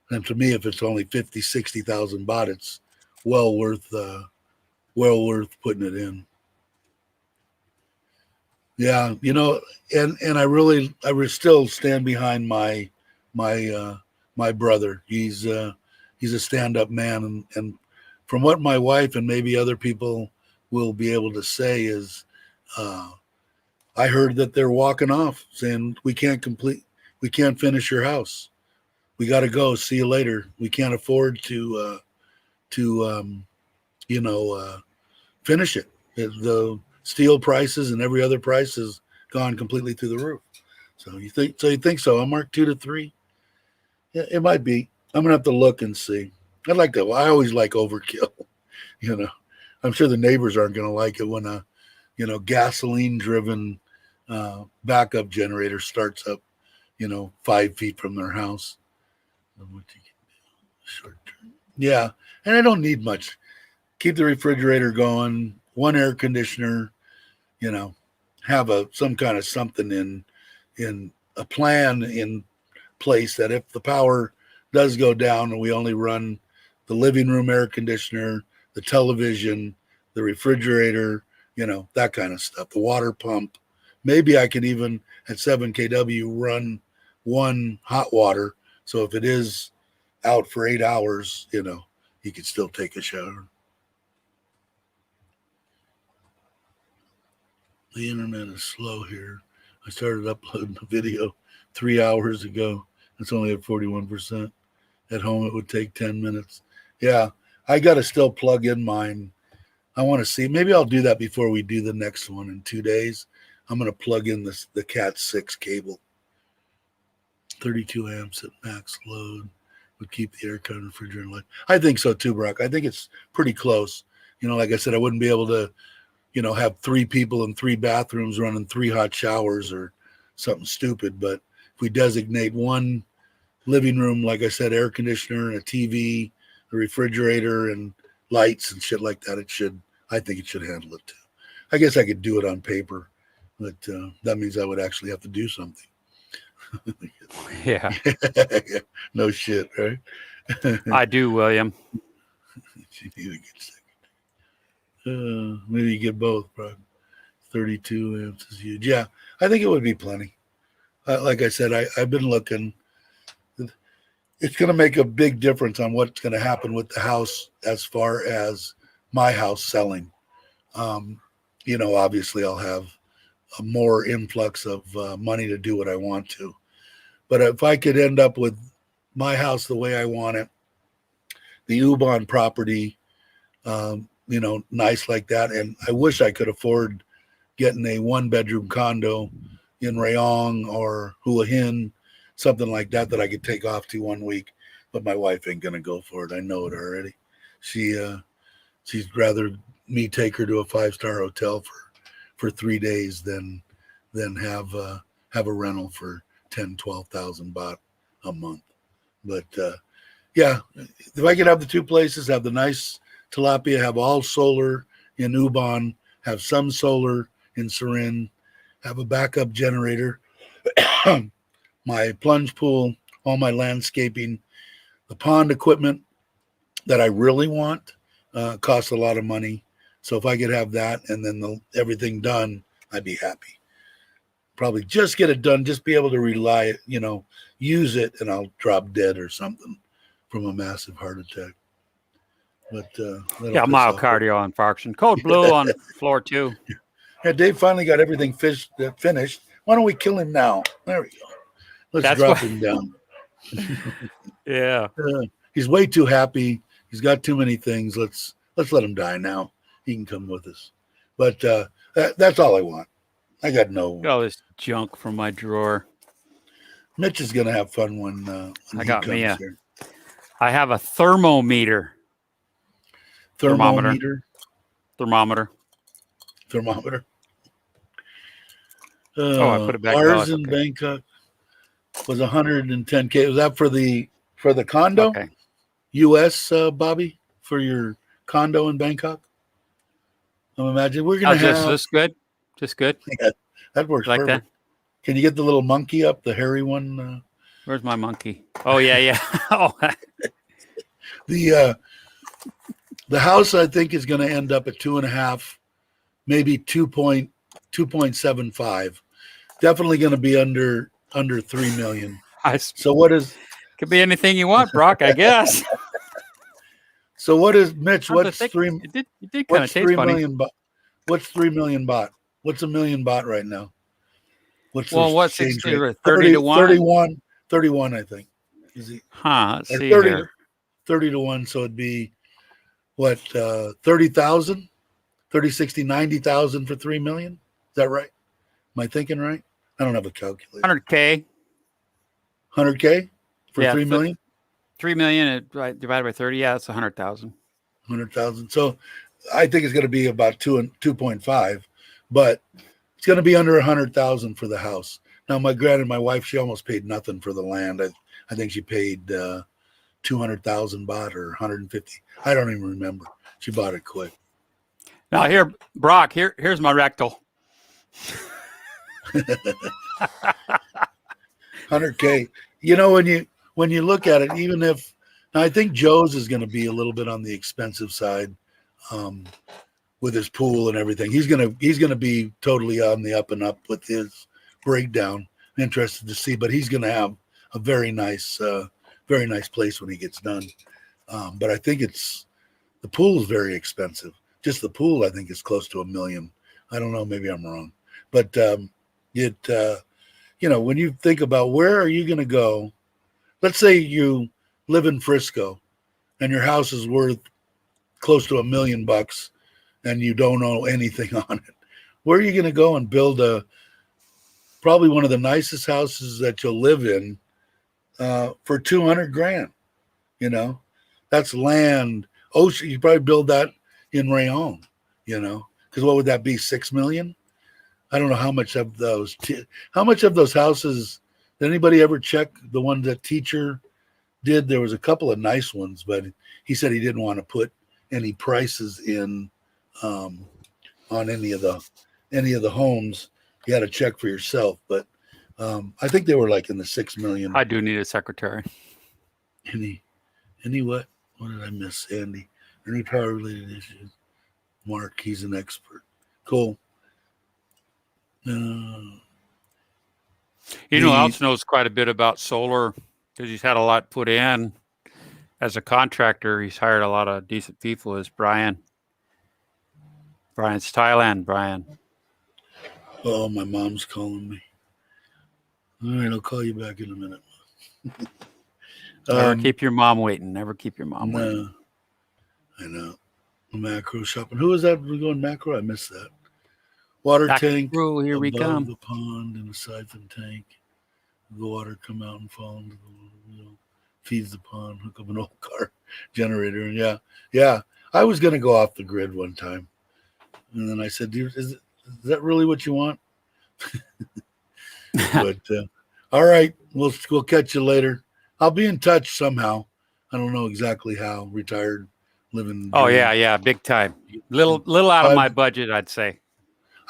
And to me, if it's only 50, 60,000 baht, it's well worth putting it in. Yeah, and I would still stand behind my brother. He's a stand-up man, and from what my wife and maybe other people will be able to say is, I heard that they're walking off, saying we can't finish your house. We got to go. See you later. We can't afford to finish it. The steel prices and every other price has gone completely through the roof. So you think so? I'm marked 2 to 3. Yeah, it might be. I'm gonna have to look and see. I always like overkill. I'm sure the neighbors aren't gonna like it when a gasoline driven backup generator starts up 5 feet from their house. Short term. Yeah, and I don't need much. Keep the refrigerator going, one air conditioner, have some kind of something in a plan in place that if the power does go down and we only run the living room air conditioner, the television, the refrigerator, that kind of stuff, the water pump. Maybe I could even at 7 kW run one hot water. So if it is out for 8 hours, you could still take a shower. The internet is slow here. I started uploading the video 3 hours ago. It's only at 41%. At home, it would take 10 minutes. Yeah, I got to still plug in mine. I want to see. Maybe I'll do that before we do the next one in 2 days. I'm going to plug in the Cat 6 cable. 32 amps at max load would keep the air conditioner refrigerator light. I think so too, Brock. I think it's pretty close. Like I said, I wouldn't be able to, have 3 people in 3 bathrooms running 3 hot showers or something stupid. But if we designate one living room, like I said, air conditioner and a TV, a refrigerator and lights and shit like that, I think it should handle it too. I guess I could do it on paper, but that means I would actually have to do something. Yeah. No shit, right? I do, William. You need to get second. Maybe you get both, bro. 32 amps is huge. Yeah, I think it would be plenty. Like I said, I've been looking. It's going to make a big difference on what's going to happen with the house as far as my house selling. Obviously I'll have a more influx of money to do what I want to. But if I could end up with my house the way I want it, the Ubon property, nice like that. And I wish I could afford getting a 1-bedroom condo in Rayong or Hua Hin, something like that I could take off to 1 week. But my wife ain't going to go for it. I know it already. She'd rather me take her to a 5-star hotel for 3 days than have a rental for 10,000-12,000 baht a month. But yeah, if I could have the 2 places, have the nice tilapia, have all solar in Ubon, have some solar in Surin, have a backup generator, my plunge pool, all my landscaping, the pond equipment that I really want costs a lot of money. So if I could have that and then everything done, I'd be happy. Probably just get it done, just be able to rely, use it, and I'll drop dead or something from a massive heart attack. But myocardial infarction. Code blue on floor 2. Yeah, Dave finally got everything finished. Why don't we kill him now? There we go. Let's drop him down. Yeah. He's way too happy. He's got too many things. Let's let him die now. He can come with us. But that's all I want. I got no. All this junk from my drawer. Mitch is gonna have fun when I he got comes me here. I have a thermometer. Thermometer. Thermometer. I put it back. Ours in Bangkok was 110K. Was that for the condo? Okay. U.S. Bobby, for your condo in Bangkok? I'm imagining we're gonna have this good. Just good. Yeah, that works like perfect. That. Can you get the little monkey up, the hairy one? Where's my monkey? Oh yeah. Oh. The house I think is going to end up at 2.5, maybe 2.75. Definitely going to be under 3 million. So what is? Could be anything you want, Brock. I guess. So what is Mitch? What's 3? It did kind of taste funny. Million baht? What's 3 million baht? What's $1 million baht right now? What's 30 to 1? 31, I think. Is he? Let's see 30, here. 30 to 1, so it'd be what, 30,000? 30, 60, 90,000 for 3 million? Is that right? Am I thinking right? I don't have a calculator. 100K. 100K for 3 million? 3 million divided by 30. Yeah, that's 100,000. 100,000. So I think it's going to be about 2.5, but it's going to be under 100,000 for the house. Now, my wife, she almost paid nothing for the land. I think she paid 200,000 baht or 150. I don't even remember. She bought it quick. Now here, Brock, here's my rectal. 100K. When you look at it, even if Now, I think Joe's is going to be a little bit on the expensive side, with his pool and everything. He's gonna be totally on the up and up with his breakdown. I'm interested to see, but he's gonna have a very nice place when he gets done. But I think the pool is very expensive. Just the pool, I think, is close to $1 million. I don't know, maybe I'm wrong, but when you think about where are you going to go, let's say you live in Frisco and your house is worth close to $1 million and you don't owe anything on it. Where are you going to go and build probably one of the nicest houses that you'll live in for 200 grand? That's land. Ocean, you probably build that in Rayon, because what would that be? 6 million? I don't know how much of those houses. Did anybody ever check the one that teacher did? There was a couple of nice ones, but he said he didn't want to put any prices in on any of the homes. You had to check for yourself, but I think they were like in the 6 million. I do need a secretary. Any what? What did I miss, Andy? Any power related issues? Mark, he's an expert. Cool. Else knows quite a bit about solar because he's had a lot put in as a contractor. He's hired a lot of decent people. Is Brian? Brian's Thailand. Brian. Oh, my mom's calling me. All right, I'll call you back in a minute. Never keep your mom waiting. Never keep your mom waiting. I know. Macro shopping. Who is that? We're going macro. I missed that. Water tank. Here we come. The pond and a siphon tank. The water come out and fall into the feeds the pond. Hook up an old car generator. And yeah. I was gonna go off the grid one time, and then I said, "Dude, is that really what you want?" But all right, we'll catch you later. I'll be in touch somehow. I don't know exactly how. Retired, living. Oh yeah, big time. Little out of my budget, I'd say.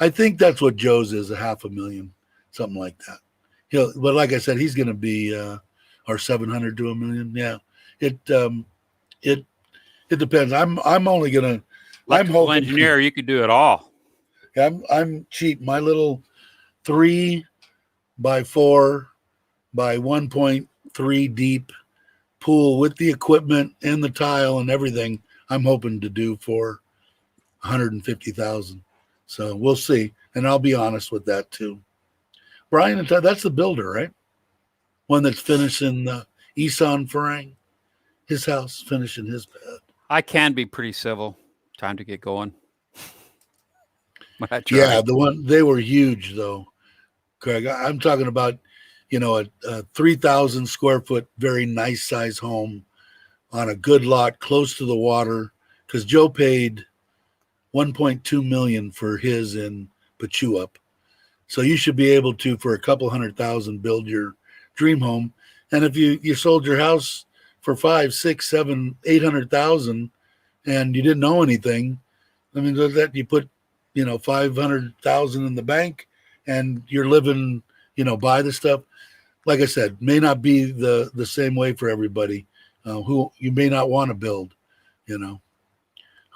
I think that's what Joe's is, $500,000, something like that. But like I said, he's going to be our 700 to $1 million. Yeah, it depends. I'm only going to. Electrical engineer, you could do it all. I'm cheap. My little 3 by 4 by 1.3 deep pool with the equipment and the tile and everything, I'm hoping to do for 150,000. So we'll see. And I'll be honest with that too. Brian, that's the builder, right? One that's finishing Isan Farang, his house, finishing his pad. I can be pretty civil. Time to get going. Yeah, they were huge though, Craig. I'm talking about, a 3,000 square foot, very nice size home on a good lot close to the water. Because Joe paid $1.2 million for his in Pachuap. So you should be able to, for a couple $100,000, build your dream home. And if you sold your house for 5, 6, 7, 800,000 and you didn't know anything, I mean, that you put, 500,000 in the bank and you're living, buy the stuff. Like I said, may not be the same way for everybody who you may not want to build, 100K,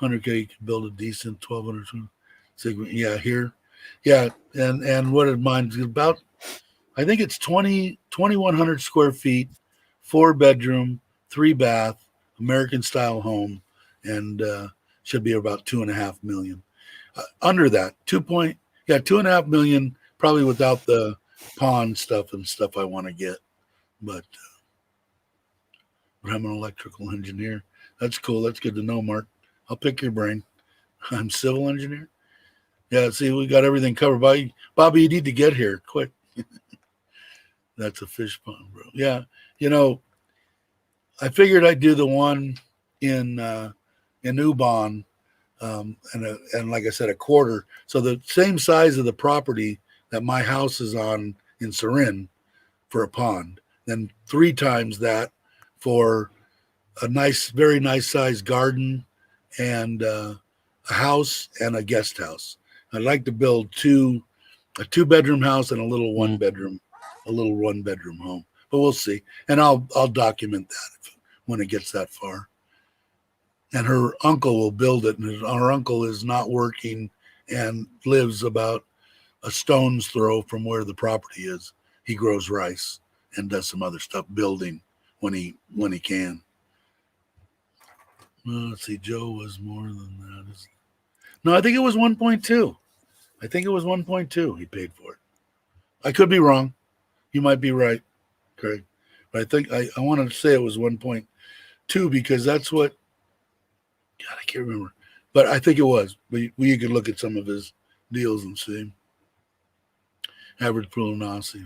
you can build a decent 1,200. Yeah, here. Yeah, and what mine's about, I think it's 2,100 square feet, 4 bedroom, 3 bath, American style home, and should be about 2.5 million. Under that, 2.5 million, probably without the pond stuff and stuff I want to get. But I'm an electrical engineer. That's cool. That's good to know, Mark. I'll pick your brain. I'm civil engineer. Yeah, see, we got everything covered. Bobby, you need to get here quick. That's a fish pond, bro. Yeah, I figured I'd do the one in Ubon, and like I said, a quarter. So the same size of the property that my house is on in Sarin for a pond. Then 3 times that for a nice, very nice sized garden and a house and a guest house. I'd like to build a 2-bedroom house and a little 1-bedroom home. But we'll see. And I'll document that when it gets that far. And her uncle will build it, and our uncle is not working and lives about a stone's throw from where the property is. He grows rice and does some other stuff building when he can. Well, let's see, Joe was more than that. No, I think it was 1.2. I think it was 1.2 he paid for it. I could be wrong. You might be right, Craig. But I think I want to say it was 1.2 because that's what, God, I can't remember. But I think it was. But you could look at some of his deals and see. Average prognostic,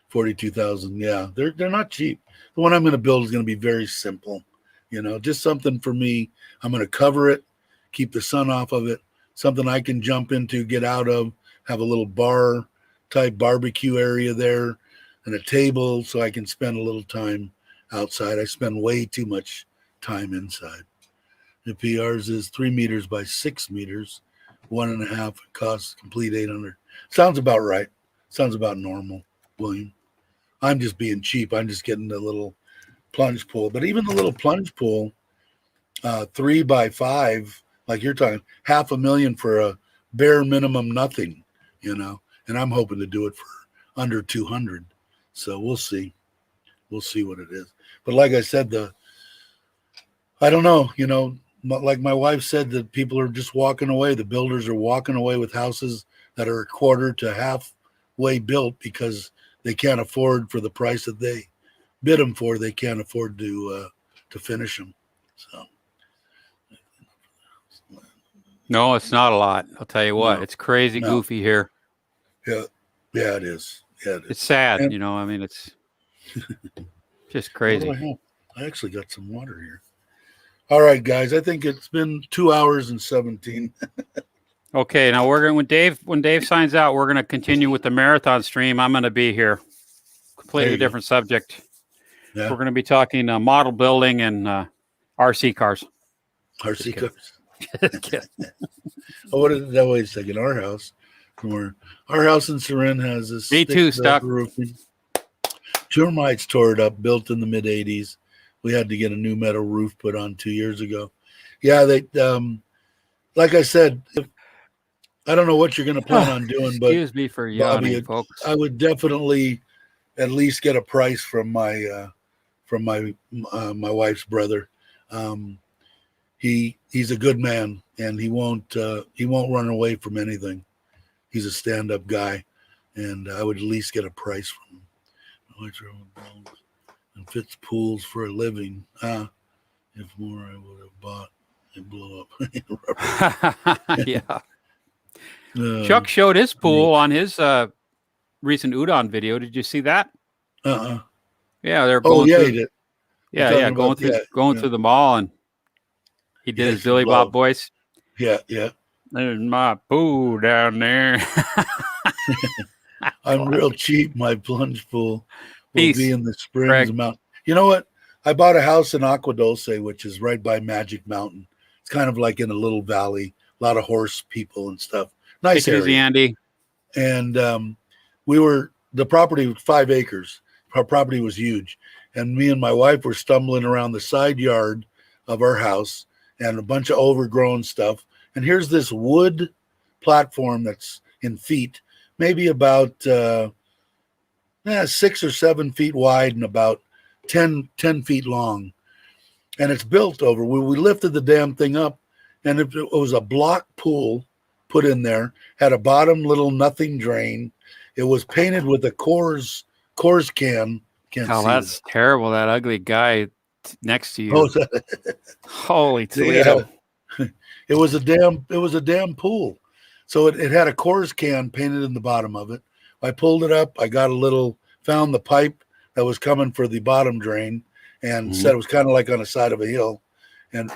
42,000. Yeah, they're not cheap. The one I'm going to build is going to be very simple. Just something for me. I'm going to cover it, keep the sun off of it, something I can jump into, get out of, have a little bar type barbecue area there and a table so I can spend a little time outside. I spend way too much time inside. The PRs is 3 meters by 6 meters, 1.5. It costs complete 800. Sounds about right. Sounds about normal, William. I'm just being cheap. I'm just getting the little plunge pool. But even the little plunge pool, 3 by 5, like you're talking, $500,000 for a bare minimum nothing, and I'm hoping to do it for under 200. So we'll see. We'll see what it is. But like I said, I don't know, like my wife said, that people are just walking away. The builders are walking away with houses that are a quarter to halfway built because they can't afford for the price that they bid them for. They can't afford to finish them. So. No, it's not a lot. I'll tell you what, it's crazy goofy here. Yeah, it is. Yeah, it's sad. And, it's just crazy. What do I have? I actually got some water here. All right, guys. I think it's been 2 hours and 17. Okay, now we're going when Dave signs out, we're going to continue with the marathon stream. I'm going to be here. Completely different subject. Yeah. We're going to be talking model building and RC cars. RC cars. Oh, what is that? Wait a second. Our house in Surin has this B2 stuff. Roofing. Termites tore it up, built in the mid 80s. We had to get a new metal roof put on 2 years ago. Yeah, they like I said, I don't know what you're going to plan on doing, but excuse me for yawning, folks. I would definitely at least get a price from my wife's brother. He's a good man, and he won't run away from anything. He's a stand-up guy, and I would at least get a price from him. And fits pools for a living. If more, I would have bought and blew up. Yeah. Chuck showed his pool on his recent Udon video. Did you see that? Yeah, they're going through. He did. Yeah, going through the mall, and he did his Billy Bob voice. Yeah. There's my pool down there. I'm real cheap. My plunge pool will be in the Springs Greg. Mountain. You know what? I bought a house in Agua Dulce, which is right by Magic Mountain. It's kind of like in a little valley, a lot of horse people and stuff. Nice area. Easy, Andy. And the property was 5 acres. Our property was huge. And me and my wife were stumbling around the side yard of our house and a bunch of overgrown stuff. And here's this wood platform that's in feet, maybe about 6 or 7 feet wide and about 10 feet long. And it's built over. We lifted the damn thing up, and it was a block pool put in there, had a bottom little nothing drain. It was painted with a Coors can. That's terrible. That ugly guy next to you. Holy Toledo. Yeah. It was a damn pool. So it had a Coors can painted in the bottom of it. I pulled it up. I found the pipe that was coming for the bottom drain, and said it was kind of like on the side of a hill,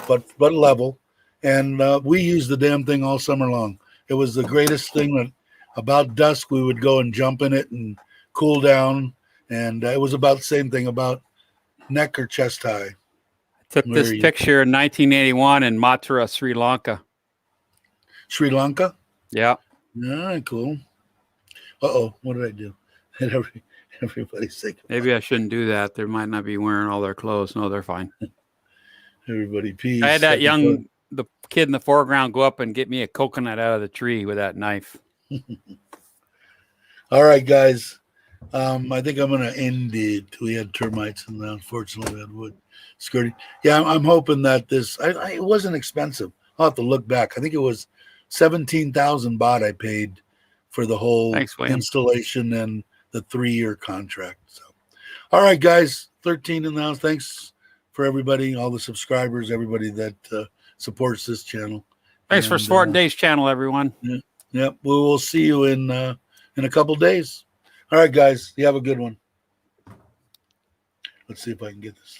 but level. And we used the damn thing all summer long. It was the greatest thing. That about dusk we would go and jump in it and cool down. And it was about the same thing, about neck or chest high. I took this picture in 1981 in Mathura, Sri Lanka. Sri Lanka? Yeah. All right, cool. Uh-oh, what did I do? Everybody say goodbye. Maybe I shouldn't do that. They might not be wearing all their clothes. No, they're fine. Everybody, peace. I had that the kid in the foreground go up and get me a coconut out of the tree with that knife. All right, guys. I think I'm going to end it. We had termites, and unfortunately we had wood skirting. Yeah, I'm hoping that this. It wasn't expensive. I'll have to look back. I think it was 17,000 baht I paid for the whole installation and the 3-year contract. So, all right, guys. 13 in the house. Thanks for everybody, all the subscribers, everybody that supports this channel. Thanks for supporting Dave's channel, everyone. Yeah. We will see you in a couple days. All right, guys. You have a good one. Let's see if I can get this.